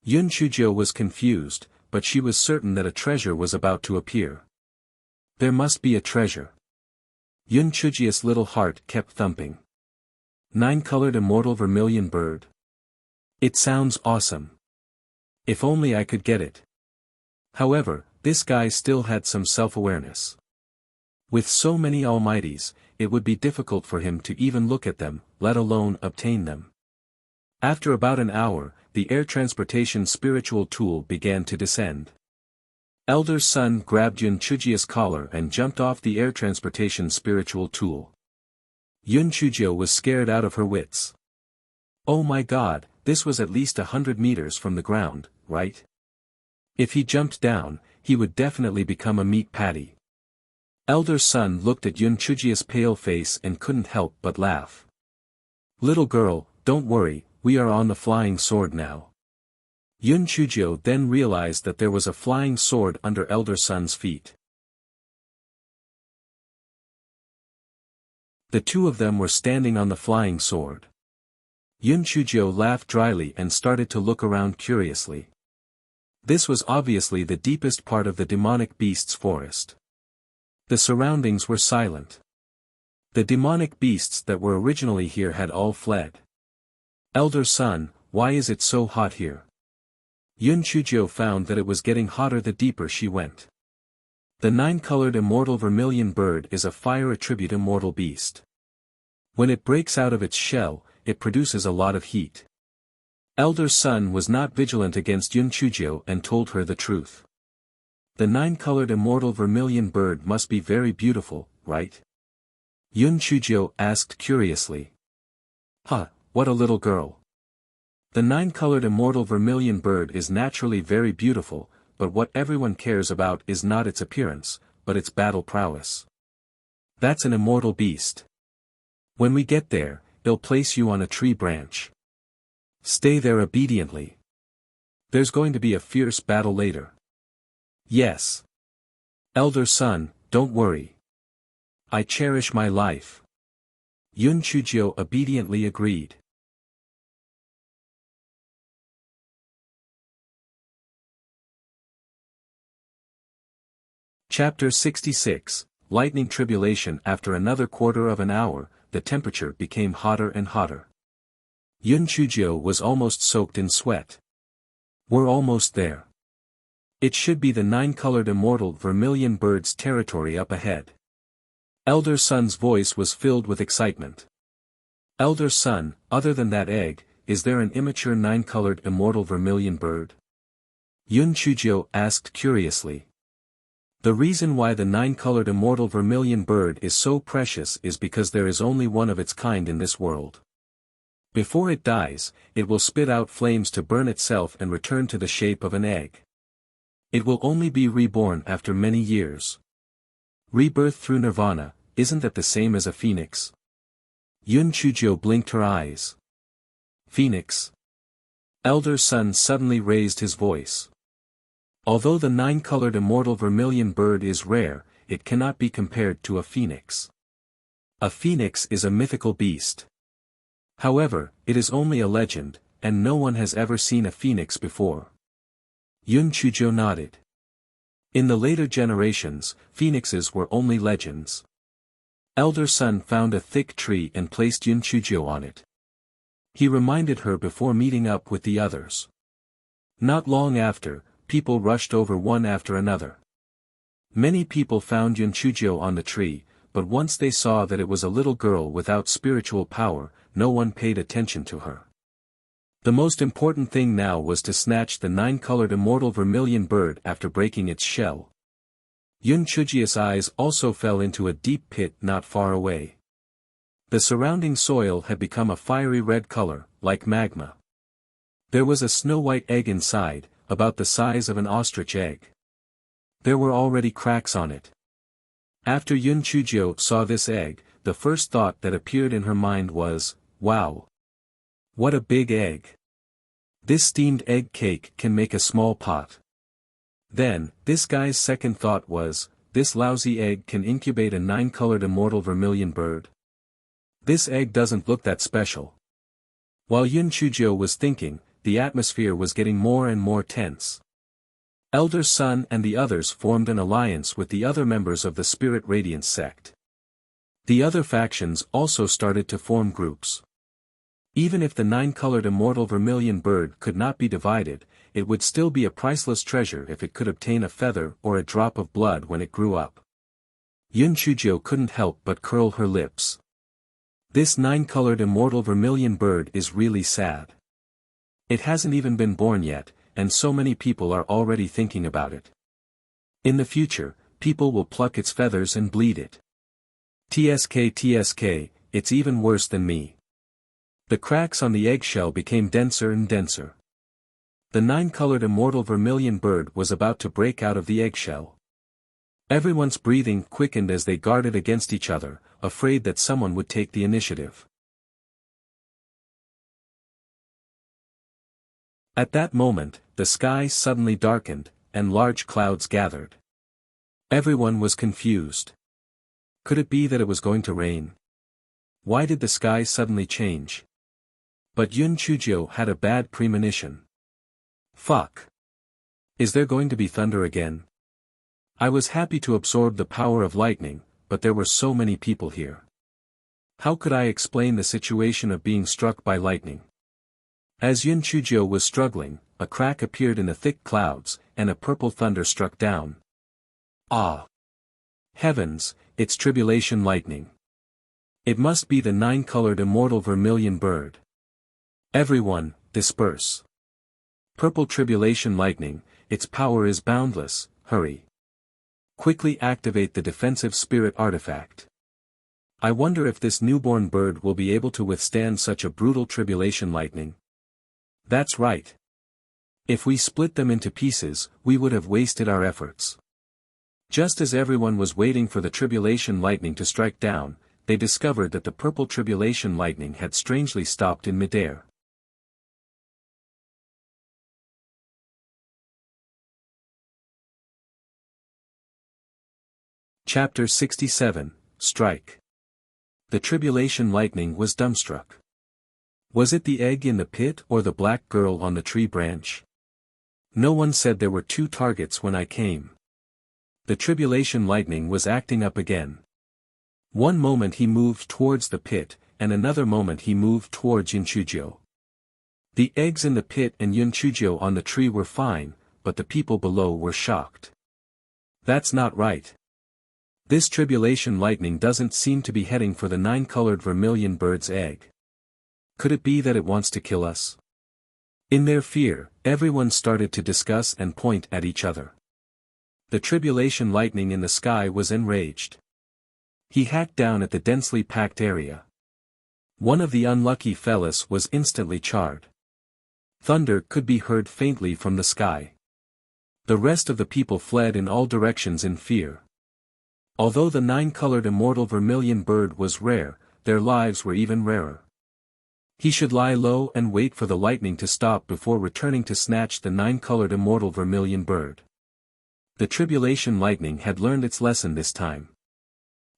Yun Chujio was confused, but she was certain that a treasure was about to appear. There must be a treasure. Yun Chujio's little heart kept thumping. 9-colored immortal vermilion bird. It sounds awesome. If only I could get it. However, this guy still had some self-awareness. With so many almighties, it would be difficult for him to even look at them, let alone obtain them. After about an hour, the air transportation spiritual tool began to descend. Elder son grabbed Yun Chujio's collar and jumped off the air transportation spiritual tool. Yun Chujio was scared out of her wits. Oh my god, this was at least 100 meters from the ground, right? If he jumped down, he would definitely become a meat patty. Elder son looked at Yun Chujio's pale face and couldn't help but laugh. Little girl, don't worry, we are on the flying sword now. Yun Chujio then realized that there was a flying sword under elder son's feet. The 2 of them were standing on the flying sword. Yun Chujio laughed dryly and started to look around curiously. This was obviously the deepest part of the demonic beast's forest. The surroundings were silent. The demonic beasts that were originally here had all fled. Elder son, why is it so hot here? Yun Chujio found that it was getting hotter the deeper she went. The 9-colored immortal vermilion bird is a fire attribute immortal beast. When it breaks out of its shell, it produces a lot of heat. Elder son was not vigilant against Yun Chujio and told her the truth. The 9-colored immortal vermilion bird must be very beautiful, right? Yun Chujio asked curiously. Huh, what a little girl. The 9-colored immortal vermilion bird is naturally very beautiful, but what everyone cares about is not its appearance, but its battle prowess. That's an immortal beast. When we get there, they'll place you on a tree branch. Stay there obediently. There's going to be a fierce battle later. Yes. Elder son, don't worry. I cherish my life. Yun Chujio obediently agreed. Chapter 66, Lightning Tribulation. After another quarter of an hour, the temperature became hotter and hotter. Yun Chujio was almost soaked in sweat. We're almost there. It should be the 9-colored immortal vermilion bird's territory up ahead. Elder son's voice was filled with excitement. Elder son, other than that egg, is there an immature 9-colored immortal vermilion bird? Yun Chujio asked curiously. The reason why the 9-colored immortal vermilion bird is so precious is because there is only one of its kind in this world. Before it dies, it will spit out flames to burn itself and return to the shape of an egg. It will only be reborn after many years. Rebirth through nirvana, isn't that the same as a phoenix? Yun Chujio blinked her eyes. Phoenix? Elder Sun suddenly raised his voice. Although the nine-colored immortal vermilion bird is rare, it cannot be compared to a phoenix. A phoenix is a mythical beast. However, it is only a legend, and no one has ever seen a phoenix before. Yun Chujiu nodded. In the later generations, phoenixes were only legends. Elder Sun found a thick tree and placed Yun Chujiu on it. He reminded her before meeting up with the others. Not long after, people rushed over one after another. Many people found Yun Chujiu on the tree, but once they saw that it was a little girl without spiritual power, no one paid attention to her. The most important thing now was to snatch the nine-colored immortal vermilion bird after breaking its shell. Yun Chujiu's eyes also fell into a deep pit not far away. The surrounding soil had become a fiery red color, like magma. There was a snow-white egg inside, about the size of an ostrich egg. There were already cracks on it. After Yun Chujiu saw this egg, the first thought that appeared in her mind was, "Wow! What a big egg! This steamed egg cake can make a small pot." Then, this guy's second thought was, "This lousy egg can incubate a nine-colored immortal vermilion bird. This egg doesn't look that special." While Yun Chujiu was thinking, the atmosphere was getting more and more tense. Elder Sun and the others formed an alliance with the other members of the Spirit Radiance sect. The other factions also started to form groups. Even if the nine-colored immortal vermilion bird could not be divided, it would still be a priceless treasure if it could obtain a feather or a drop of blood when it grew up. Yun Chujiu couldn't help but curl her lips. This nine-colored immortal vermilion bird is really sad. It hasn't even been born yet, and so many people are already thinking about it. In the future, people will pluck its feathers and bleed it. TSK, it's even worse than me. The cracks on the eggshell became denser and denser. The nine-colored immortal vermilion bird was about to break out of the eggshell. Everyone's breathing quickened as they guarded against each other, afraid that someone would take the initiative. At that moment, the sky suddenly darkened, and large clouds gathered. Everyone was confused. Could it be that it was going to rain? Why did the sky suddenly change? But Yun Chujiu had a bad premonition. Fuck! Is there going to be thunder again? I was happy to absorb the power of lightning, but there were so many people here. How could I explain the situation of being struck by lightning? As Yun Chujiu was struggling, a crack appeared in the thick clouds, and a purple thunder struck down. Ah! Heavens, it's tribulation lightning. It must be the nine-colored immortal vermilion bird. Everyone, disperse. Purple tribulation lightning, its power is boundless, hurry. Quickly activate the defensive spirit artifact. I wonder if this newborn bird will be able to withstand such a brutal tribulation lightning. That's right. If we split them into pieces, we would have wasted our efforts. Just as everyone was waiting for the tribulation lightning to strike down, they discovered that the purple tribulation lightning had strangely stopped in midair. Chapter 67, Strike. The tribulation lightning was dumbstruck. Was it the egg in the pit or the black girl on the tree branch? No one said there were two targets when I came. The tribulation lightning was acting up again. One moment he moved towards the pit, and another moment he moved towards Yun Chujiu. The eggs in the pit and Yun Chujiu on the tree were fine, but the people below were shocked. That's not right. This tribulation lightning doesn't seem to be heading for the nine-colored vermilion bird's egg. Could it be that it wants to kill us? In their fear, everyone started to discuss and point at each other. The tribulation lightning in the sky was enraged. He hacked down at the densely packed area. One of the unlucky fellas was instantly charred. Thunder could be heard faintly from the sky. The rest of the people fled in all directions in fear. Although the nine-colored immortal vermilion bird was rare, their lives were even rarer. He should lie low and wait for the lightning to stop before returning to snatch the 9-colored immortal vermilion bird. The tribulation lightning had learned its lesson this time.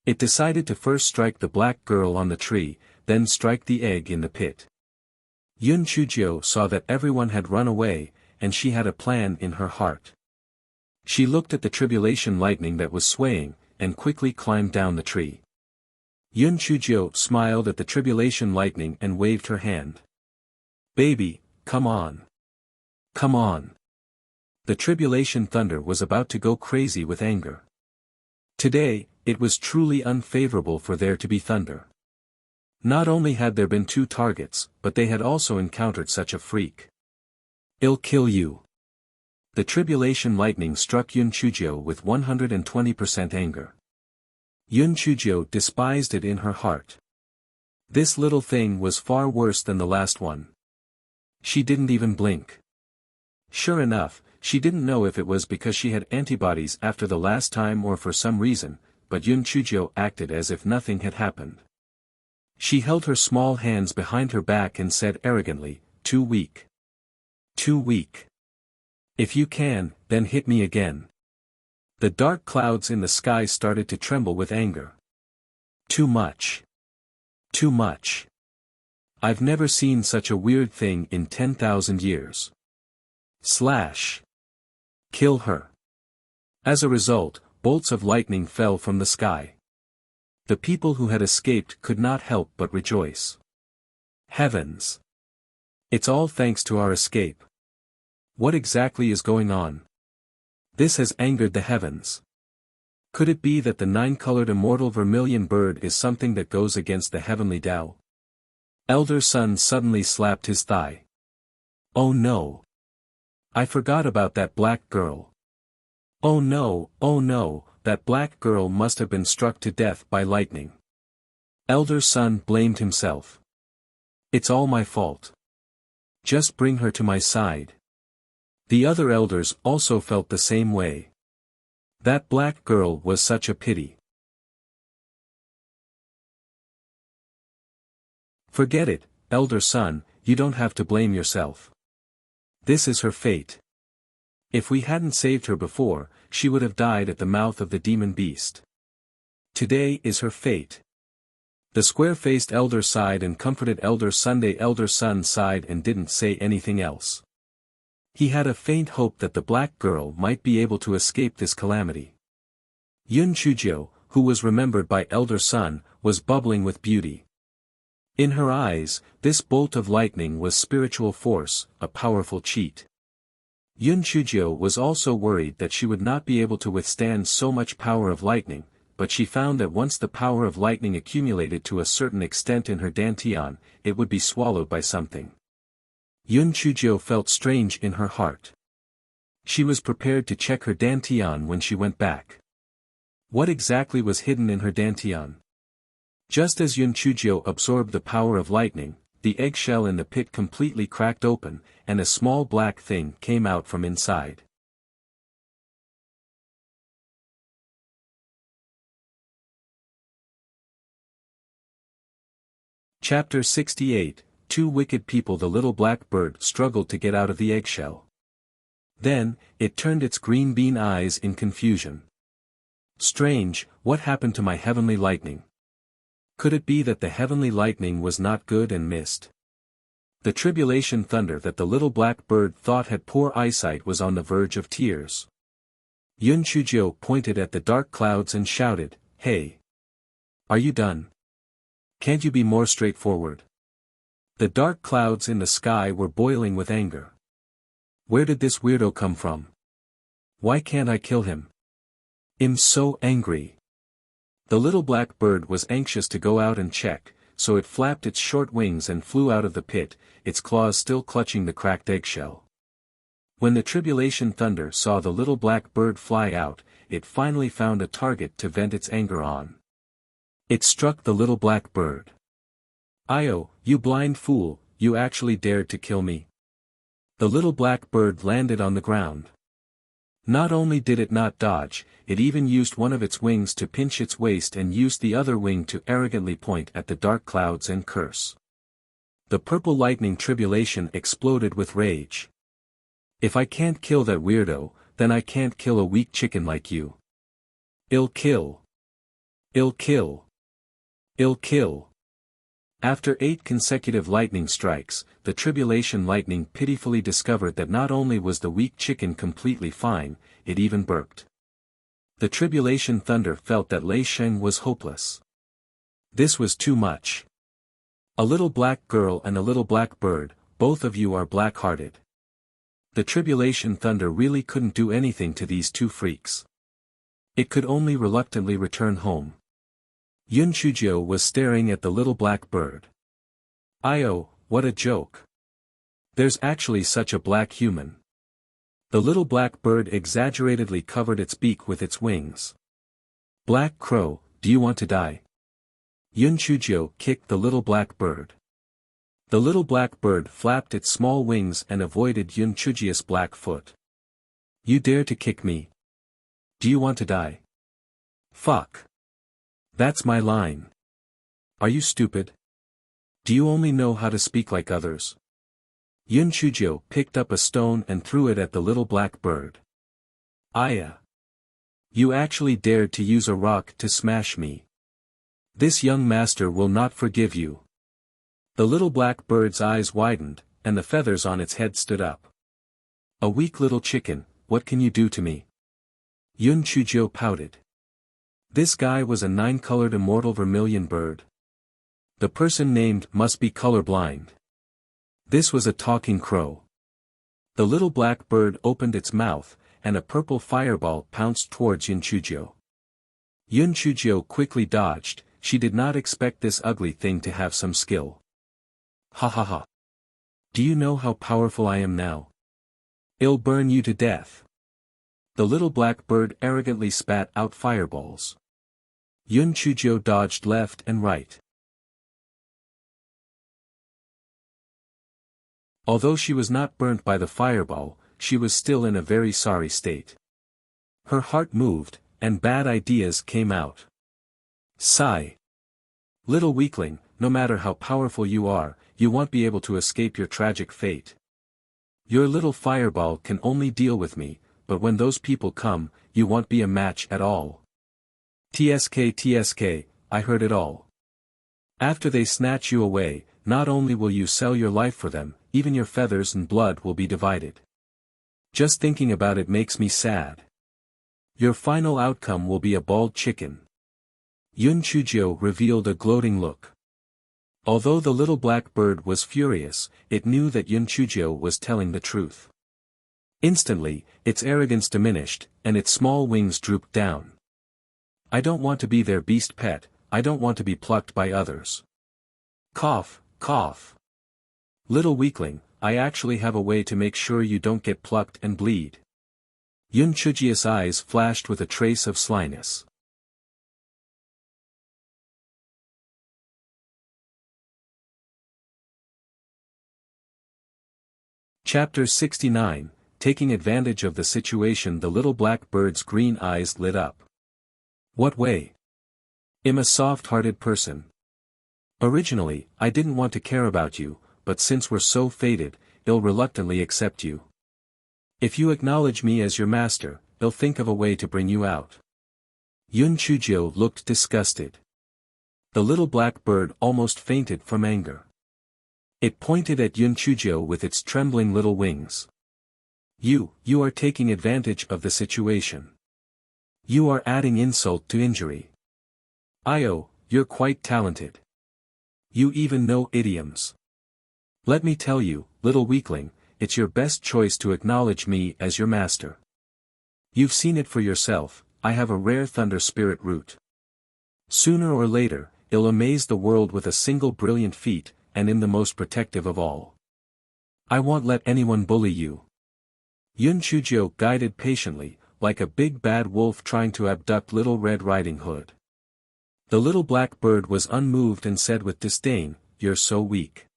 It decided to first strike the black girl on the tree, then strike the egg in the pit. Yun Chujio saw that everyone had run away, and she had a plan in her heart. She looked at the tribulation lightning that was swaying, and quickly climbed down the tree. Yun Chujio smiled at the tribulation lightning and waved her hand. "Baby, come on. Come on." The tribulation thunder was about to go crazy with anger. Today, it was truly unfavorable for there to be thunder. Not only had there been 2 targets, but they had also encountered such a freak. "I'll kill you." The tribulation lightning struck Yun Chujio with 120% anger. Yun Chujio despised it in her heart. This little thing was far worse than the last one. She didn't even blink. Sure enough, she didn't know if it was because she had antibodies after the last time or for some reason, but Yun Chujio acted as if nothing had happened. She held her small hands behind her back and said arrogantly, "Too weak. Too weak. If you can, then hit me again." The dark clouds in the sky started to tremble with anger. "Too much. Too much. I've never seen such a weird thing in 10,000 years. Slash. Kill her." As a result, bolts of lightning fell from the sky. The people who had escaped could not help but rejoice. Heavens! It's all thanks to our escape. What exactly is going on? This has angered the heavens. Could it be that the 9-colored immortal vermilion bird is something that goes against the heavenly Tao? Elder Sun suddenly slapped his thigh. "Oh no! I forgot about that black girl. Oh no, that black girl must have been struck to death by lightning." Elder Sun blamed himself. "It's all my fault. Just bring her to my side." The other elders also felt the same way. That black girl was such a pity. "Forget it, Elder Sun, you don't have to blame yourself. This is her fate. If we hadn't saved her before, she would have died at the mouth of the demon beast. Today is her fate." The square-faced elder sighed and comforted Elder Sunday. Elder Sun sighed and didn't say anything else. He had a faint hope that the black girl might be able to escape this calamity. Yun Chujio, who was remembered by Elder Sun, was bubbling with beauty. In her eyes, this bolt of lightning was spiritual force, a powerful cheat. Yun Chujio was also worried that she would not be able to withstand so much power of lightning, but she found that once the power of lightning accumulated to a certain extent in her dantian, it would be swallowed by something. Yun Chujio felt strange in her heart. She was prepared to check her dantian when she went back. What exactly was hidden in her dantian? Just as Yun Chujio absorbed the power of lightning, the eggshell in the pit completely cracked open, and a small black thing came out from inside. Chapter 68, 2 wicked people. The little black bird struggled to get out of the eggshell. Then, it turned its green bean eyes in confusion. "Strange, what happened to my heavenly lightning? Could it be that the heavenly lightning was not good and missed?" The tribulation thunder that the little black bird thought had poor eyesight was on the verge of tears. Yun Chujio pointed at the dark clouds and shouted, "Hey! Are you done? Can't you be more straightforward?" The dark clouds in the sky were boiling with anger. Where did this weirdo come from? Why can't I kill him? I'm so angry. The little black bird was anxious to go out and check, so it flapped its short wings and flew out of the pit, its claws still clutching the cracked eggshell. When the tribulation thunder saw the little black bird fly out, it finally found a target to vent its anger on. It struck the little black bird. "Io, you blind fool, you actually dared to kill me." The little black bird landed on the ground. Not only did it not dodge, it even used one of its wings to pinch its waist and used the other wing to arrogantly point at the dark clouds and curse. The purple lightning tribulation exploded with rage. If I can't kill that weirdo, then I can't kill a weak chicken like you. I'll kill. I'll kill. I'll kill. After 8 consecutive lightning strikes, the tribulation lightning pitifully discovered that not only was the weak chicken completely fine, it even burped. The tribulation thunder felt that Lei Sheng was hopeless. This was too much. A little black girl and a little black bird, both of you are black-hearted. The tribulation thunder really couldn't do anything to these 2 freaks. It could only reluctantly return home. Yun Chujio was staring at the little black bird. "Oh, what a joke. There's actually such a black human." The little black bird exaggeratedly covered its beak with its wings. "Black crow, do you want to die?" Yun Chujio kicked the little black bird. The little black bird flapped its small wings and avoided Yun Chujio's black foot. "You dare to kick me? Do you want to die?" "Fuck. That's my line. Are you stupid? Do you only know how to speak like others?" Yun Chujio picked up a stone and threw it at the little black bird. "Aya. You actually dared to use a rock to smash me. This young master will not forgive you." The little black bird's eyes widened, and the feathers on its head stood up. "A weak little chicken, what can you do to me?" Yun Chujio pouted. This guy was a 9-colored immortal vermilion bird. The person named must be colorblind. This was a talking crow. The little black bird opened its mouth, and a purple fireball pounced towards Yun Chujio. Yun Chujio quickly dodged. She did not expect this ugly thing to have some skill. "Ha ha ha. Do you know how powerful I am now? I'll burn you to death." The little black bird arrogantly spat out fireballs. Yun Chujio dodged left and right. Although she was not burnt by the fireball, she was still in a very sorry state. Her heart moved, and bad ideas came out. Sigh. "Little weakling, no matter how powerful you are, you won't be able to escape your tragic fate. Your little fireball can only deal with me, but when those people come, you won't be a match at all. TSK, I heard it all. After they snatch you away, not only will you sell your life for them, even your feathers and blood will be divided. Just thinking about it makes me sad. Your final outcome will be a bald chicken." Yun Chujio revealed a gloating look. Although the little black bird was furious, it knew that Yun Chujio was telling the truth. Instantly, its arrogance diminished, and its small wings drooped down. "I don't want to be their beast pet, I don't want to be plucked by others. Cough, cough. Little weakling, I actually have a way to make sure you don't get plucked and bleed." Yun Chujio's eyes flashed with a trace of slyness. Chapter 69, Taking advantage of the situation. The little black bird's green eyes lit up. "What way? I'm a soft-hearted person. Originally, I didn't want to care about you, but since we're so fated, I'll reluctantly accept you. If you acknowledge me as your master, I'll think of a way to bring you out." Yun Chujio looked disgusted. The little black bird almost fainted from anger. It pointed at Yun Chujio with its trembling little wings. You are taking advantage of the situation. You are adding insult to injury. You're quite talented. You even know idioms. Let me tell you, little weakling, it's your best choice to acknowledge me as your master. You've seen it for yourself, I have a rare thunder spirit root. Sooner or later, I'll amaze the world with a single brilliant feat, and am the most protective of all. I won't let anyone bully you. Yun Chujio guided patiently, like a big bad wolf trying to abduct Little Red Riding Hood. The little black bird was unmoved and said with disdain, "You're so weak.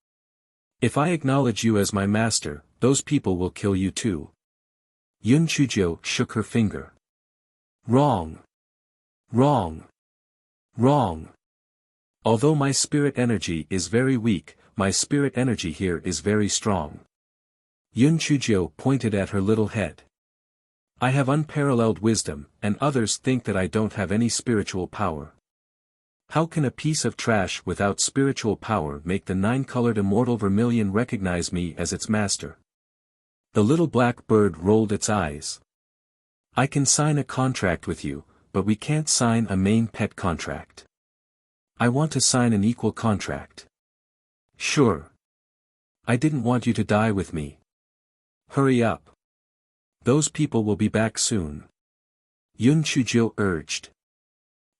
If I acknowledge you as my master, those people will kill you too." Yun Chujio shook her finger. "Wrong. Wrong. Wrong. Although my spirit energy is very weak, my spirit energy here is very strong. Yun Chujio pointed at her little head. I have unparalleled wisdom, and others think that I don't have any spiritual power. How can a piece of trash without spiritual power make the nine-colored immortal vermilion recognize me as its master? The little black bird rolled its eyes. I can sign a contract with you, but we can't sign a main pet contract. I want to sign an equal contract. Sure. I didn't want you to die with me. Hurry up. Those people will be back soon. Yun Chujio urged.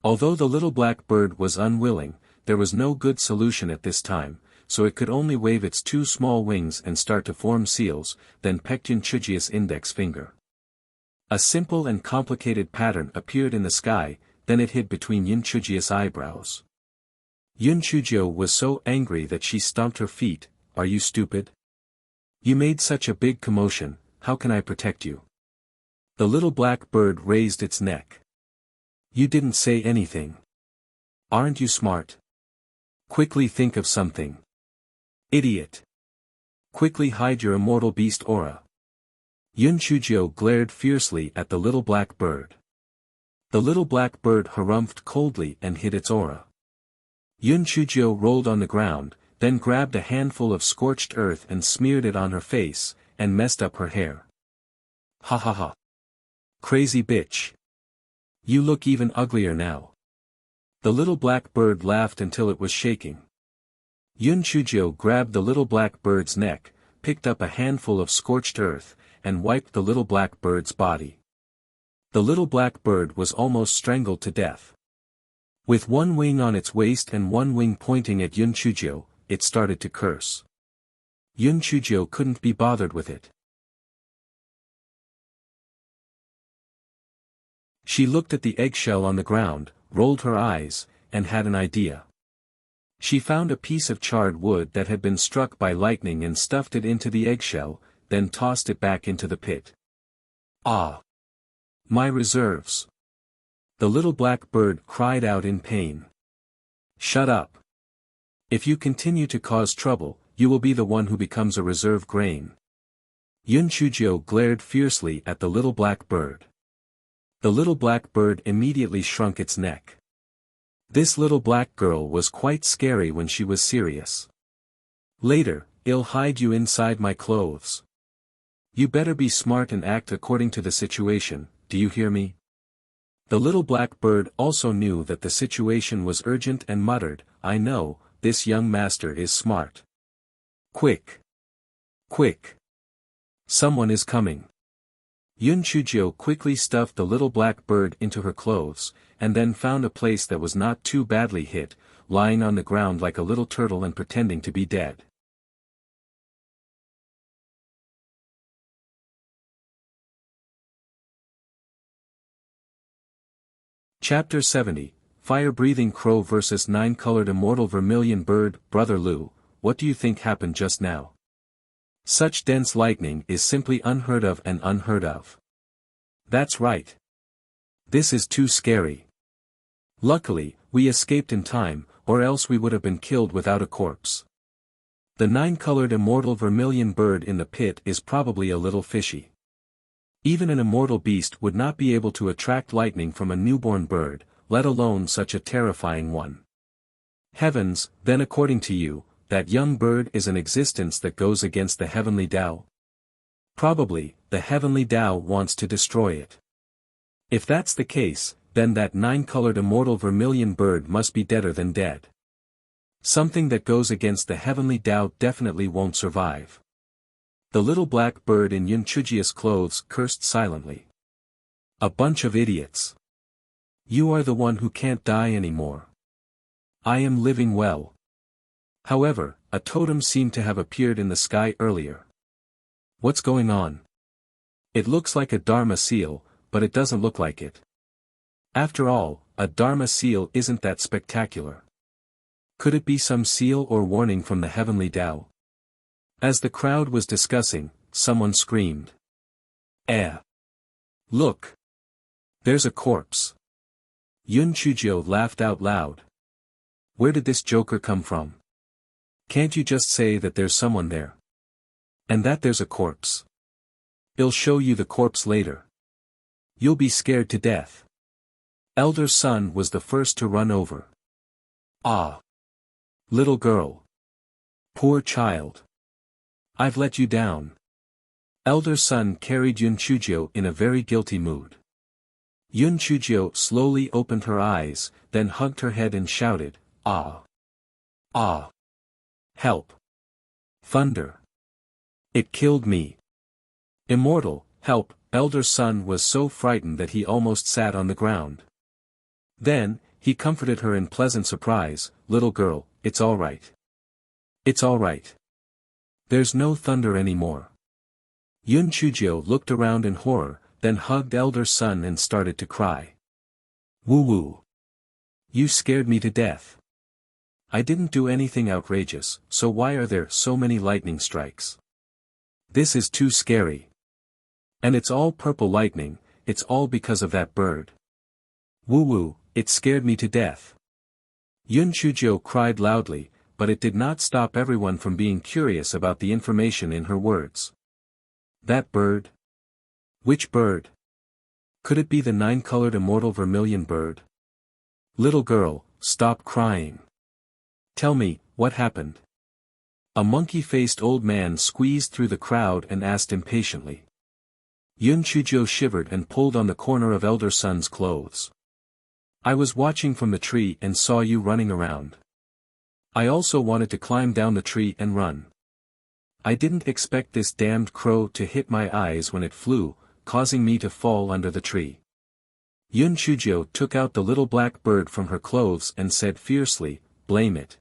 Although the little black bird was unwilling, there was no good solution at this time, so it could only wave its two small wings and start to form seals, then pecked Yun Chujio's index finger. A simple and complicated pattern appeared in the sky, then it hid between Yun Chujio's eyebrows. Yun Chujio was so angry that she stomped her feet. Are you stupid? You made such a big commotion, how can I protect you? The little black bird raised its neck. You didn't say anything. Aren't you smart? Quickly think of something. Idiot. Quickly hide your immortal beast aura. Yun Chujio glared fiercely at the little black bird. The little black bird harumphed coldly and hid its aura. Yun Chujio rolled on the ground, then grabbed a handful of scorched earth and smeared it on her face, and messed up her hair. Ha ha ha. Crazy bitch. You look even uglier now. The little black bird laughed until it was shaking. Yun Chujio grabbed the little black bird's neck, picked up a handful of scorched earth, and wiped the little black bird's body. The little black bird was almost strangled to death. With one wing on its waist and one wing pointing at Yun Chujio, it started to curse. Yun Chujio couldn't be bothered with it. She looked at the eggshell on the ground, rolled her eyes, and had an idea. She found a piece of charred wood that had been struck by lightning and stuffed it into the eggshell, then tossed it back into the pit. Ah! My reserves! The little black bird cried out in pain. Shut up! If you continue to cause trouble, you will be the one who becomes a reserve grain. Yun Chujio glared fiercely at the little black bird. The little black bird immediately shrunk its neck. This little black girl was quite scary when she was serious. Later, I'll hide you inside my clothes. You better be smart and act according to the situation, do you hear me? The little black bird also knew that the situation was urgent and muttered, I know, this young master is smart. Quick! Quick! Someone is coming. Yun Chujio quickly stuffed the little black bird into her clothes, and then found a place that was not too badly hit, lying on the ground like a little turtle and pretending to be dead. Chapter 70, Fire-Breathing Crow vs. Nine-Colored Immortal Vermilion Bird. Brother Lu, what do you think happened just now? Such dense lightning is simply unheard of and unheard of. That's right. This is too scary. Luckily, we escaped in time, or else we would have been killed without a corpse. The nine-colored immortal vermilion bird in the pit is probably a little fishy. Even an immortal beast would not be able to attract lightning from a newborn bird, let alone such a terrifying one. Heavens, then according to you, that young bird is an existence that goes against the heavenly Tao? Probably, the heavenly Tao wants to destroy it. If that's the case, then that nine-colored immortal vermilion bird must be deader than dead. Something that goes against the heavenly Tao definitely won't survive. The little black bird in Yun Chujio's clothes cursed silently. A bunch of idiots. You are the one who can't die anymore. I am living well. However, a totem seemed to have appeared in the sky earlier. What's going on? It looks like a Dharma seal, but it doesn't look like it. After all, a Dharma seal isn't that spectacular. Could it be some seal or warning from the heavenly Tao? As the crowd was discussing, someone screamed. Look! There's a corpse. Yun Chujio laughed out loud. Where did this joker come from? Can't you just say that there's someone there? And that there's a corpse? I'll show you the corpse later. You'll be scared to death. Elder son was the first to run over. Ah! Little girl. Poor child. I've let you down. Elder son carried Yun Chujio in a very guilty mood. Yun Chujio slowly opened her eyes, then hugged her head and shouted, "Ah! Ah! Help! Thunder! It killed me! Immortal, help!" Elder son was so frightened that he almost sat on the ground. Then, he comforted her in pleasant surprise, "Little girl, it's all right. It's all right. There's no thunder anymore." Yun Chujio looked around in horror, then hugged elder son and started to cry. "Woo-woo. You scared me to death. I didn't do anything outrageous, so why are there so many lightning strikes? This is too scary. And it's all purple lightning, it's all because of that bird. Woo-woo, it scared me to death." Yun Chujio cried loudly, but it did not stop everyone from being curious about the information in her words. That bird? Which bird? Could it be the nine-colored immortal vermilion bird? Little girl, stop crying. Tell me, what happened? A monkey-faced old man squeezed through the crowd and asked impatiently. Yun Chujio shivered and pulled on the corner of elder son's clothes. "I was watching from the tree and saw you running around. I also wanted to climb down the tree and run. I didn't expect this damned crow to hit my eyes when it flew, causing me to fall under the tree." Yun Chujio took out the little black bird from her clothes and said fiercely, "Blame it.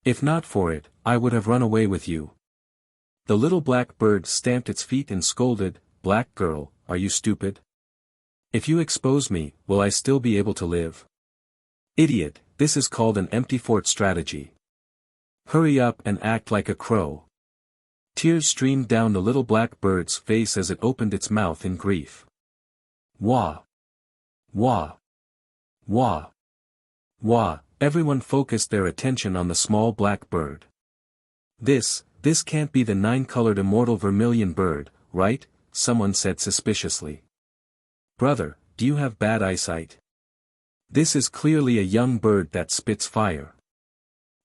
If not for it, I would have run away with you." The little black bird stamped its feet and scolded, "Black girl, are you stupid? If you expose me, will I still be able to live? Idiot, this is called an empty fort strategy. Hurry up and act like a crow." Tears streamed down the little black bird's face as it opened its mouth in grief. Wah! Wah! Wah! Wah! Everyone focused their attention on the small black bird. This can't be the nine-colored immortal vermilion bird, right?" someone said suspiciously. "Brother, do you have bad eyesight? This is clearly a young bird that spits fire.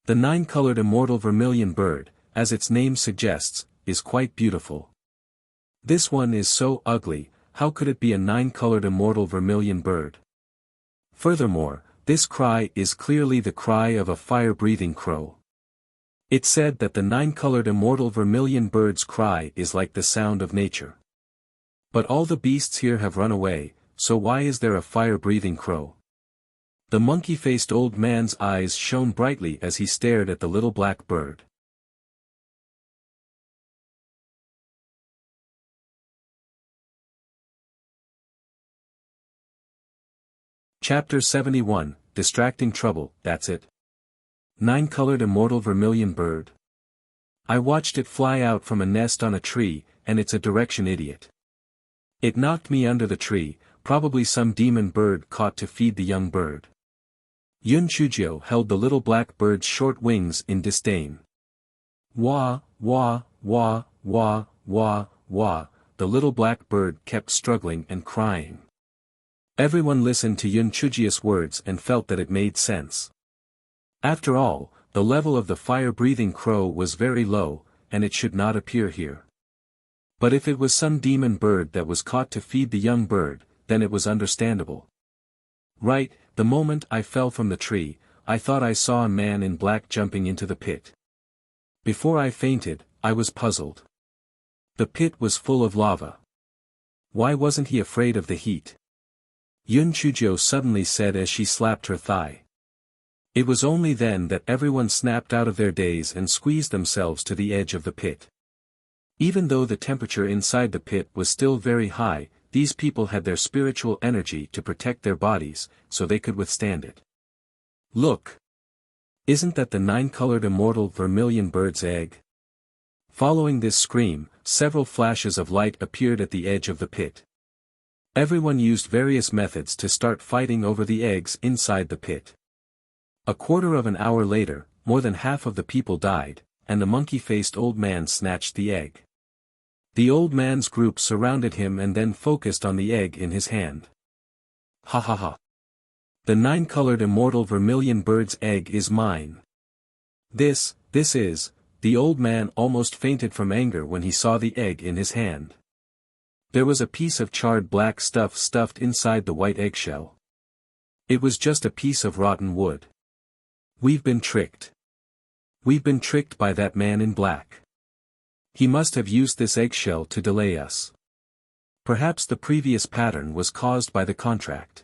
The nine-colored immortal vermilion bird, as its name suggests, is quite beautiful. This one is so ugly, how could it be a nine-colored immortal vermilion bird? Furthermore, this cry is clearly the cry of a fire-breathing crow. It said that the nine-colored immortal vermilion bird's cry is like the sound of nature. But all the beasts here have run away, so why is there a fire-breathing crow?" The monkey-faced old man's eyes shone brightly as he stared at the little black bird. Chapter 71, Distracting Trouble, that's it. Nine-colored immortal vermilion bird. I watched it fly out from a nest on a tree, and it's a direction idiot. It knocked me under the tree, probably some demon bird caught to feed the young bird. Yun Chujio held the little black bird's short wings in disdain. Wah, wah, wah, wah, wah, wah, the little black bird kept struggling and crying. Everyone listened to Yun Chujio's words and felt that it made sense. After all, the level of the fire-breathing crow was very low, and it should not appear here. But if it was some demon bird that was caught to feed the young bird, then it was understandable. Right, the moment I fell from the tree, I thought I saw a man in black jumping into the pit. Before I fainted, I was puzzled. The pit was full of lava. Why wasn't he afraid of the heat? Yun Chujio suddenly said as she slapped her thigh. It was only then that everyone snapped out of their daze and squeezed themselves to the edge of the pit. Even though the temperature inside the pit was still very high, these people had their spiritual energy to protect their bodies, so they could withstand it. Look! Isn't that the nine-colored immortal vermilion bird's egg? Following this scream, several flashes of light appeared at the edge of the pit. Everyone used various methods to start fighting over the eggs inside the pit. A quarter of an hour later, more than half of the people died, and the monkey-faced old man snatched the egg. The old man's group surrounded him and then focused on the egg in his hand. Ha ha ha. The 9-colored immortal vermilion bird's egg is mine. This is, the old man almost fainted from anger when he saw the egg in his hand. There was a piece of charred black stuff stuffed inside the white eggshell. It was just a piece of rotten wood. We've been tricked. We've been tricked by that man in black. He must have used this eggshell to delay us. Perhaps the previous pattern was caused by the contract.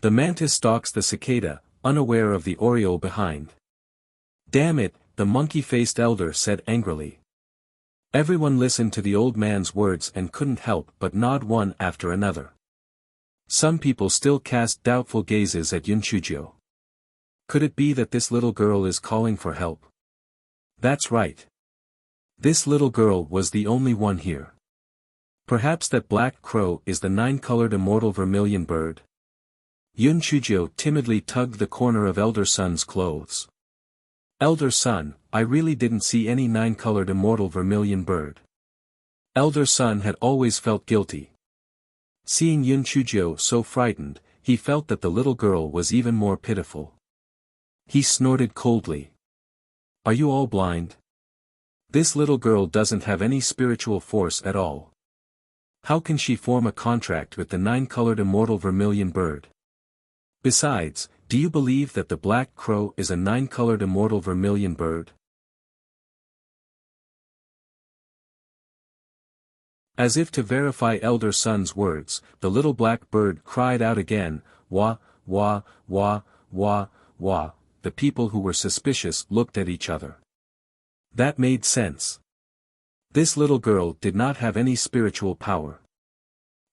The mantis stalks the cicada, unaware of the oriole behind. Damn it, the monkey-faced elder said angrily. Everyone listened to the old man's words and couldn't help but nod one after another. Some people still cast doubtful gazes at Yunchujio. Could it be that this little girl is calling for help? That's right. This little girl was the only one here. Perhaps that black crow is the 9-colored immortal vermilion bird? Yunchujio timidly tugged the corner of Elder Sun's clothes. Elder Sun, I really didn't see any 9-colored immortal vermilion bird. Elder Sun had always felt guilty. Seeing Yunchujio so frightened, he felt that the little girl was even more pitiful. He snorted coldly. Are you all blind? This little girl doesn't have any spiritual force at all. How can she form a contract with the 9-colored immortal vermilion bird? Besides, do you believe that the black crow is a 9-colored immortal vermilion bird? As if to verify Elder Sun's words, the little black bird cried out again, wah, wah, wah, wah, wah. The people who were suspicious looked at each other. That made sense. This little girl did not have any spiritual power.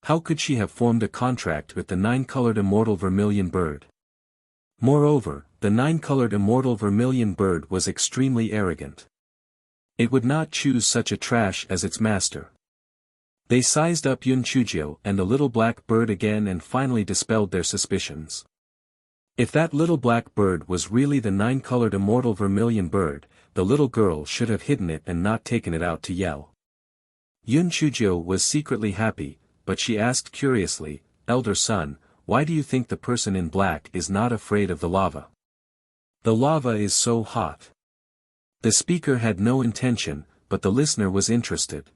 How could she have formed a contract with the 9-colored immortal vermilion bird? Moreover, the 9-colored immortal vermilion bird was extremely arrogant. It would not choose such a trash as its master. They sized up Yunchujio and the little black bird again and finally dispelled their suspicions. If that little black bird was really the 9-colored immortal vermilion bird, the little girl should have hidden it and not taken it out to yell. Yunchujio was secretly happy, but she asked curiously, Elder Sun, why do you think the person in black is not afraid of the lava? The lava is so hot. The speaker had no intention, but the listener was interested.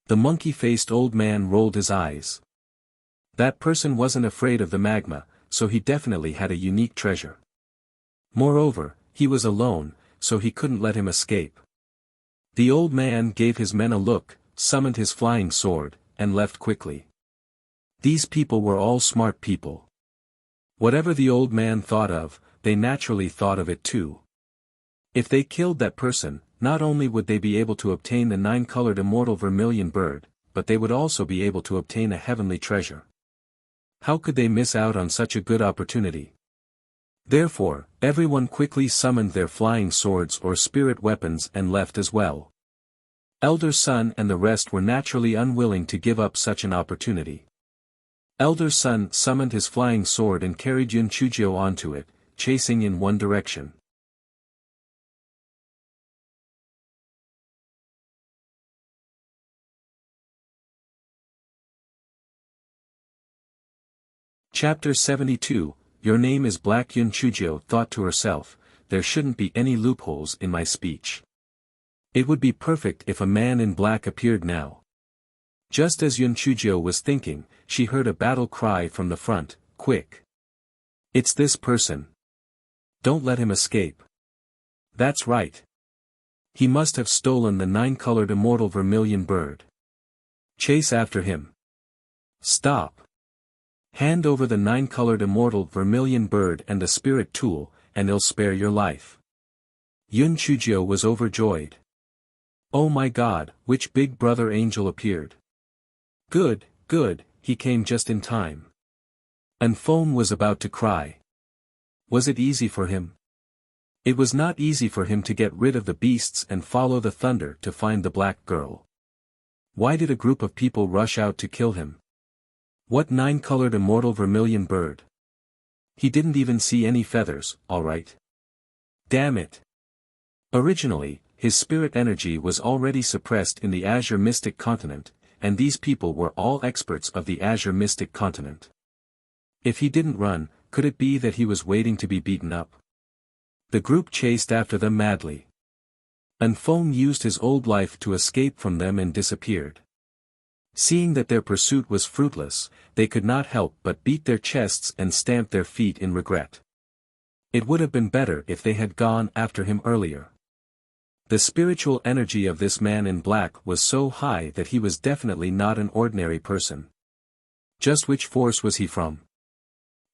The monkey-faced old man rolled his eyes. That person wasn't afraid of the magma, so he definitely had a unique treasure. Moreover, he was alone, so he couldn't let him escape. The old man gave his men a look, summoned his flying sword, and left quickly. These people were all smart people. Whatever the old man thought of, they naturally thought of it too. If they killed that person, not only would they be able to obtain the 9-colored immortal vermilion bird, but they would also be able to obtain a heavenly treasure. How could they miss out on such a good opportunity? Therefore, everyone quickly summoned their flying swords or spirit weapons and left as well. Elder Sun and the rest were naturally unwilling to give up such an opportunity. Elder Sun summoned his flying sword and carried Yunchujio onto it, chasing in one direction. Chapter 72, Your name is Black. Yunchujio thought to herself, there shouldn't be any loopholes in my speech. It would be perfect if a man in black appeared now. Just as Yunchujio was thinking, she heard a battle cry from the front, quick. It's this person. Don't let him escape. That's right. He must have stolen the 9-colored immortal vermilion bird. Chase after him. Stop. Hand over the 9-colored immortal vermilion bird and the spirit tool, and they'll spare your life. Yunchujio was overjoyed. Oh my God, which big brother angel appeared? Good, good, he came just in time. Anphone was about to cry. Was it easy for him? It was not easy for him to get rid of the beasts and follow the thunder to find the black girl. Why did a group of people rush out to kill him? What 9-colored immortal vermilion bird? He didn't even see any feathers, alright? Damn it. Originally, his spirit energy was already suppressed in the Azure Mystic Continent, and these people were all experts of the Azure Mystic Continent. If he didn't run, could it be that he was waiting to be beaten up? The group chased after them madly. Anfeng used his old life to escape from them and disappeared. Seeing that their pursuit was fruitless, they could not help but beat their chests and stamp their feet in regret. It would have been better if they had gone after him earlier. The spiritual energy of this man in black was so high that he was definitely not an ordinary person. Just which force was he from?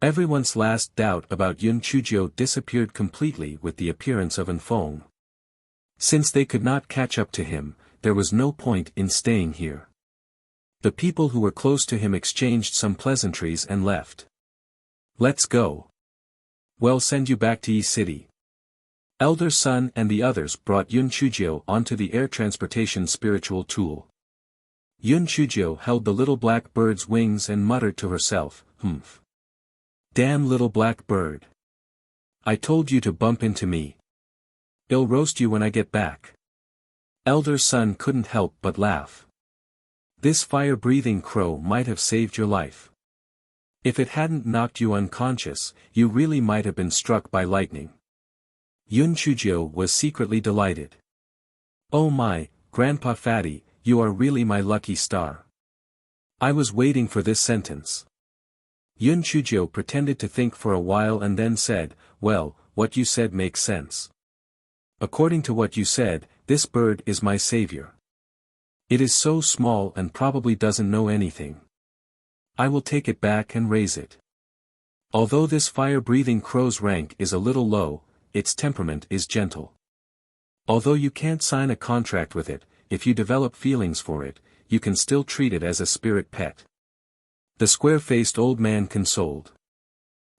Everyone's last doubt about Yun Chujio disappeared completely with the appearance of Anfeng. Since they could not catch up to him, there was no point in staying here. The people who were close to him exchanged some pleasantries and left. Let's go. We'll send you back to Yi City. Elder Sun and the others brought Yun Chujio onto the air transportation spiritual tool. Yun Chujio held the little black bird's wings and muttered to herself, "Humph. Damn little black bird. I told you to bump into me. I'll roast you when I get back." Elder Sun couldn't help but laugh. This fire-breathing crow might have saved your life. If it hadn't knocked you unconscious, you really might have been struck by lightning. Yun Chujio was secretly delighted. Oh my, Grandpa Fatty, you are really my lucky star. I was waiting for this sentence. Yun Chujio pretended to think for a while and then said, "Well, what you said makes sense. According to what you said, this bird is my savior. It is so small and probably doesn't know anything. I will take it back and raise it. Although this fire-breathing crow's rank is a little low, its temperament is gentle. Although you can't sign a contract with it, if you develop feelings for it, you can still treat it as a spirit pet." The square-faced old man consoled.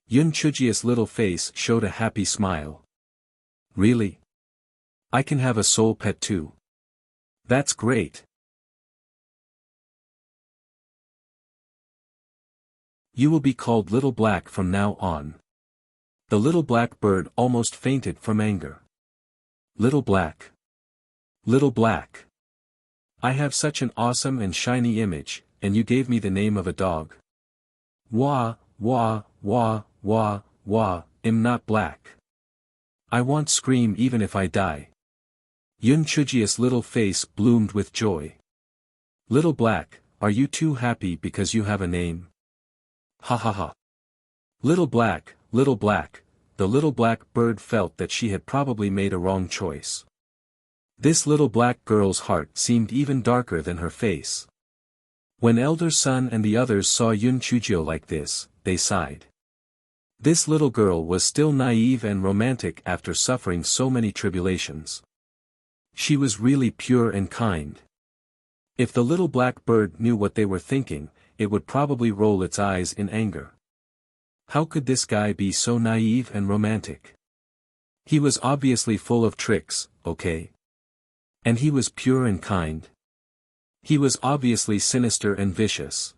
Yun Chujio's little face showed a happy smile. "Really? I can have a soul pet too. That's great. You will be called Little Black from now on." The little black bird almost fainted from anger. "Little Black. Little Black. I have such an awesome and shiny image, and you gave me the name of a dog. Wah, wah, wah, wah, wah, I'm not black. I won't scream even if I die." Yun Chujio's little face bloomed with joy. "Little Black, are you too happy because you have a name? Ha ha ha. Little Black, the little black bird felt that she had probably made a wrong choice. This little black girl's heart seemed even darker than her face. When Elder Sun and the others saw Yun Chujio like this, they sighed. This little girl was still naive and romantic after suffering so many tribulations. She was really pure and kind. If the little black bird knew what they were thinking, it would probably roll its eyes in anger. How could this guy be so naive and romantic? He was obviously full of tricks, okay? And he was pure and kind. He was obviously sinister and vicious.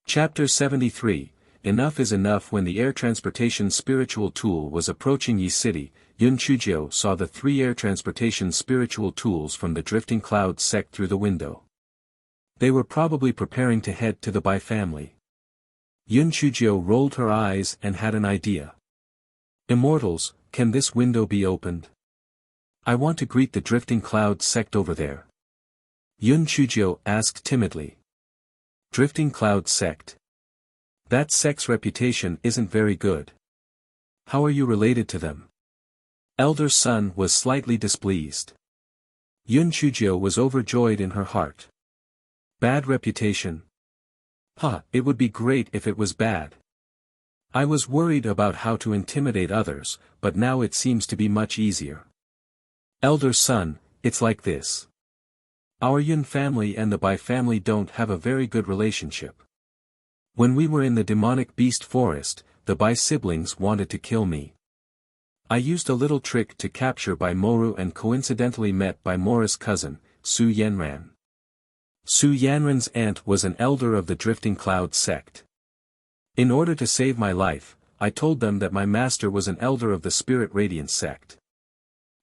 Chapter 73. Enough is enough. When the air transportation spiritual tool was approaching Yi City, Yun Chujio saw the 3 air transportation spiritual tools from the drifting cloud sect through the window. They were probably preparing to head to the Bai family. Yun Chujio rolled her eyes and had an idea. "Immortals, can this window be opened? I want to greet the drifting cloud sect over there." Yun Chujio asked timidly. Drifting cloud sect? That sect's reputation isn't very good. How are you related to them? Elder Sun was slightly displeased. Yun Chujio was overjoyed in her heart. Bad reputation? It would be great if it was bad. I was worried about how to intimidate others, but now it seems to be much easier. Elder Sun, it's like this. Our Yun family and the Bai family don't have a very good relationship. When we were in the demonic beast forest, the Bai siblings wanted to kill me. I used a little trick to capture Bai Moru and coincidentally met Bai Moru's cousin, Su Yanran. Su Yanran's aunt was an elder of the Drifting Cloud sect. In order to save my life, I told them that my master was an elder of the Spirit Radiance sect.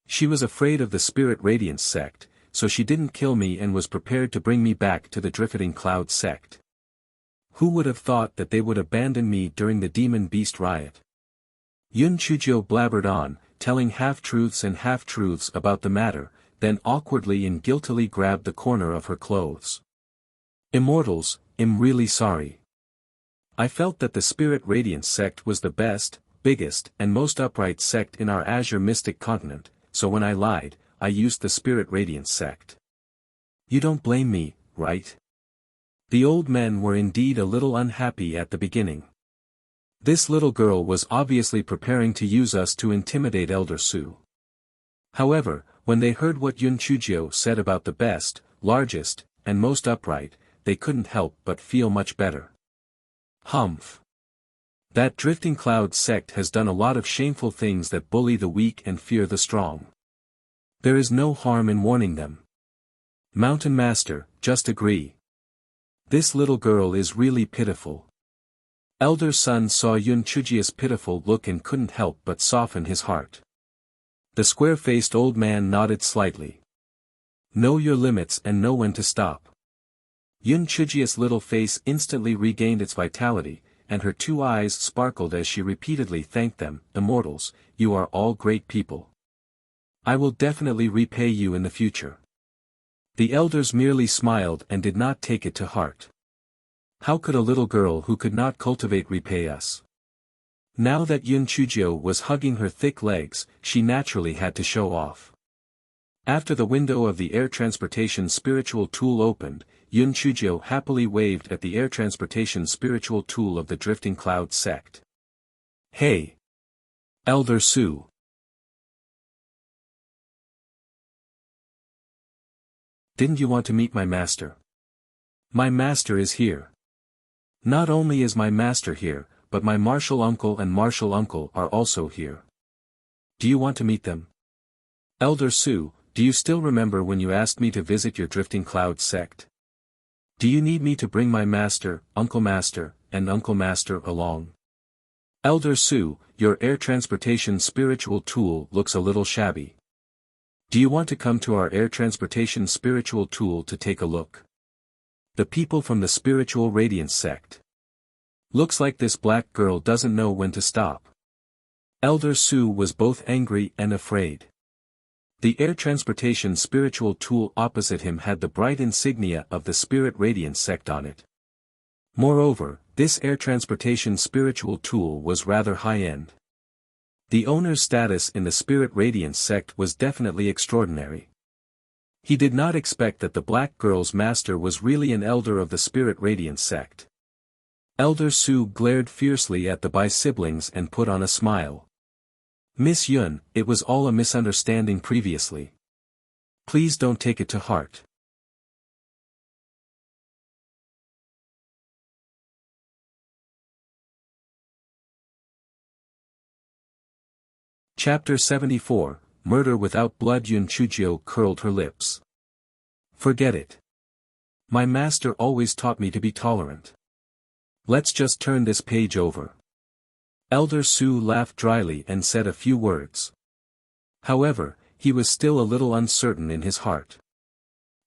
She was afraid of the Spirit Radiance sect, so she didn't kill me and was prepared to bring me back to the Drifting Cloud sect. Who would have thought that they would abandon me during the Demon Beast riot? Yun Chujio blabbered on, telling half-truths and half-truths about the matter, then awkwardly and guiltily grabbed the corner of her clothes. Immortals, I'm really sorry. I felt that the Spirit Radiance sect was the best, biggest, and most upright sect in our Azure Mystic continent, so when I lied, I used the Spirit Radiance sect. You don't blame me, right? The old men were indeed a little unhappy at the beginning. This little girl was obviously preparing to use us to intimidate Elder Su. However, when they heard what Yun Chujio said about the best, largest, and most upright, they couldn't help but feel much better. Humph. That Drifting Cloud sect has done a lot of shameful things that bully the weak and fear the strong. There is no harm in warning them. Mountain Master, just agree. This little girl is really pitiful. Elder Sun saw Yun Chujio's pitiful look and couldn't help but soften his heart. The square-faced old man nodded slightly. Know your limits and know when to stop. Yun Chujio's little face instantly regained its vitality, and her two eyes sparkled as she repeatedly thanked them. Immortals, you are all great people. I will definitely repay you in the future. The elders merely smiled and did not take it to heart. How could a little girl who could not cultivate repay us? Now that Yun Chujio was hugging her thick legs, she naturally had to show off. After the window of the air transportation spiritual tool opened, Yun Chujio happily waved at the air transportation spiritual tool of the Drifting Cloud sect. Hey! Elder Su! Didn't you want to meet my master? My master is here. Not only is my master here, but my martial uncle and martial uncle are also here. Do you want to meet them? Elder Su, do you still remember when you asked me to visit your Drifting Cloud sect? Do you need me to bring my master, and uncle master along? Elder Su, your air transportation spiritual tool looks a little shabby. Do you want to come to our air transportation spiritual tool to take a look? The people from the Spiritual Radiance sect. Looks like this black girl doesn't know when to stop. Elder Su was both angry and afraid. The air transportation spiritual tool opposite him had the bright insignia of the Spirit Radiance sect on it. Moreover, this air transportation spiritual tool was rather high-end. The owner's status in the Spirit Radiance sect was definitely extraordinary. He did not expect that the black girl's master was really an elder of the Spirit Radiance sect. Elder Su glared fiercely at the Bai siblings and put on a smile. Miss Yun, it was all a misunderstanding previously. Please don't take it to heart. Chapter 74, Murder Without Blood. Yun Chujio curled her lips. Forget it. My master always taught me to be tolerant. Let's just turn this page over. Elder Su laughed dryly and said a few words. However, he was still a little uncertain in his heart.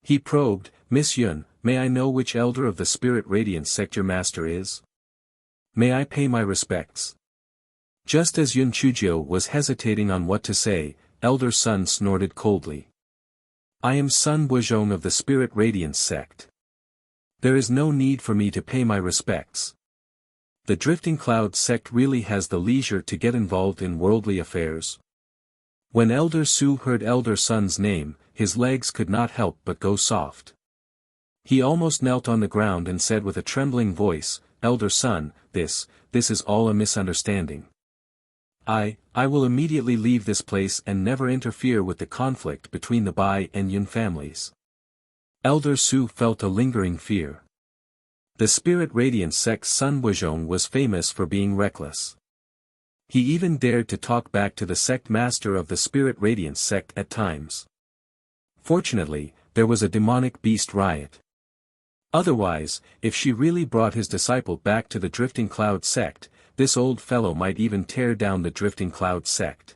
He probed, Miss Yun, may I know which elder of the Spirit Radiance sect your master is? May I pay my respects? Just as Yun Chujio was hesitating on what to say, Elder Sun snorted coldly. I am Sun Buzhong of the Spirit Radiance sect. There is no need for me to pay my respects. The Drifting Cloud sect really has the leisure to get involved in worldly affairs. When Elder Su heard Elder Sun's name, his legs could not help but go soft. He almost knelt on the ground and said with a trembling voice, Elder Sun, this is all a misunderstanding. I will immediately leave this place and never interfere with the conflict between the Bai and Yun families. Elder Su felt a lingering fear. The Spirit Radiance sect's Sun Buzhong was famous for being reckless. He even dared to talk back to the sect master of the Spirit Radiance sect at times. Fortunately, there was a demonic beast riot. Otherwise, if she really brought his disciple back to the Drifting Cloud sect, this old fellow might even tear down the Drifting Cloud sect.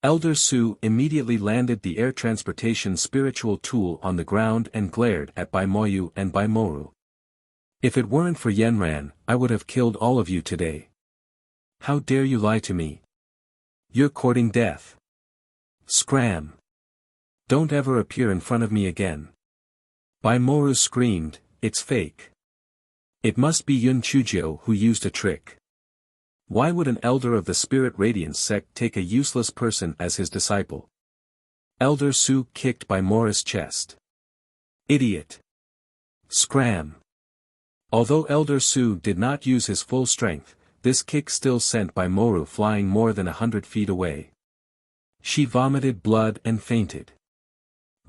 Elder Su immediately landed the air transportation spiritual tool on the ground and glared at Baimoyu and Baimoru. If it weren't for Yenran, I would have killed all of you today. How dare you lie to me? You're courting death. Scram. Don't ever appear in front of me again. Baimoru screamed, it's fake. It must be Yun Chujio who used a trick. Why would an elder of the Spirit Radiance sect take a useless person as his disciple? Elder Su kicked Baimoru's chest. Idiot. Scram. Although Elder Su did not use his full strength, this kick still sent Baimoru flying more than 100 feet away. She vomited blood and fainted.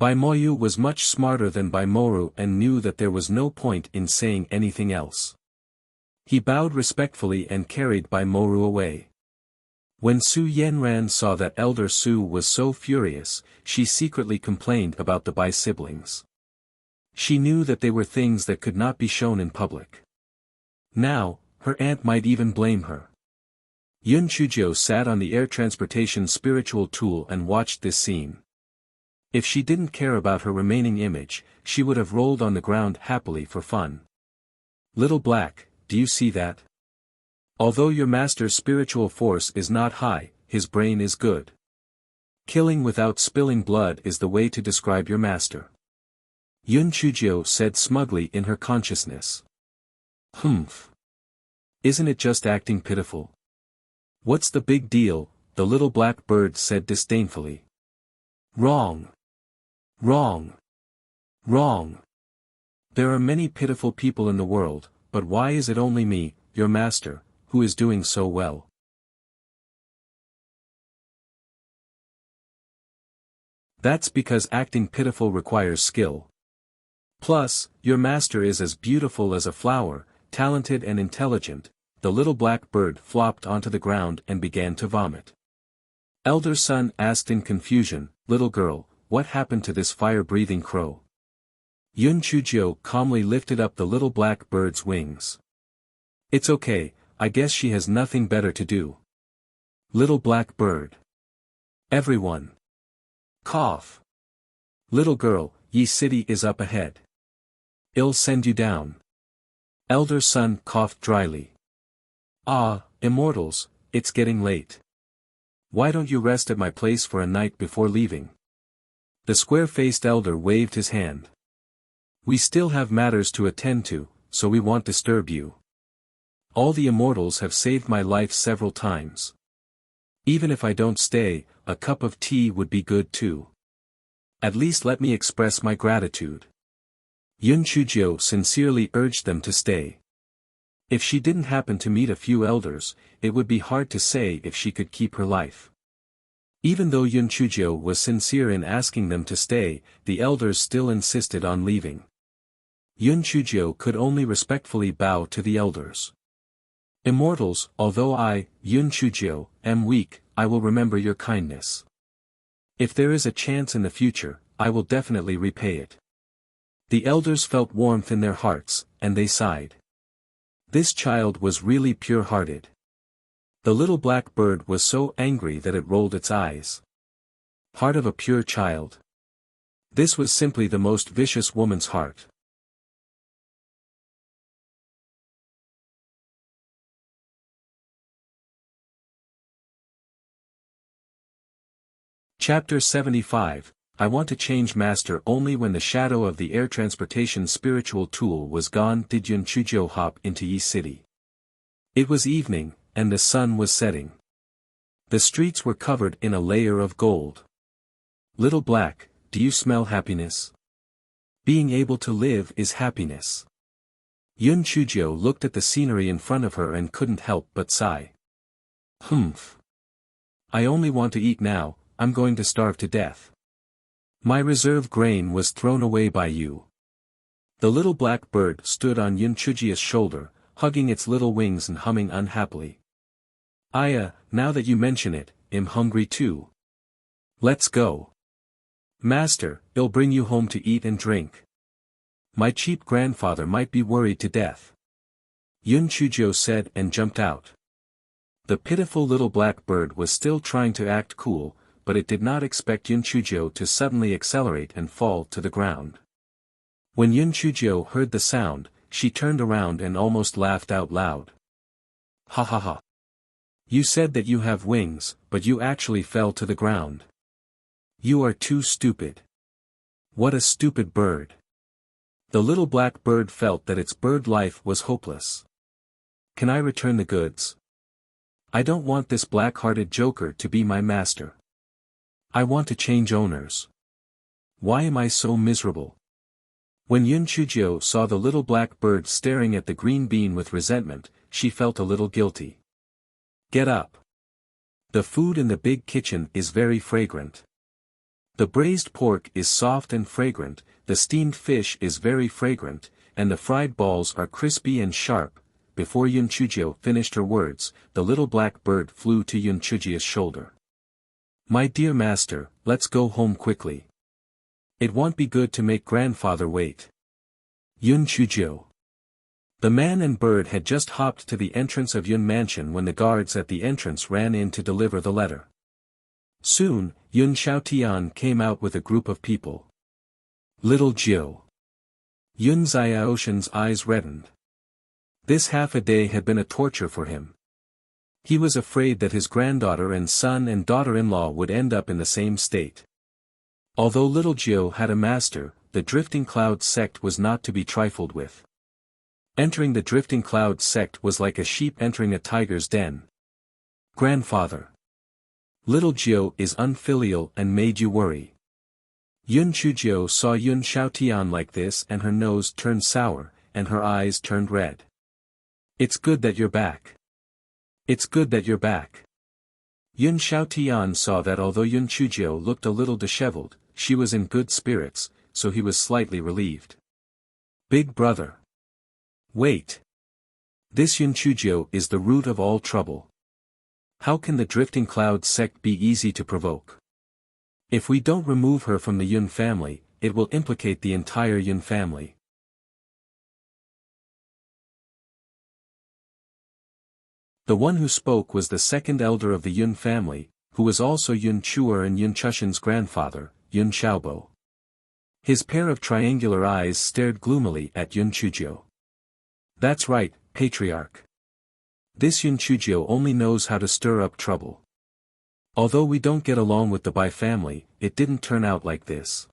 Baimoyu was much smarter than Baimoru and knew that there was no point in saying anything else. He bowed respectfully and carried Baimoru away. When Su Yenran saw that Elder Su was so furious, she secretly complained about the Bai siblings. She knew that they were things that could not be shown in public. Now, her aunt might even blame her. Yun Chujio sat on the air transportation spiritual tool and watched this scene. If she didn't care about her remaining image, she would have rolled on the ground happily for fun. Little Black, do you see that? Although your master's spiritual force is not high, his brain is good. Killing without spilling blood is the way to describe your master. Yun Chujio said smugly in her consciousness. Humph. Isn't it just acting pitiful? What's the big deal? The little black bird said disdainfully. Wrong. Wrong. Wrong. There are many pitiful people in the world, but why is it only me, your master, who is doing so well? That's because acting pitiful requires skill. Plus, your master is as beautiful as a flower, talented and intelligent. The little black bird flopped onto the ground and began to vomit. Elder Sun asked in confusion, little girl, what happened to this fire-breathing crow? Yun Chujio calmly lifted up the little black bird's wings. It's okay, I guess she has nothing better to do. Little black bird. Everyone. Cough. Little girl, Yi City is up ahead. I'll send you down. Elder Sun coughed dryly. Ah, immortals, it's getting late. Why don't you rest at my place for a night before leaving? The square-faced elder waved his hand. We still have matters to attend to, so we won't disturb you. All the immortals have saved my life several times. Even if I don't stay, a cup of tea would be good too. At least let me express my gratitude. Yun Chujio sincerely urged them to stay. If she didn't happen to meet a few elders, it would be hard to say if she could keep her life. Even though Yun Chujio was sincere in asking them to stay, the elders still insisted on leaving. Yun Chujio could only respectfully bow to the elders. Immortals, although I, Yun Chujio, am weak, I will remember your kindness. If there is a chance in the future, I will definitely repay it. The elders felt warmth in their hearts, and they sighed. This child was really pure-hearted. The little black bird was so angry that it rolled its eyes. Heart of a pure child. This was simply the most vicious woman's heart. Chapter 75, I want to change master only when the shadow of the air transportation spiritual tool was gone did Yun Chujio hop into Yi City. It was evening, and the sun was setting. The streets were covered in a layer of gold. Little Black, do you smell happiness? Being able to live is happiness. Yun Chujio looked at the scenery in front of her and couldn't help but sigh. Humph. I only want to eat now, I'm going to starve to death. My reserve grain was thrown away by you. The little black bird stood on Yun Chujio's shoulder, hugging its little wings and humming unhappily. Now that you mention it, I'm hungry too. Let's go. Master, I'll bring you home to eat and drink. My cheap grandfather might be worried to death. Yun Chuzhou said and jumped out. The pitiful little black bird was still trying to act cool, but it did not expect Yun Chuzhou to suddenly accelerate and fall to the ground. When Yun Chuzhou heard the sound, she turned around and almost laughed out loud. Ha ha ha. You said that you have wings, but you actually fell to the ground. You are too stupid. What a stupid bird. The little black bird felt that its bird life was hopeless. Can I return the goods? I don't want this black-hearted joker to be my master. I want to change owners. Why am I so miserable? When Yun Chuzhou saw the little black bird staring at the green bean with resentment, she felt a little guilty. Get up. The food in the big kitchen is very fragrant. The braised pork is soft and fragrant, the steamed fish is very fragrant, and the fried balls are crispy and sharp. Before Yun Chuzhou finished her words, the little black bird flew to Yun Chuzhou's shoulder. My dear master, let's go home quickly. It won't be good to make grandfather wait. Yun Chuzhou. The man and bird had just hopped to the entrance of Yun Mansion when the guards at the entrance ran in to deliver the letter. Soon, Yun Xiaotian came out with a group of people. Little Jiu. Yun Xiaoshan's eyes reddened. This half a day had been a torture for him. He was afraid that his granddaughter and son and daughter-in-law would end up in the same state. Although little Jiu had a master, the Drifting Cloud sect was not to be trifled with. Entering the Drifting Cloud sect was like a sheep entering a tiger's den. Grandfather. Little Jiu is unfilial and made you worry. Yun Chuzhou saw Yun Xiaotian like this and her nose turned sour, and her eyes turned red. It's good that you're back. It's good that you're back. Yun Xiaotian saw that although Yun Chuzhou looked a little disheveled, she was in good spirits, so he was slightly relieved. Big brother. Wait. This Yun Chuzhou is the root of all trouble. How can the Drifting Cloud sect be easy to provoke? If we don't remove her from the Yun family, it will implicate the entire Yun family. The one who spoke was the second elder of the Yun family, who was also Yun Chuer and Yun Chushan's grandfather, Yun Xiaobo. His pair of triangular eyes stared gloomily at Yun Chuzhou. That's right, patriarch. This Yun Chuzhou only knows how to stir up trouble. Although we don't get along with the Bai family, it didn't turn out like this.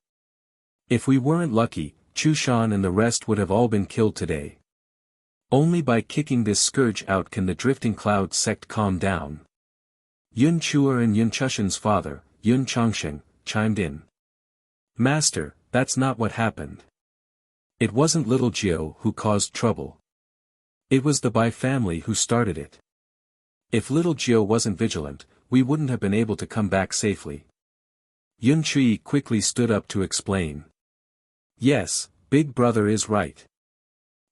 If we weren't lucky, Chu Shan and the rest would have all been killed today. Only by kicking this scourge out can the Drifting Cloud sect calm down. Yun Chuer and Yun Chushan's father, Yun Chongsheng, chimed in. Master, that's not what happened. It wasn't little Jiu who caused trouble. It was the Bai family who started it. If little Jiu wasn't vigilant, we wouldn't have been able to come back safely. Yun Chui quickly stood up to explain. Yes, big brother is right.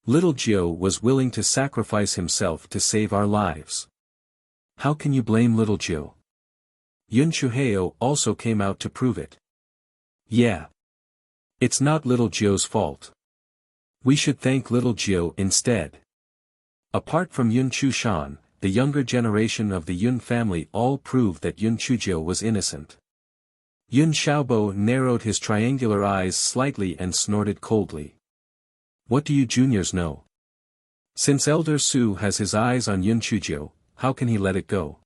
Little Jiu was willing to sacrifice himself to save our lives. How can you blame little Jiu? Yun Chuheo also came out to prove it. Yeah. It's not little Jiu's fault. We should thank little Jiu instead. Apart from Yun Chushan, the younger generation of the Yun family all proved that Yun Chuzhou was innocent. Yun Xiaobo narrowed his triangular eyes slightly and snorted coldly. What do you juniors know? Since Elder Su has his eyes on Yun Chuzhou, how can he let it go?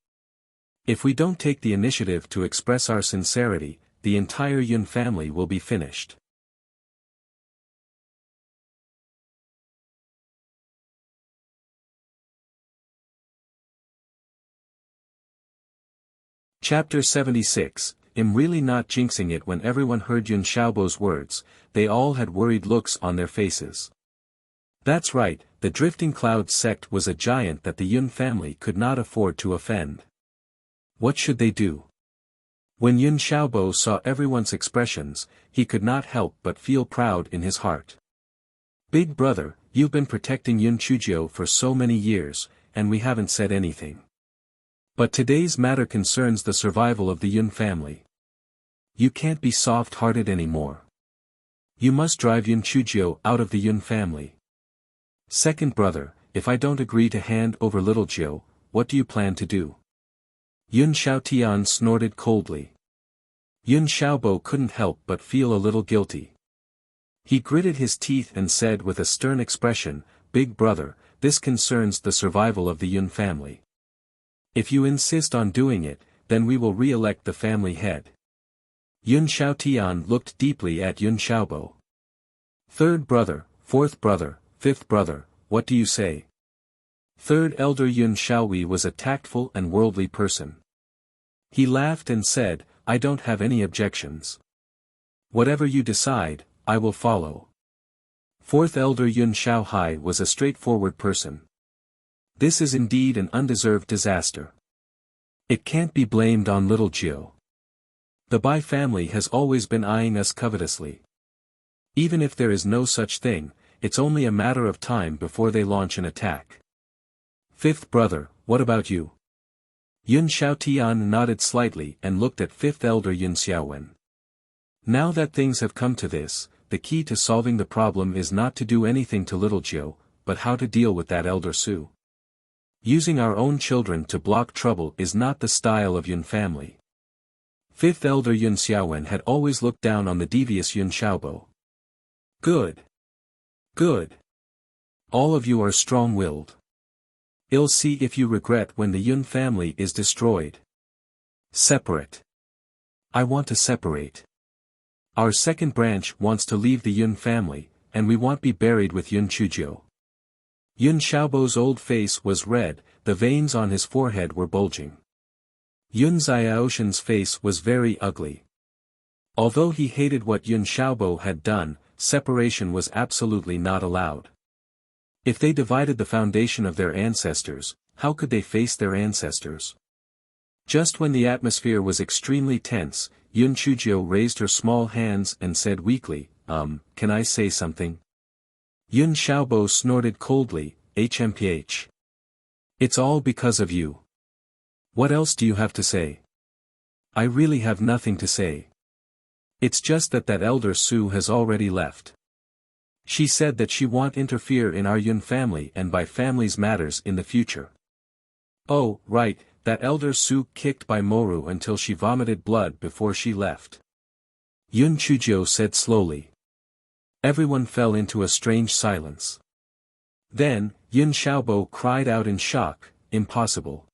If we don't take the initiative to express our sincerity, the entire Yun family will be finished. Chapter 76, I'm really not jinxing it. When everyone heard Yun Xiaobo's words, they all had worried looks on their faces. That's right, the Drifting Cloud sect was a giant that the Yun family could not afford to offend. What should they do? When Yun Xiaobo saw everyone's expressions, he could not help but feel proud in his heart. Big brother, you've been protecting Yun Chuzhou for so many years, and we haven't said anything. But today's matter concerns the survival of the Yun family. You can't be soft-hearted anymore. You must drive Yun Chujio out of the Yun family. Second brother, if I don't agree to hand over little Jiu, what do you plan to do? Yun Xiaotian snorted coldly. Yun Xiaobo couldn't help but feel a little guilty. He gritted his teeth and said with a stern expression, "Big brother, this concerns the survival of the Yun family. If you insist on doing it, then we will re-elect the family head." Yun Xiaotian looked deeply at Yun Xiaobo. Third brother, fourth brother, fifth brother, what do you say? Third elder Yun Xiaowei was a tactful and worldly person. He laughed and said, "I don't have any objections. Whatever you decide, I will follow." Fourth elder Yun Xiaohai was a straightforward person. This is indeed an undeserved disaster. It can't be blamed on little Jiu. The Bai family has always been eyeing us covetously. Even if there is no such thing, it's only a matter of time before they launch an attack. Fifth brother, what about you? Yun Xiaotian nodded slightly and looked at fifth elder Yun Xiaowen. Now that things have come to this, the key to solving the problem is not to do anything to little Jiu, but how to deal with that elder Su. Using our own children to block trouble is not the style of Yun family. Fifth elder Yun Xiaowen had always looked down on the devious Yun Xiaobo. Good. Good. All of you are strong-willed. I'll see if you regret when the Yun family is destroyed. Separate. I want to separate. Our second branch wants to leave the Yun family, and we won't be buried with Yun Chujio. Yun Xiaobo's old face was red, the veins on his forehead were bulging. Yun Xiaoshan's face was very ugly. Although he hated what Yun Xiaobo had done, separation was absolutely not allowed. If they divided the foundation of their ancestors, how could they face their ancestors? Just when the atmosphere was extremely tense, Yun Chujio raised her small hands and said weakly, can I say something? Yun Xiaobo snorted coldly, HMPH. It's all because of you. What else do you have to say? I really have nothing to say. It's just that elder Su has already left. She said that she won't interfere in our Yun family and by family's matters in the future. Oh, right, that elder Su kicked Bai Moru until she vomited blood before she left. Yun Chujio said slowly. Everyone fell into a strange silence. Then, Yun Xiaobo cried out in shock, impossible.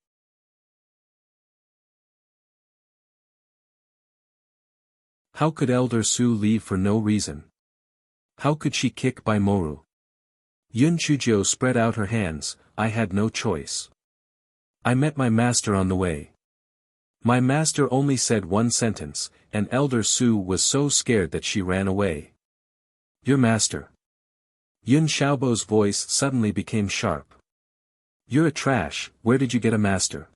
How could elder Su leave for no reason? How could she kick Bai Moru? Yun Chujio spread out her hands, I had no choice. I met my master on the way. My master only said one sentence, and elder Su was so scared that she ran away. Your master. Yun Xiaobo's voice suddenly became sharp. You're a trash, where did you get a master?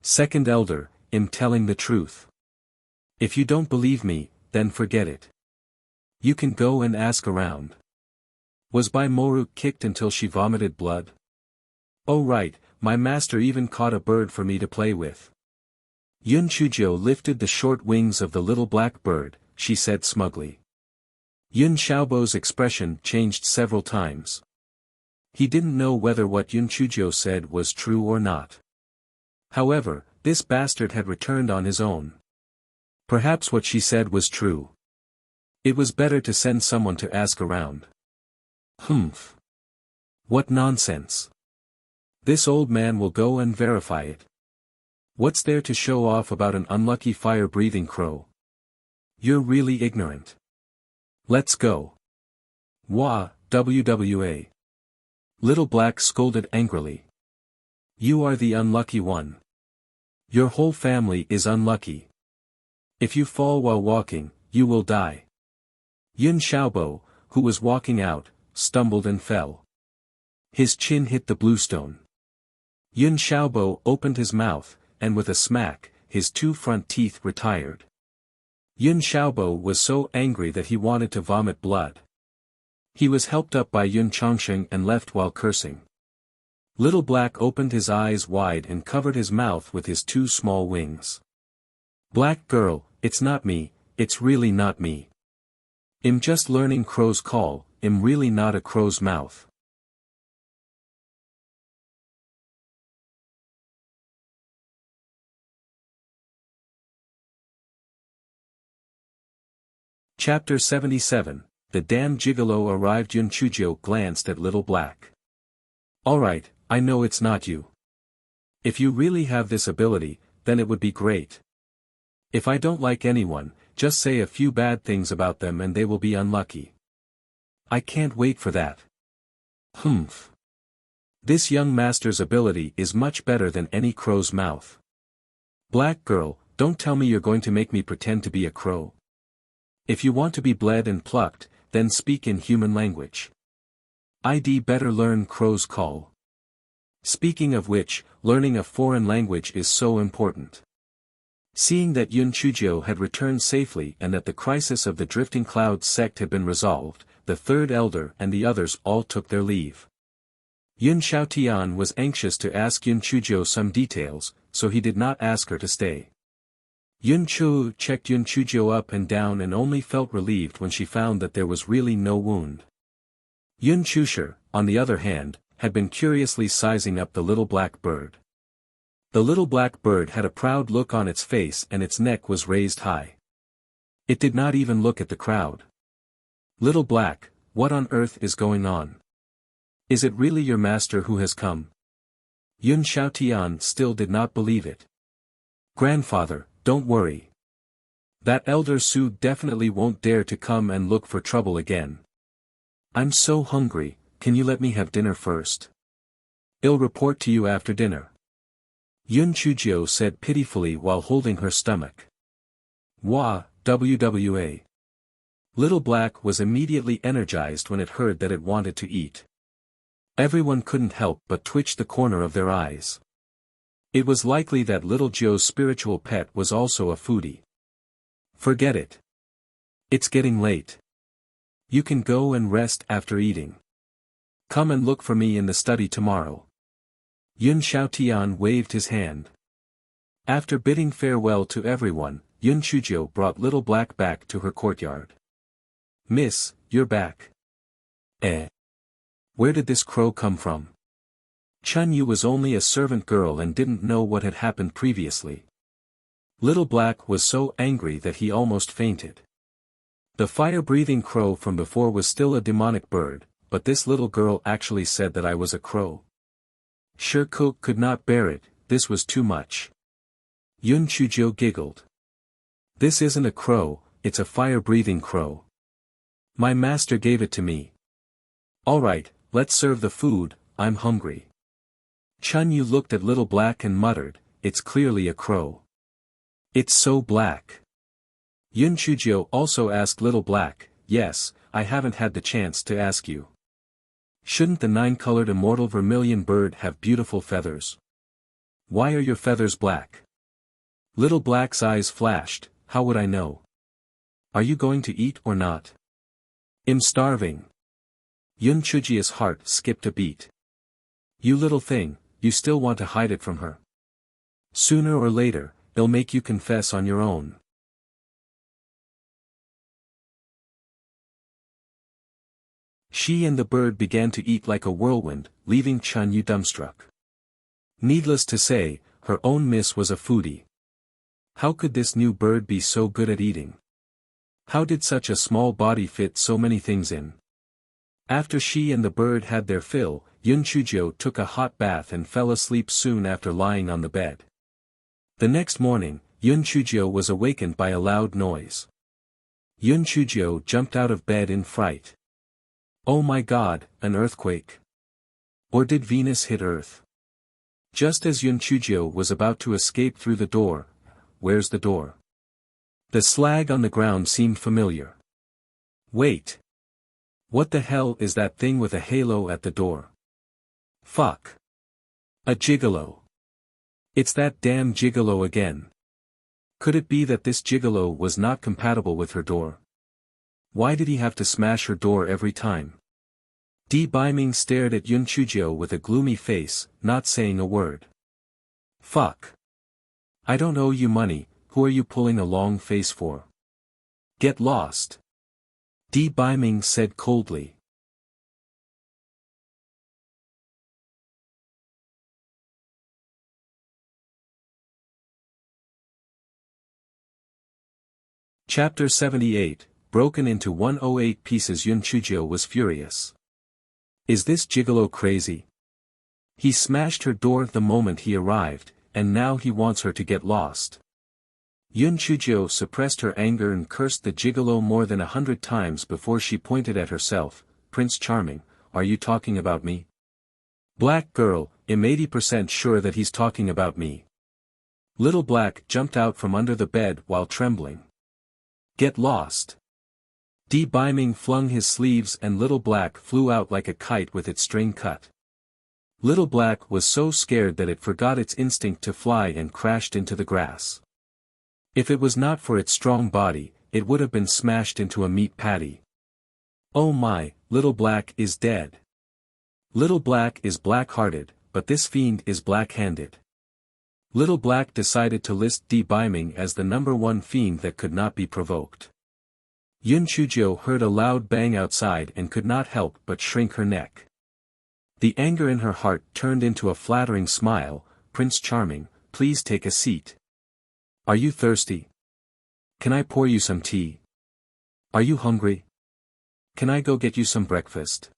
Second elder, I'm telling the truth. If you don't believe me, then forget it. You can go and ask around. Was Bai Moru kicked until she vomited blood? Oh right, my master even caught a bird for me to play with. Yun Chujio lifted the short wings of the little black bird, she said smugly. Yun Xiaobo's expression changed several times. He didn't know whether what Yun Chujio said was true or not. However, this bastard had returned on his own. Perhaps what she said was true. It was better to send someone to ask around. Humph. What nonsense. This old man will go and verify it. What's there to show off about an unlucky fire-breathing crow? You're really ignorant. Let's go. Wah, WWA. Little Black scolded angrily. You are the unlucky one. Your whole family is unlucky. If you fall while walking, you will die. Yun Xiaobo, who was walking out, stumbled and fell. His chin hit the bluestone. Yun Xiaobo opened his mouth, and with a smack, his two front teeth retired. Yun Xiaobo was so angry that he wanted to vomit blood. He was helped up by Yun Chongsheng and left while cursing. Little Black opened his eyes wide and covered his mouth with his two small wings. Black girl, it's not me, it's really not me. I'm just learning crow's call, I'm really not a crow's mouth. Chapter 77, The Damn Gigolo Arrived. Yun Chujio glanced at Little Black. Alright, I know it's not you. If you really have this ability, then it would be great. If I don't like anyone, just say a few bad things about them and they will be unlucky. I can't wait for that. Humph. This young master's ability is much better than any crow's mouth. Black girl, don't tell me you're going to make me pretend to be a crow. If you want to be bled and plucked, then speak in human language. I'd better learn crow's call. Speaking of which, learning a foreign language is so important. Seeing that Yun Chujio had returned safely and that the crisis of the Drifting Clouds sect had been resolved, the third elder and the others all took their leave. Yun Xiaotian was anxious to ask Yun Chujio some details, so he did not ask her to stay. Yun Chu checked Yun Chujio up and down and only felt relieved when she found that there was really no wound. Yun Chusher, on the other hand, had been curiously sizing up the little black bird. The little black bird had a proud look on its face and its neck was raised high. It did not even look at the crowd. Little Black, what on earth is going on? Is it really your master who has come? Yun Xiaotian still did not believe it. Grandfather, don't worry. That elder Su definitely won't dare to come and look for trouble again. I'm so hungry, can you let me have dinner first? I'll report to you after dinner. Yun Chujio said pitifully while holding her stomach. Wah, WWA. Little Black was immediately energized when it heard that it wanted to eat. Everyone couldn't help but twitch the corner of their eyes. It was likely that Little Joe's spiritual pet was also a foodie. Forget it. It's getting late. You can go and rest after eating. Come and look for me in the study tomorrow. Yun Xiaotian waved his hand. After bidding farewell to everyone, Yun Chujio brought Little Black back to her courtyard. Miss, you're back. Where did this crow come from? Chun Yu was only a servant girl and didn't know what had happened previously. Little Black was so angry that he almost fainted. The fire-breathing crow from before was still a demonic bird, but this little girl actually said that I was a crow. Shirko could not bear it, this was too much. Yun Chujio giggled. This isn't a crow, it's a fire-breathing crow. My master gave it to me. Alright, let's serve the food, I'm hungry. Chun Yu looked at Little Black and muttered, it's clearly a crow. It's so black. Yun Chujio also asked Little Black, yes, I haven't had the chance to ask you. Shouldn't the nine-colored immortal vermilion bird have beautiful feathers? Why are your feathers black? Little Black's eyes flashed, how would I know? Are you going to eat or not? I'm starving. Yun Chujio's heart skipped a beat. You little thing, you still want to hide it from her. Sooner or later, it'll make you confess on your own. She and the bird began to eat like a whirlwind, leaving Chun Yu dumbstruck. Needless to say, her own miss was a foodie. How could this new bird be so good at eating? How did such a small body fit so many things in? After she and the bird had their fill, Yun Chujio took a hot bath and fell asleep soon after lying on the bed. The next morning, Yun Chujio was awakened by a loud noise. Yun Chujio jumped out of bed in fright. Oh my God, an earthquake. Or did Venus hit Earth? Just as Yun Chujio was about to escape through the door, where's the door? The slag on the ground seemed familiar. Wait. What the hell is that thing with a halo at the door? Fuck. A gigolo. It's that damn gigolo again. Could it be that this gigolo was not compatible with her door? Why did he have to smash her door every time? Di Biming stared at Yun Chujio with a gloomy face, not saying a word. Fuck. I don't owe you money, who are you pulling a long face for? Get lost. Di Biming said coldly. Chapter 78, Broken into 108 pieces. Yun Chujio was furious. Is this gigolo crazy? He smashed her door the moment he arrived, and now he wants her to get lost. Yun Chujio suppressed her anger and cursed the gigolo more than 100 times before she pointed at herself. Prince Charming, are you talking about me? Black girl, I'm 80% sure that he's talking about me. Little Black jumped out from under the bed while trembling. Get lost. Di Biming flung his sleeves and Little Black flew out like a kite with its string cut. Little Black was so scared that it forgot its instinct to fly and crashed into the grass. If it was not for its strong body, it would have been smashed into a meat patty. Oh my, Little Black is dead. Little Black is black-hearted, but this fiend is black-handed. Little Black decided to list Di Biming as the #1 fiend that could not be provoked. Yun Chujio heard a loud bang outside and could not help but shrink her neck. The anger in her heart turned into a flattering smile. Prince Charming, please take a seat. Are you thirsty? Can I pour you some tea? Are you hungry? Can I go get you some breakfast?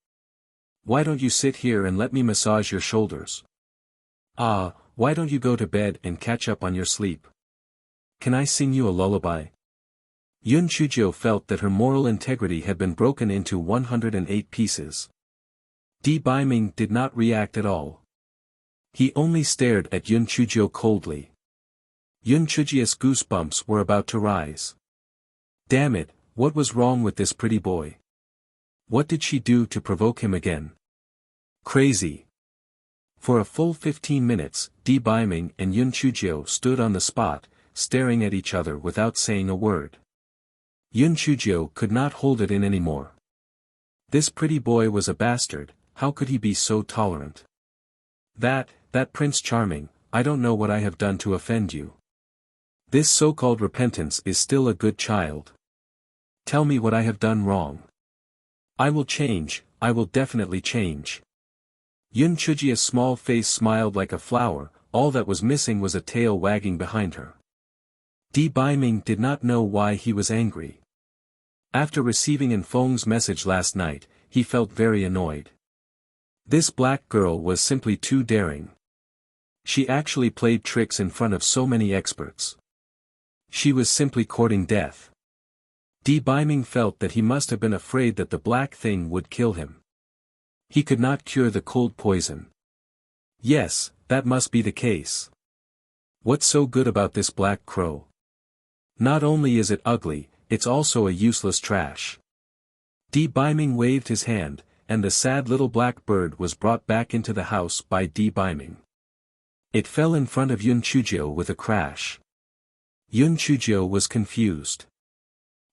Why don't you sit here and let me massage your shoulders? Why don't you go to bed and catch up on your sleep? Can I sing you a lullaby? Yun Chujio felt that her moral integrity had been broken into 108 pieces. Di Biming did not react at all. He only stared at Yun Chujio coldly. Yun Chujio's goosebumps were about to rise. Damn it, what was wrong with this pretty boy? What did she do to provoke him again? Crazy. For a full 15 minutes, Di Biming and Yun Chujio stood on the spot, staring at each other without saying a word. Yun Chujio could not hold it in anymore. This pretty boy was a bastard, how could he be so tolerant? That Prince Charming, I don't know what I have done to offend you. This so-called repentance is still a good child. Tell me what I have done wrong. I will change, I will definitely change. Yun Chujio's small face smiled like a flower, all that was missing was a tail wagging behind her. Di Biming did not know why he was angry. After receiving Enfeng's message last night, he felt very annoyed. This black girl was simply too daring. She actually played tricks in front of so many experts. She was simply courting death. Di Biming felt that he must have been afraid that the black thing would kill him. He could not cure the cold poison. Yes, that must be the case. What's so good about this black crow? Not only is it ugly, it's also a useless trash. Di Biming waved his hand, and the sad little black bird was brought back into the house by Di Biming. It fell in front of Yun Chujio with a crash. Yun Chujio was confused.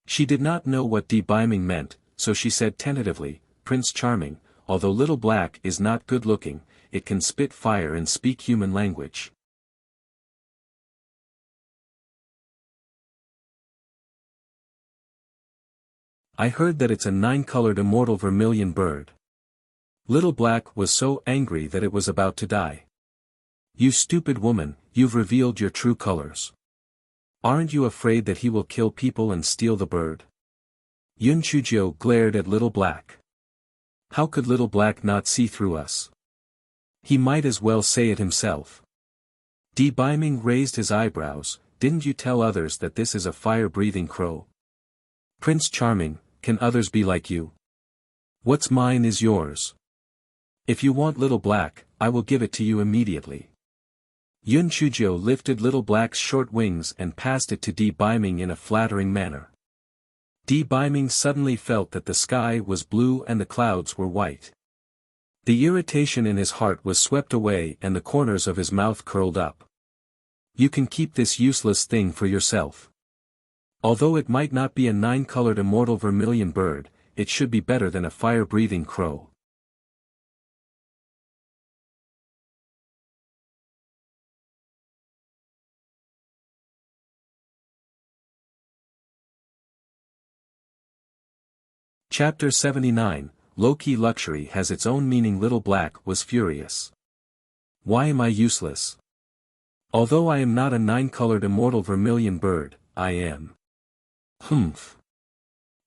She did not know what Di Biming meant, so she said tentatively, Prince Charming, although Little Black is not good-looking, it can spit fire and speak human language. I heard that it's a 9-colored immortal vermilion bird. Little Black was so angry that it was about to die. You stupid woman, you've revealed your true colors. Aren't you afraid that he will kill people and steal the bird? Yun Chujio glared at Little Black. How could Little Black not see through us? He might as well say it himself. Di Biming raised his eyebrows. Didn't you tell others that this is a fire-breathing crow? Prince Charming, can others be like you? What's mine is yours. If you want Little Black, I will give it to you immediately. Yun Chujio lifted Little Black's short wings and passed it to Di Biming in a flattering manner. Di Biming suddenly felt that the sky was blue and the clouds were white. The irritation in his heart was swept away and the corners of his mouth curled up. You can keep this useless thing for yourself. Although it might not be a 9-colored immortal vermilion bird, it should be better than a fire-breathing crow. Chapter 79, Low-Key Luxury has its own meaning. Little Black was furious. Why am I useless? Although I am not a 9-colored immortal vermilion bird, I am. Humph.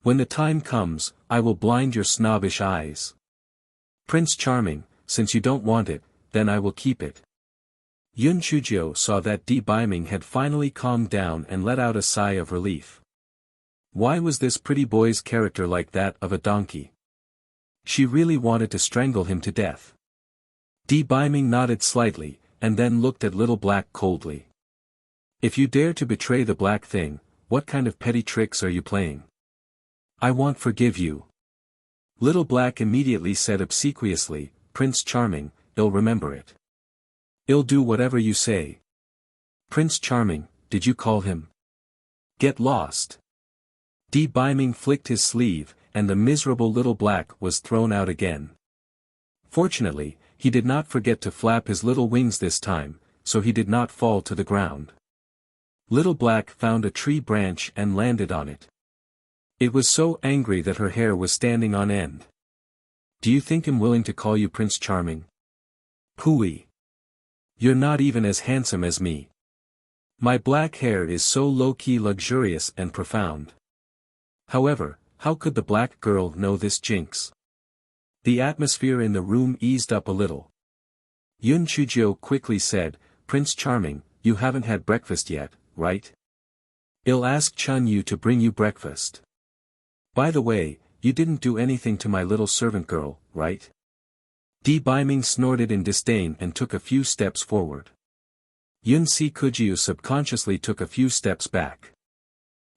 When the time comes, I will blind your snobbish eyes. Prince Charming, since you don't want it, then I will keep it. Yun Chujio saw that Di Biming had finally calmed down and let out a sigh of relief. Why was this pretty boy's character like that of a donkey? She really wanted to strangle him to death. Di Biming nodded slightly, and then looked at Little Black coldly. If you dare to betray the black thing, what kind of petty tricks are you playing? I won't forgive you. Little Black immediately said obsequiously, Prince Charming, I'll remember it. I'll do whatever you say. Prince Charming, did you call him? Get lost. Di Biming flicked his sleeve, and the miserable Little Black was thrown out again. Fortunately, he did not forget to flap his little wings this time, so he did not fall to the ground. Little Black found a tree branch and landed on it. It was so angry that her hair was standing on end. Do you think I'm willing to call you Prince Charming? Pooey. You're not even as handsome as me. My black hair is so low-key luxurious and profound. However, how could the black girl know this jinx? The atmosphere in the room eased up a little. Yun Chujio quickly said, Prince Charming, you haven't had breakfast yet, right? I'll ask Chun Yu to bring you breakfast. By the way, you didn't do anything to my little servant girl, right? Di Biming snorted in disdain and took a few steps forward. Yun Si Kujiu subconsciously took a few steps back.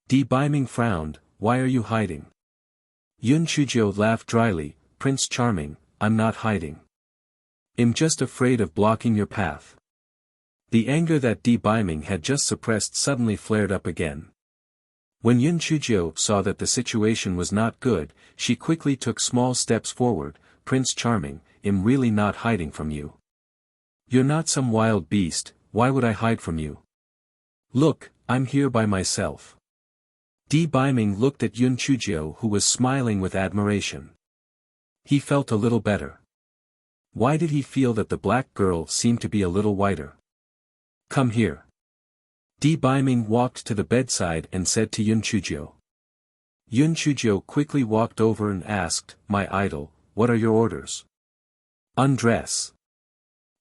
Di Biming frowned, why are you hiding? Yun Chujio laughed dryly, Prince Charming, I'm not hiding. I'm just afraid of blocking your path. The anger that Di Biming had just suppressed suddenly flared up again. When Yun Chujio saw that the situation was not good, she quickly took small steps forward, Prince Charming, I'm really not hiding from you. You're not some wild beast, why would I hide from you? Look, I'm here by myself. Di Biming looked at Yun Chujio who was smiling with admiration. He felt a little better. Why did he feel that the black girl seemed to be a little whiter? Come here. Di Biming walked to the bedside and said to Yun Chujio. Yun Chujio quickly walked over and asked, my idol, what are your orders? Undress.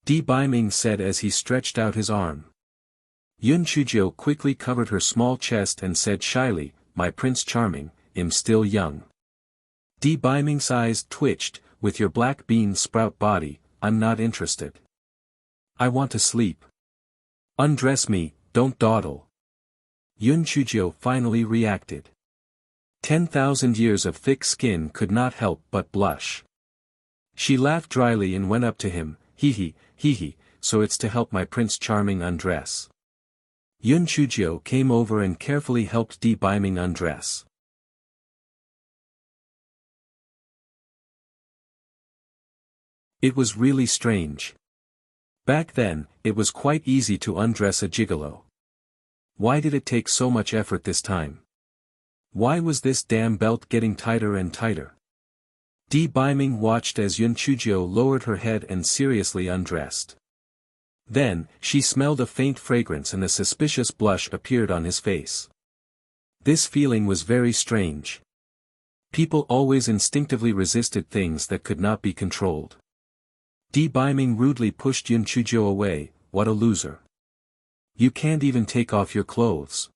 Di Biming said as he stretched out his arm. Yun Chujio quickly covered her small chest and said shyly, my Prince Charming, I'm still young. Di Biming's eyes twitched, with your black bean sprout body, I'm not interested. I want to sleep. Undress me, don't dawdle. Yun Chujio finally reacted. 10,000 years of thick skin could not help but blush. She laughed dryly and went up to him, hee hee, so it's to help my Prince Charming undress. Yun Chujio came over and carefully helped Di Biming undress. It was really strange. Back then, it was quite easy to undress a gigolo. Why did it take so much effort this time? Why was this damn belt getting tighter and tighter? Di Biming watched as Yun Chujio lowered her head and seriously undressed. Then, she smelled a faint fragrance and a suspicious blush appeared on his face. This feeling was very strange. People always instinctively resisted things that could not be controlled. Di Biming rudely pushed Yun Chujio away, what a loser. You can't even take off your clothes.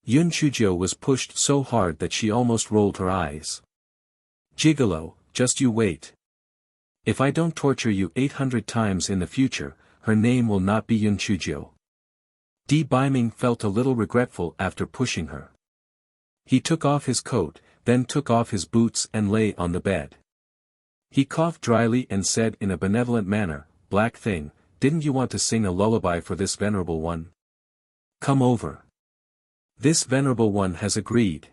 Yun Chujio was pushed so hard that she almost rolled her eyes. Gigolo, just you wait. If I don't torture you 800 times in the future, her name will not be Yun Chujio. Di Biming felt a little regretful after pushing her. He took off his coat, then took off his boots and lay on the bed. He coughed dryly and said in a benevolent manner, Black thing, didn't you want to sing a lullaby for this venerable one? Come over. This venerable one has agreed.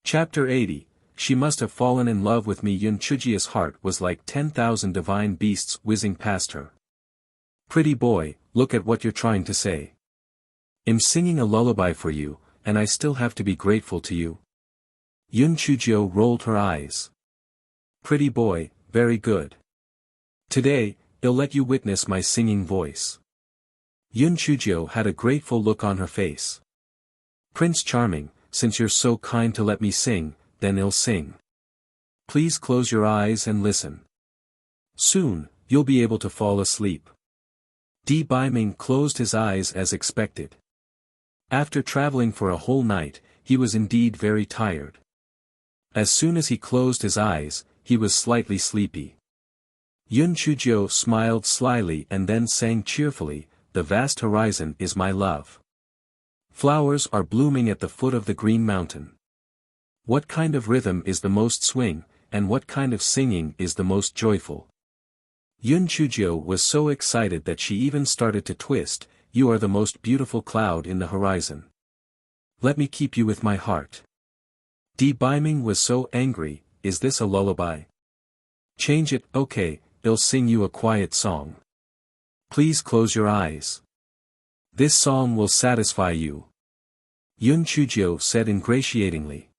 Chapter 80, she must have fallen in love with me. Yun Chujia's heart was like 10,000 divine beasts whizzing past her. Pretty boy, look at what you're trying to say. I'm singing a lullaby for you, and I still have to be grateful to you. Yun Chujio rolled her eyes. Pretty boy, very good. Today, I'll let you witness my singing voice. Yun Chujio had a grateful look on her face. Prince Charming, since you're so kind to let me sing, then I'll sing. Please close your eyes and listen. Soon, you'll be able to fall asleep. Di Baiming closed his eyes as expected. After traveling for a whole night, he was indeed very tired. As soon as he closed his eyes, he was slightly sleepy. Yun Chujio smiled slyly and then sang cheerfully, "The vast horizon is my love. Flowers are blooming at the foot of the green mountain. What kind of rhythm is the most swing, and what kind of singing is the most joyful?" Yun Chujio was so excited that she even started to twist. "You are the most beautiful cloud in the horizon. Let me keep you with my heart." Di Baiming was so angry. "Is this a lullaby? Change it." "Okay, I'll sing you a quiet song. Please close your eyes. This song will satisfy you," Yun Chujio said ingratiatingly.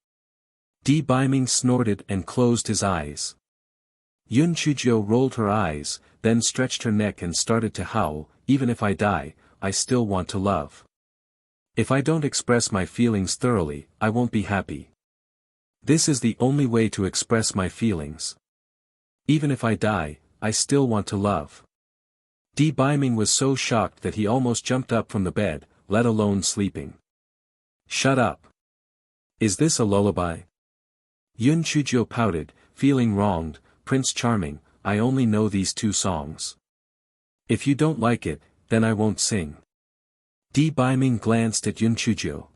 Di Baiming snorted and closed his eyes. Yun Chujio rolled her eyes, then stretched her neck and started to howl. "Even if I die, I still want to love. If I don't express my feelings thoroughly, I won't be happy. This is the only way to express my feelings. Even if I die, I still want to love." Di Baiming was so shocked that he almost jumped up from the bed, let alone sleeping. "Shut up. Is this a lullaby?" Yun Chujio pouted, feeling wronged. "Prince Charming, I only know these two songs. If you don't like it, then I won't sing." Di Baiming glanced at Yun Chujio.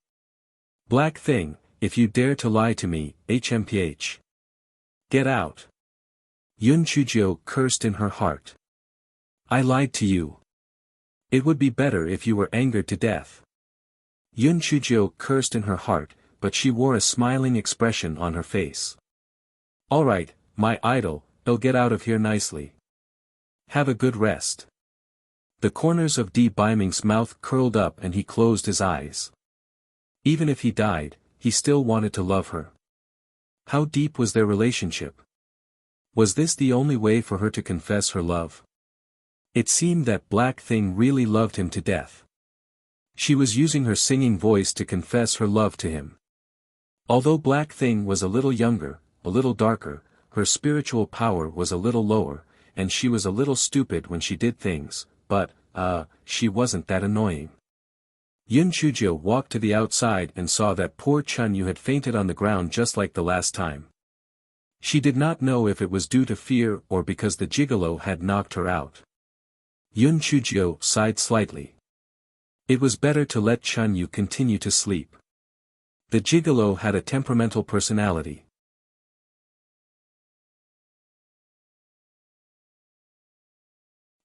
"Black thing, if you dare to lie to me, hmph. Get out." Yun Chujio cursed in her heart. "I lied to you. It would be better if you were angered to death." Yun Chujio cursed in her heart, but she wore a smiling expression on her face. "All right, my idol, I'll get out of here nicely. Have a good rest." The corners of Di Baiming's mouth curled up and he closed his eyes. Even if he died, he still wanted to love her. How deep was their relationship? Was this the only way for her to confess her love? It seemed that Black Thing really loved him to death. She was using her singing voice to confess her love to him. Although Black Thing was a little younger, a little darker, her spiritual power was a little lower, and she was a little stupid when she did things, but, she wasn't that annoying. Yun Chujio walked to the outside and saw that poor Chun Yu had fainted on the ground just like the last time. She did not know if it was due to fear or because the gigolo had knocked her out. Yun Chujio sighed slightly. It was better to let Chun Yu continue to sleep. The gigolo had a temperamental personality.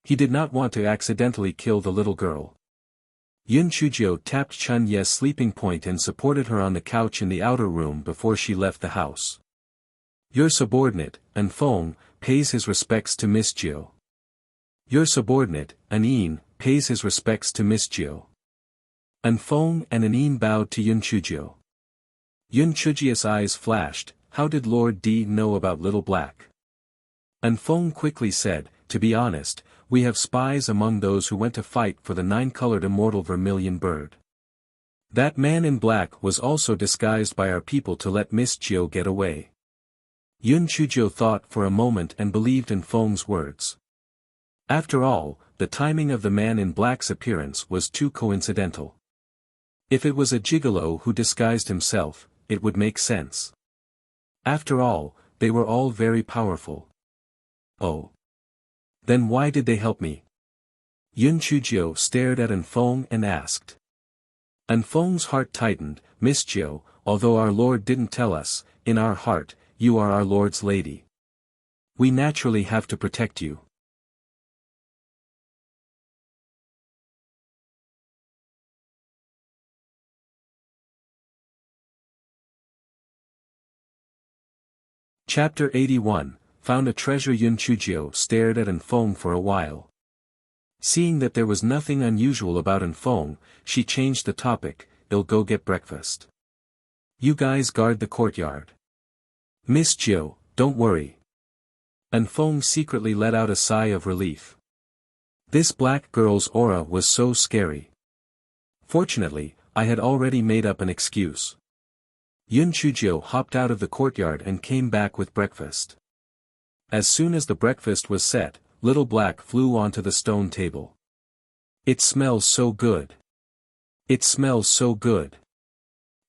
He did not want to accidentally kill the little girl. Yun Chujio tapped Chun Ye's sleeping point and supported her on the couch in the outer room before she left the house. "Your subordinate, An Feng, pays his respects to Miss Jiu. Your subordinate, An Yin, pays his respects to Miss Jiu." An Feng and An Yin bowed to Yun Chujio. Yun Chujio's eyes flashed. How did Lord D know about Little Black? An Feng quickly said, "To be honest, we have spies among those who went to fight for the 9-colored immortal vermilion bird. That man in black was also disguised by our people to let Miss Jiu get away." Yun Chujio thought for a moment and believed in Feng's words. After all, the timing of the man in black's appearance was too coincidental. If it was a gigolo who disguised himself, it would make sense. After all, they were all very powerful. Oh. Then why did they help me? Yun Chujio stared at An Feng and asked. An Feng's heart tightened. "Miss Jiu, although our Lord didn't tell us, in our heart, you are our Lord's lady. We naturally have to protect you." Chapter 81, Found a Treasure. Yun Chujio stared at Anfeng for a while. Seeing that there was nothing unusual about Anfeng, she changed the topic. "I'll go get breakfast. You guys guard the courtyard. Miss Jiu, don't worry." Anfeng secretly let out a sigh of relief. This black girl's aura was so scary. Fortunately, I had already made up an excuse. Yun Chujio hopped out of the courtyard and came back with breakfast. As soon as the breakfast was set, Little Black flew onto the stone table. "It smells so good. It smells so good.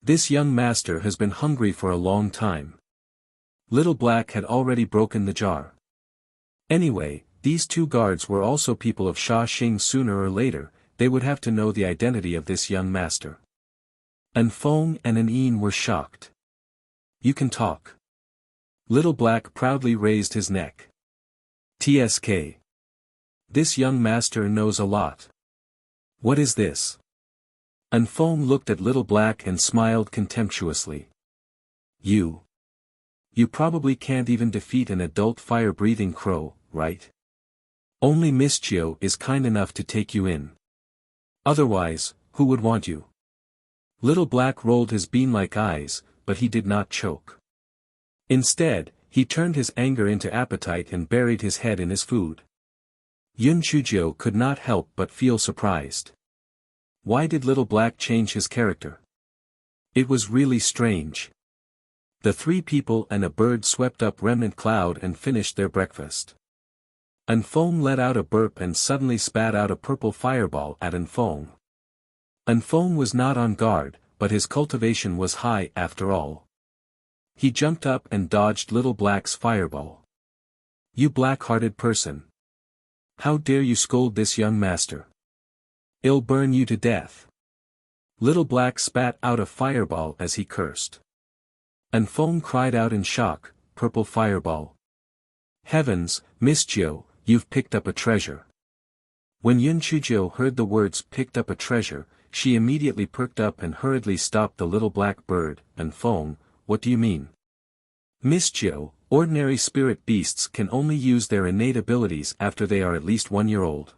This young master has been hungry for a long time." Little Black had already broken the jar. Anyway, these two guards were also people of Sha Xing. Sooner or later, they would have to know the identity of this young master. Anfeng and An were shocked. "You can talk." Little Black proudly raised his neck. "TSK. This young master knows a lot. What is this?" Anfeng looked at Little Black and smiled contemptuously. You probably can't even defeat an adult fire-breathing crow, right? Only Miss Jiu is kind enough to take you in. Otherwise, who would want you?" Little Black rolled his bean-like eyes, but he did not choke. Instead, he turned his anger into appetite and buried his head in his food. Yun Chujio could not help but feel surprised. Why did Little Black change his character? It was really strange. The three people and a bird swept up Remnant Cloud and finished their breakfast. Anfeng let out a burp and suddenly spat out a purple fireball at Anfeng. Anfeng was not on guard, but his cultivation was high after all. He jumped up and dodged Little Black's fireball. "You black-hearted person. How dare you scold this young master? I'll burn you to death." Little Black spat out a fireball as he cursed. Anfeng cried out in shock, "Purple fireball. Heavens, Miss Jiu, you've picked up a treasure." When Yun Chujio heard the words "picked up a treasure," she immediately perked up and hurriedly stopped the little black bird. "Anfeng, what do you mean?" "Miss Jiu, ordinary spirit beasts can only use their innate abilities after they are at least 1 year old.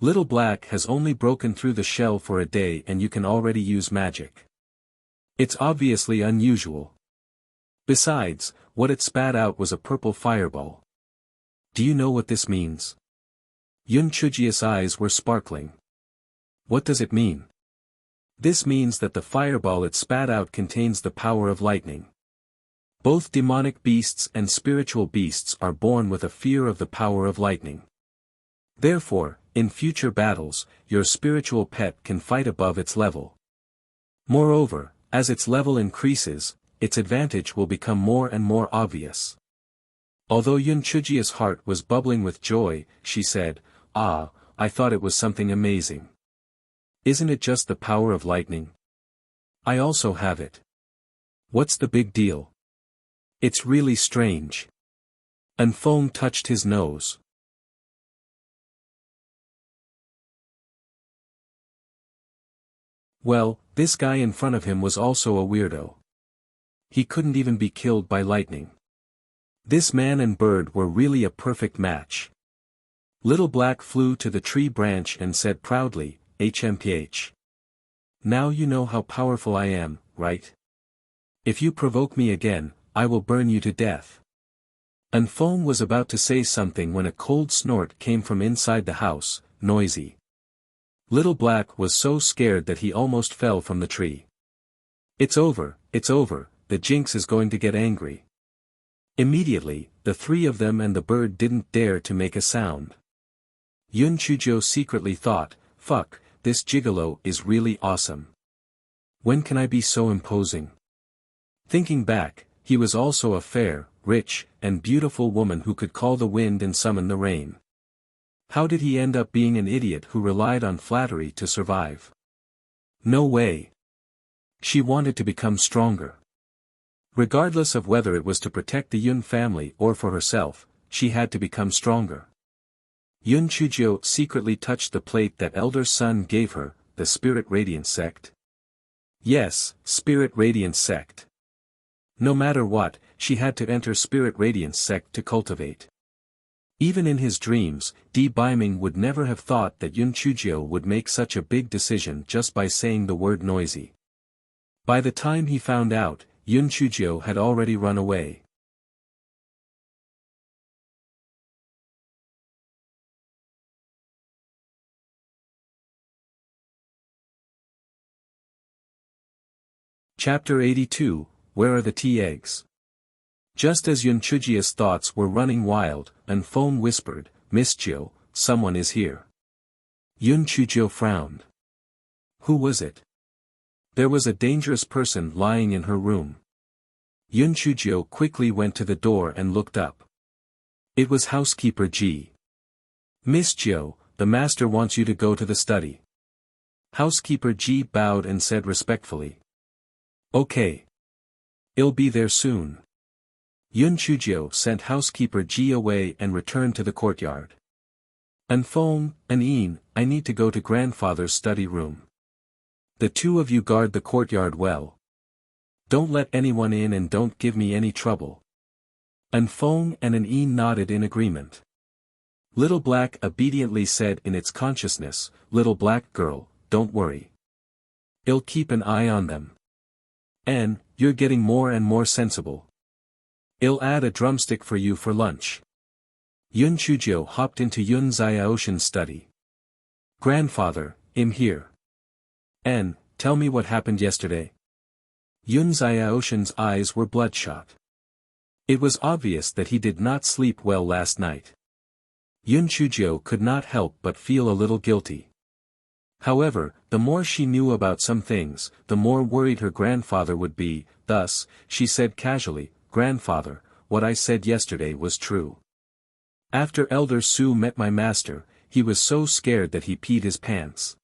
Little Black has only broken through the shell for a day and you can already use magic. It's obviously unusual. Besides, what it spat out was a purple fireball. Do you know what this means?" Yun Chujio's eyes were sparkling. "What does it mean?" "This means that the fireball it spat out contains the power of lightning. Both demonic beasts and spiritual beasts are born with a fear of the power of lightning. Therefore, in future battles, your spiritual pet can fight above its level. Moreover, as its level increases, its advantage will become more and more obvious." Although Yun Chujio's heart was bubbling with joy, she said, "Ah, I thought it was something amazing. Isn't it just the power of lightning? I also have it. What's the big deal? It's really strange." Anfeng touched his nose. Well, this guy in front of him was also a weirdo. He couldn't even be killed by lightning. This man and bird were really a perfect match. Little Black flew to the tree branch and said proudly, "HMPH. Now you know how powerful I am, right? If you provoke me again, I will burn you to death." Anfeng was about to say something when a cold snort came from inside the house, noisy. Little Black was so scared that he almost fell from the tree. It's over, the Jinx is going to get angry." Immediately, the three of them and the bird didn't dare to make a sound. Yun Chujio secretly thought, "Fuck, this gigolo is really awesome. When can I be so imposing?" Thinking back, he was also a fair, rich, and beautiful woman who could call the wind and summon the rain. How did he end up being an idiot who relied on flattery to survive? No way. She wanted to become stronger. Regardless of whether it was to protect the Yun family or for herself, she had to become stronger. Yun Chujio secretly touched the plate that Elder Sun gave her, the Spirit Radiance sect. Yes, Spirit Radiance sect. No matter what, she had to enter Spirit Radiance sect to cultivate. Even in his dreams, Di Biming would never have thought that Yun Chujio would make such a big decision just by saying the word noisy. By the time he found out, Yun Chujio had already run away. Chapter 82, Where are the tea eggs? Just as Yun Chujio's thoughts were running wild, an phone whispered, "Miss Chio, someone is here." Yun Chujio frowned. Who was it? There was a dangerous person lying in her room. Yun Chujio quickly went to the door and looked up. It was housekeeper Ji. "Miss Chio, the master wants you to go to the study." Housekeeper Ji bowed and said respectfully. "Okay. I'll be there soon." Yun Chujio sent housekeeper Ji away and returned to the courtyard. "An phone, I need to go to grandfather's study room. The two of you guard the courtyard well. Don't let anyone in and don't give me any trouble." An phone and nodded in agreement. Little Black obediently said in its consciousness, "Little Black girl, don't worry. I'll keep an eye on them. And, you're getting more and more sensible. I'll add a drumstick for you for lunch." Yun Chujio hopped into Yun Xiaoshan's study. "Grandfather, I'm here. And, tell me what happened yesterday." Yun Xiaoshan's eyes were bloodshot. It was obvious that he did not sleep well last night. Yun Chujio could not help but feel a little guilty. However, the more she knew about some things, the more worried her grandfather would be, thus, she said casually, "Grandfather, what I said yesterday was true. After Elder Su met my master, he was so scared that he peed his pants.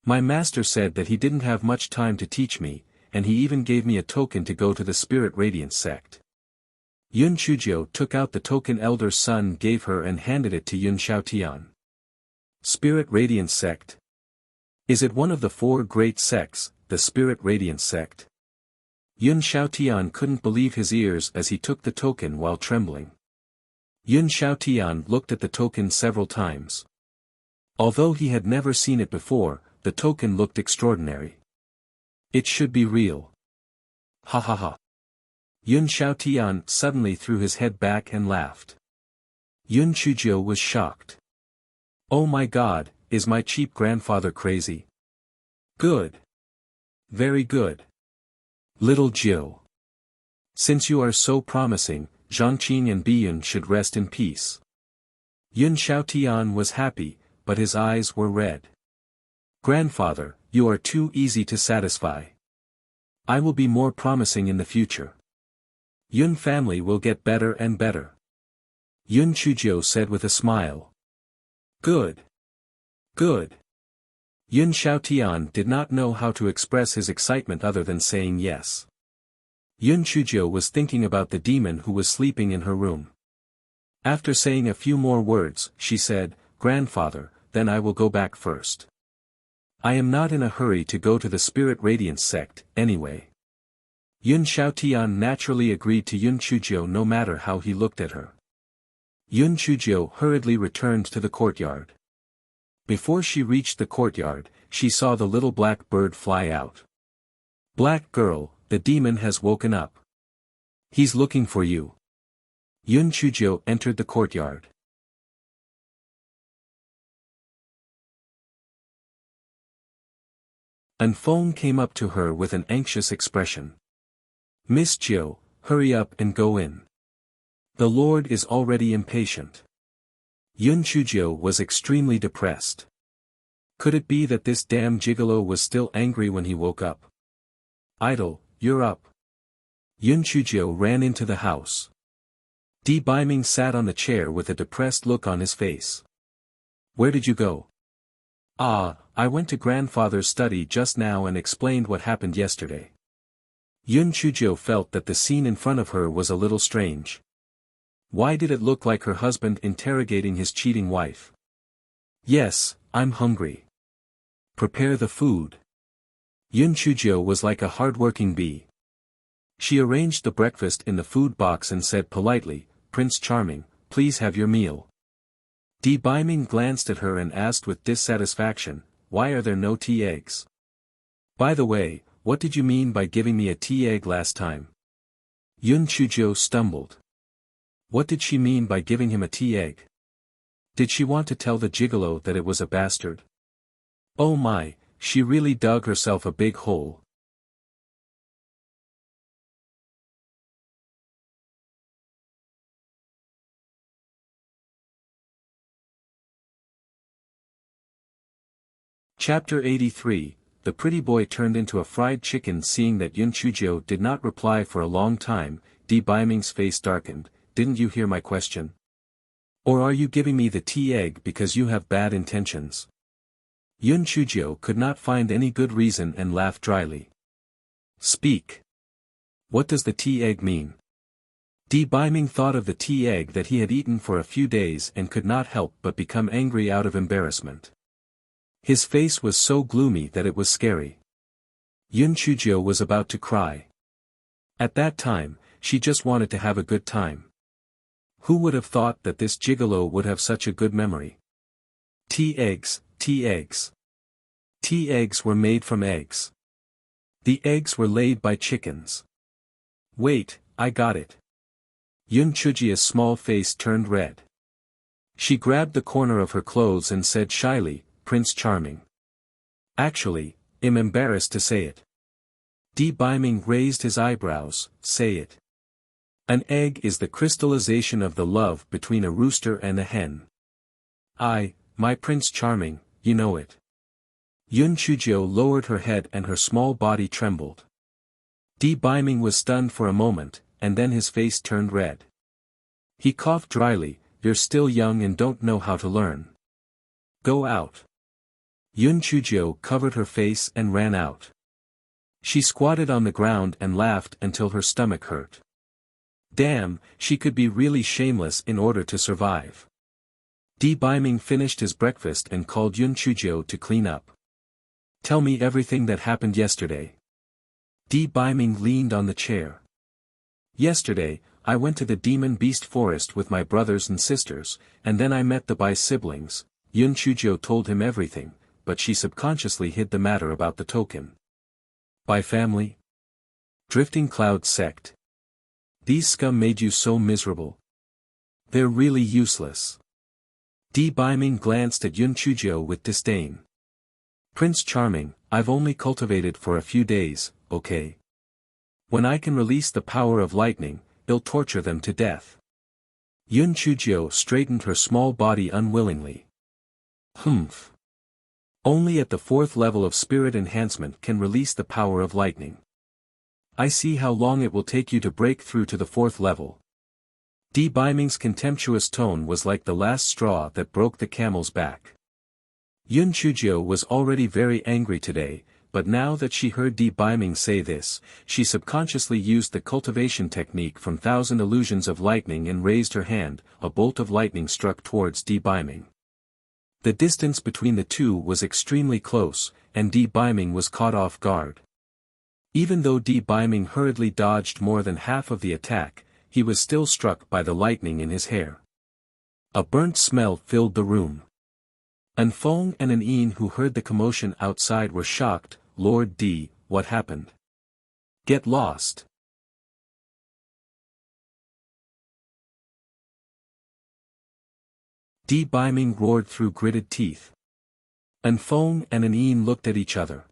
My master said that he didn't have much time to teach me, and he even gave me a token to go to the Spirit Radiance sect." Yun Chujio took out the token Elder Sun gave her and handed it to Yun Xiaotian. "Spirit Radiance sect? Is it one of the 4 great sects, the Spirit Radiance sect?" Yun Xiaotian couldn't believe his ears as he took the token while trembling. Yun Xiaotian looked at the token several times. Although he had never seen it before, the token looked extraordinary. It should be real. Ha ha ha. Yun Xiaotian suddenly threw his head back and laughed. Yun Chujio was shocked. "Oh my god, is my cheap grandfather crazy? Good. Very good. Little Jill. Since you are so promising, Zhangqing and Biyun should rest in peace." Yun Xiaotian was happy, but his eyes were red. "Grandfather, you are too easy to satisfy. I will be more promising in the future. Yun family will get better and better." Yun Chujio said with a smile. "Good. Good." Yun Xiaotian did not know how to express his excitement other than saying yes. Yun Chujio was thinking about the demon who was sleeping in her room. After saying a few more words, she said, "Grandfather, then I will go back first. I am not in a hurry to go to the Spirit Radiance sect, anyway." Yun Xiaotian naturally agreed to Yun Chujio no matter how he looked at her. Yun Chujio hurriedly returned to the courtyard. Before she reached the courtyard, she saw the little black bird fly out. "Black girl, the demon has woken up. He's looking for you." Yun Chujio entered the courtyard. An phone came up to her with an anxious expression. "Miss Chio, hurry up and go in. The Lord is already impatient." Yun Chujio was extremely depressed. Could it be that this damn gigolo was still angry when he woke up? "Idol, you're up." Yun Chujio ran into the house. Di Biming sat on the chair with a depressed look on his face. "Where did you go?" I went to grandfather's study just now and explained what happened yesterday." Yun Chujio felt that the scene in front of her was a little strange. Why did it look like her husband interrogating his cheating wife? "Yes, I'm hungry. Prepare the food." Yun Chujio was like a hard-working bee. She arranged the breakfast in the food box and said politely, "Prince Charming, please have your meal." Di Biming glanced at her and asked with dissatisfaction, "Why are there no tea eggs? By the way, what did you mean by giving me a tea egg last time?" Yun Chujiu stumbled. What did she mean by giving him a tea egg? Did she want to tell the gigolo that it was a bastard? Oh my, she really dug herself a big hole. Chapter 83, The pretty boy turned into a fried chicken. Seeing that Yun Chujiu did not reply for a long time, Di Biming's face darkened. "Didn't you hear my question? Or are you giving me the tea egg because you have bad intentions?" Yun Chujiu could not find any good reason and laughed dryly. "Speak. What does the tea egg mean?" Di Biming thought of the tea egg that he had eaten for a few days and could not help but become angry out of embarrassment. His face was so gloomy that it was scary. Yun Chujiu was about to cry. At that time, she just wanted to have a good time. Who would have thought that this gigolo would have such a good memory? Tea eggs, tea eggs. Tea eggs were made from eggs. The eggs were laid by chickens. Wait, I got it. Yun Chujia's small face turned red. She grabbed the corner of her clothes and said shyly, "Prince Charming. Actually, I'm embarrassed to say it." Di Biming raised his eyebrows. "Say it." "An egg is the crystallization of the love between a rooster and a hen." My Prince Charming, you know it." Yun Chujiu lowered her head and her small body trembled. Di Biming was stunned for a moment, and then his face turned red. He coughed dryly, "You're still young and don't know how to learn. Go out." Yun Chujiu covered her face and ran out. She squatted on the ground and laughed until her stomach hurt. Damn, she could be really shameless in order to survive. Di Biming finished his breakfast and called Yun Chujiu to clean up. "Tell me everything that happened yesterday." Di Biming leaned on the chair. "Yesterday, I went to the demon beast forest with my brothers and sisters, and then I met the Bai siblings." Yun Chujiu told him everything, but she subconsciously hid the matter about the token. "Bai family? Drifting Cloud sect? These scum made you so miserable. They're really useless." Di Biming glanced at Yun Chujiu with disdain. "Prince Charming, I've only cultivated for a few days, okay? When I can release the power of lightning, it'll torture them to death." Yun Chujiu straightened her small body unwillingly. "Humph. Only at the 4th level of spirit enhancement can release the power of lightning. I see how long it will take you to break through to the 4th level." Di Biming's contemptuous tone was like the last straw that broke the camel's back. Yun Chujiu was already very angry today, but now that she heard Di Biming say this, she subconsciously used the cultivation technique from Thousand Illusions of Lightning and raised her hand. A bolt of lightning struck towards Di Biming. The distance between the two was extremely close, and Di Biming was caught off guard. Even though Di Biming hurriedly dodged more than half of the attack, he was still struck by the lightning in his hair. A burnt smell filled the room. An Feng and an Yin, who heard the commotion outside, were shocked. "Lord Di, what happened? Get lost." Di Biming roared through gritted teeth. An Feng and an Yin looked at each other.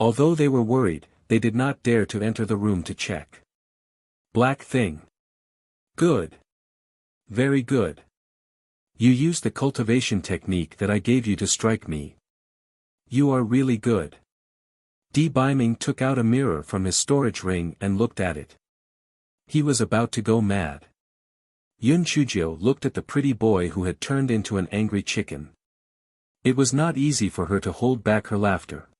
Although they were worried, they did not dare to enter the room to check. "Black thing. Good. Very good. You used the cultivation technique that I gave you to strike me. You are really good." Di Biming took out a mirror from his storage ring and looked at it. He was about to go mad. Yun Chujiu looked at the pretty boy who had turned into an angry chicken. It was not easy for her to hold back her laughter.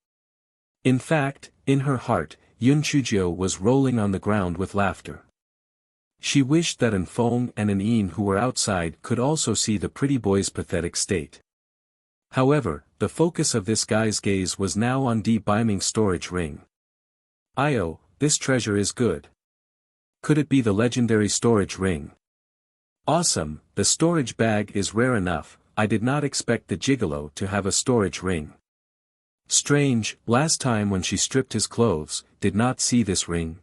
In fact, in her heart, Yun Chujiu was rolling on the ground with laughter. She wished that An Feng and An Yin, who were outside, could also see the pretty boy's pathetic state. However, the focus of this guy's gaze was now on Di Biming's storage ring. "Io, this treasure is good. Could it be the legendary storage ring? Awesome, the storage bag is rare enough, I did not expect the gigolo to have a storage ring. Strange, last time when she stripped his clothes, did not see this ring.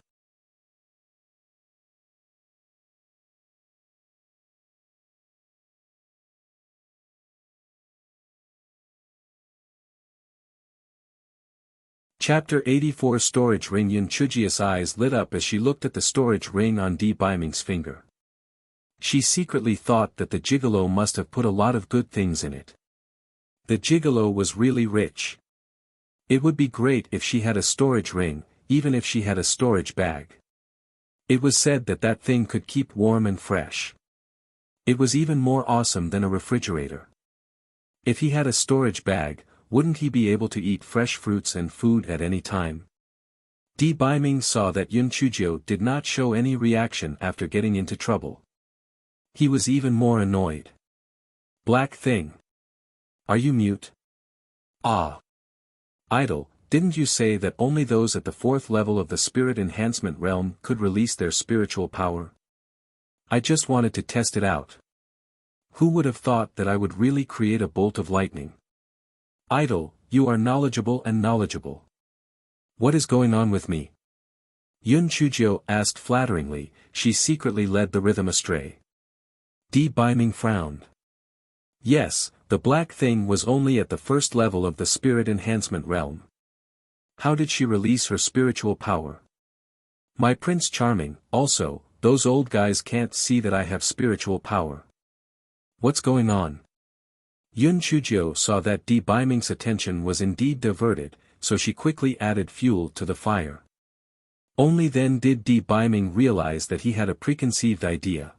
Chapter 84 Storage Ring. Yun Chujia's eyes lit up as she looked at the storage ring on Di Biming's finger. She secretly thought that the gigolo must have put a lot of good things in it. The gigolo was really rich. It would be great if she had a storage ring, even if she had a storage bag. It was said that that thing could keep warm and fresh. It was even more awesome than a refrigerator. If he had a storage bag, wouldn't he be able to eat fresh fruits and food at any time? Di Biming saw that Yun Chujio did not show any reaction after getting into trouble. He was even more annoyed. Black thing. Are you mute? Ah. Idol, didn't you say that only those at the 4th level of the spirit enhancement realm could release their spiritual power? I just wanted to test it out. Who would have thought that I would really create a bolt of lightning? Idol, you are knowledgeable and knowledgeable. What is going on with me? Yun Chujio asked flatteringly. She secretly led the rhythm astray. Di Biming frowned. Yes, the black thing was only at the 1st level of the spirit enhancement realm. How did she release her spiritual power? My Prince Charming, also, those old guys can't see that I have spiritual power. What's going on? Yun Chujio saw that Di Biming's attention was indeed diverted, so she quickly added fuel to the fire. Only then did Di Biming realize that he had a preconceived idea.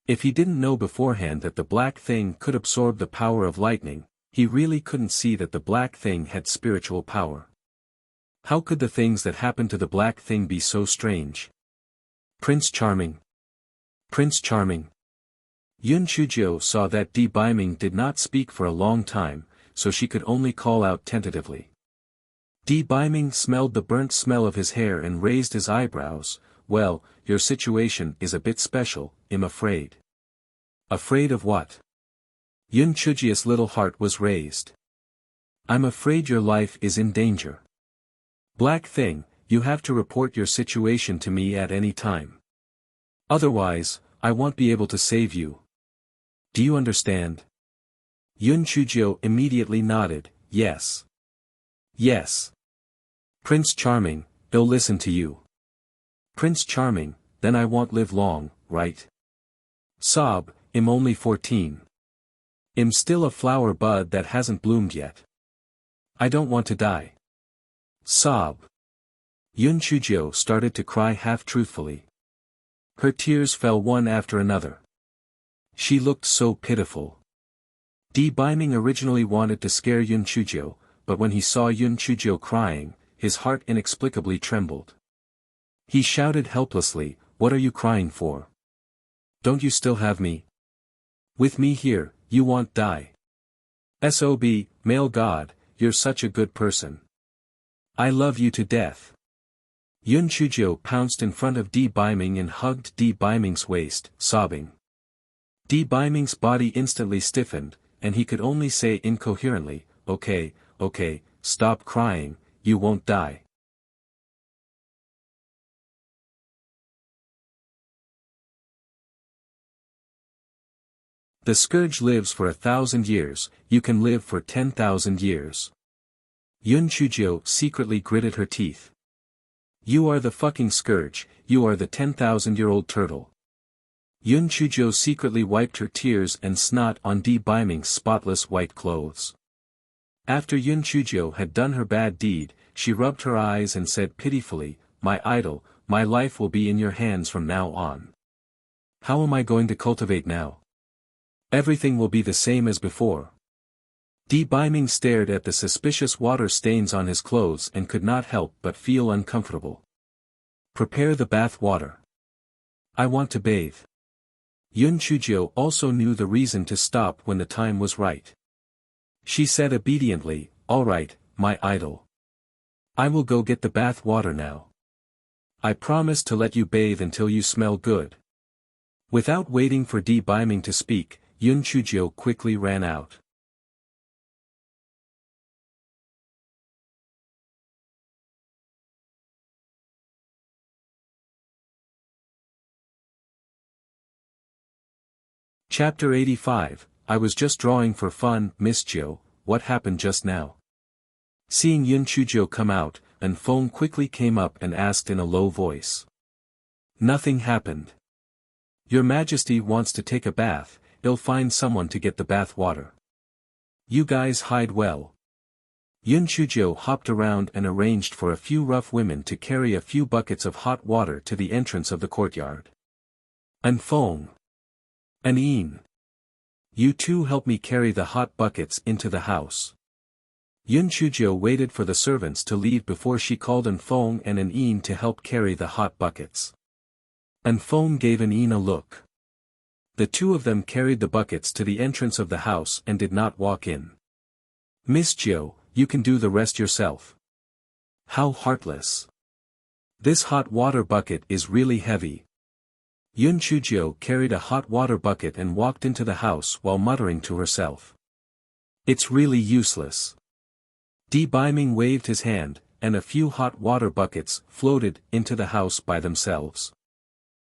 If he didn't know beforehand that the black thing could absorb the power of lightning, he really couldn't see that the black thing had spiritual power. How could the things that happened to the black thing be so strange? Prince Charming. Prince Charming. Yun Chujio saw that Di Biming did not speak for a long time, so she could only call out tentatively. Di Biming smelled the burnt smell of his hair and raised his eyebrows. Well, your situation is a bit special, I'm afraid. Afraid of what? Yun Chujia's little heart was raised. I'm afraid your life is in danger. Black thing, you have to report your situation to me at any time. Otherwise, I won't be able to save you. Do you understand? Yun Chujio immediately nodded, yes. Yes. Prince Charming, they'll listen to you. Prince Charming, then I won't live long, right? Sob, I'm only 14. I'm still a flower bud that hasn't bloomed yet. I don't want to die. Sob. Yun Chujio started to cry half-truthfully. Her tears fell one after another. She looked so pitiful. Di Biming originally wanted to scare Yun Chujio, but when he saw Yun Chujio crying, his heart inexplicably trembled. He shouted helplessly, "What are you crying for? Don't you still have me? With me here, you won't die. Sob, male god, you're such a good person. I love you to death." Yun Chujio pounced in front of Di Biming and hugged Di Biming's waist, sobbing. Di Biming's body instantly stiffened, and he could only say incoherently, okay, stop crying, you won't die. The scourge lives for 1,000 years, you can live for 10,000 years. Yun Chujio secretly gritted her teeth. You are the fucking scourge, you are the 10,000-year-old turtle. Yun Chujio secretly wiped her tears and snot on Di Biming's spotless white clothes. After Yun Chujio had done her bad deed, she rubbed her eyes and said pitifully, "My idol, my life will be in your hands from now on. How am I going to cultivate now? Everything will be the same as before." Di Biming stared at the suspicious water stains on his clothes and could not help but feel uncomfortable. Prepare the bath water. I want to bathe. Yun Chujio also knew the reason to stop when the time was right. She said obediently, "All right, my idol. I will go get the bath water now." I promise to let you bathe until you smell good. Without waiting for Di Biming to speak, Yun Chujio quickly ran out. Chapter 85, I was just drawing for fun, Miss Jiu, what happened just now? Seeing Yun Chujio come out, An Feng quickly came up and asked in a low voice. Nothing happened. Your Majesty wants to take a bath, he'll find someone to get the bath water. You guys hide well. Yun Chujio hopped around and arranged for a few rough women to carry a few buckets of hot water to the entrance of the courtyard. An Feng. An Een. You two help me carry the hot buckets into the house. Yun Chujio waited for the servants to leave before she called An Feng and An Een to help carry the hot buckets. An Feng gave An Een a look. The two of them carried the buckets to the entrance of the house and did not walk in. Miss Jiu, you can do the rest yourself. How heartless. This hot water bucket is really heavy. Yun Chujio carried a hot water bucket and walked into the house while muttering to herself. It's really useless. Di Biming waved his hand, and a few hot water buckets floated into the house by themselves.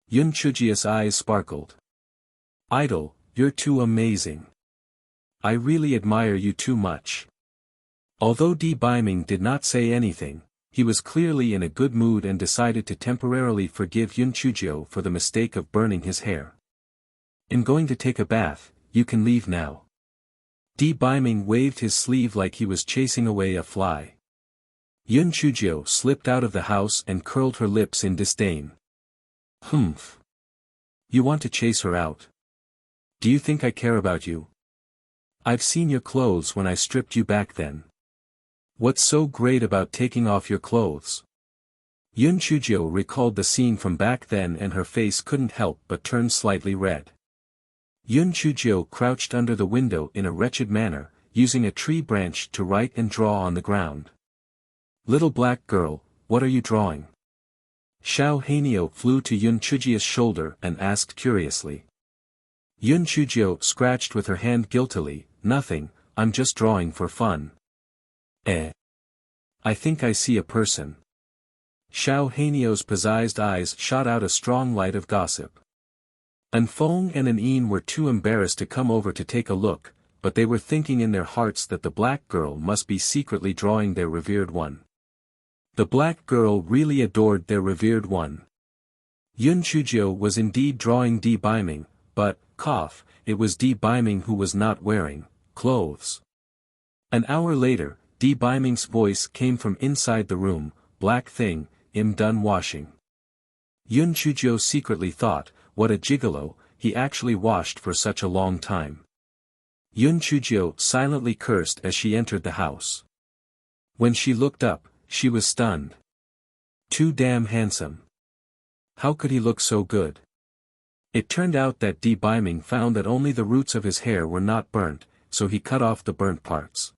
Yun Chujio's eyes sparkled. Idol, you're too amazing. I really admire you too much. Although Di Biming did not say anything, he was clearly in a good mood and decided to temporarily forgive Yun Chujio for the mistake of burning his hair. I'm going to take a bath, you can leave now. Di Biming waved his sleeve like he was chasing away a fly. Yun Chujio slipped out of the house and curled her lips in disdain. Humph. You want to chase her out? Do you think I care about you? I've seen your clothes when I stripped you back then. What's so great about taking off your clothes? Yun Chujio recalled the scene from back then and her face couldn't help but turn slightly red. Yun Chujio crouched under the window in a wretched manner, using a tree branch to write and draw on the ground. Little black girl, what are you drawing? Xiao Hanio flew to Yun Chujio's shoulder and asked curiously. Yun Chujio scratched with her hand guiltily, nothing, I'm just drawing for fun. I think I see a person. Xiao Hanio's pizzazed eyes shot out a strong light of gossip. An Feng and An Een were too embarrassed to come over to take a look, but they were thinking in their hearts that the black girl must be secretly drawing their revered one. The black girl really adored their revered one. Yun Chujio was indeed drawing Di Biming, but, it was Di Biming who was not wearing clothes. An hour later, Di Biming's voice came from inside the room, black thing, I'm done washing. Yun Chujio secretly thought, what a gigolo, he actually washed for such a long time. Yun Chujio silently cursed as she entered the house. When she looked up, she was stunned. Too damn handsome. How could he look so good? It turned out that Di Biming found that only the roots of his hair were not burnt, so he cut off the burnt parts.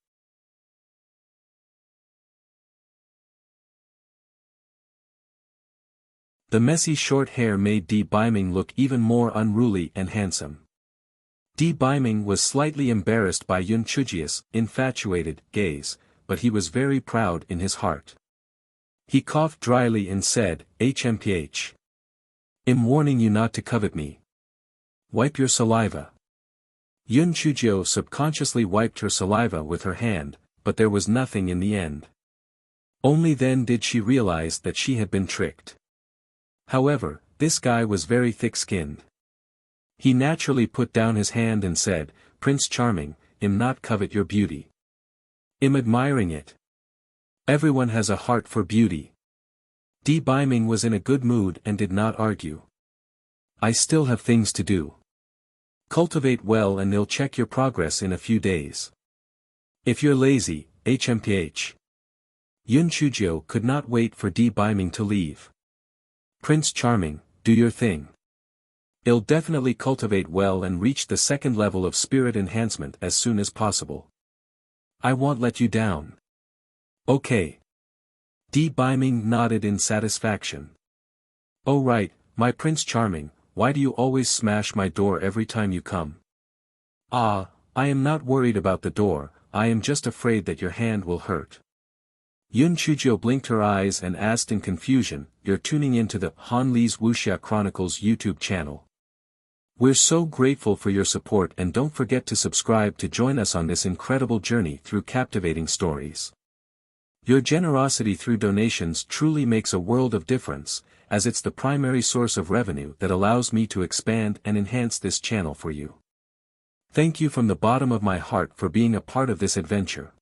The messy short hair made Di Biming look even more unruly and handsome. Di Biming was slightly embarrassed by Yun Chujio's infatuated gaze, but he was very proud in his heart. He coughed dryly and said, HMPH. I'm warning you not to covet me. Wipe your saliva. Yun Chujio subconsciously wiped her saliva with her hand, but there was nothing in the end. Only then did she realize that she had been tricked. However, this guy was very thick-skinned. He naturally put down his hand and said, Prince Charming, I'm not covet your beauty. I'm admiring it. Everyone has a heart for beauty. Di Biming was in a good mood and did not argue. I still have things to do. Cultivate well and they'll check your progress in a few days. If you're lazy, HMPH. Yun Chujio could not wait for Di Biming to leave. Prince Charming, do your thing. I'll definitely cultivate well and reach the second level of spirit enhancement as soon as possible. I won't let you down. Okay. Di Biming nodded in satisfaction. Oh right, my Prince Charming, why do you always smash my door every time you come? Ah, I am not worried about the door, I am just afraid that your hand will hurt. Yun Chujio blinked her eyes and asked in confusion, "You're tuning into the Han Li's Wuxia Chronicles YouTube channel. We're so grateful for your support and don't forget to subscribe to join us on this incredible journey through captivating stories. Your generosity through donations truly makes a world of difference, as it's the primary source of revenue that allows me to expand and enhance this channel for you. Thank you from the bottom of my heart for being a part of this adventure.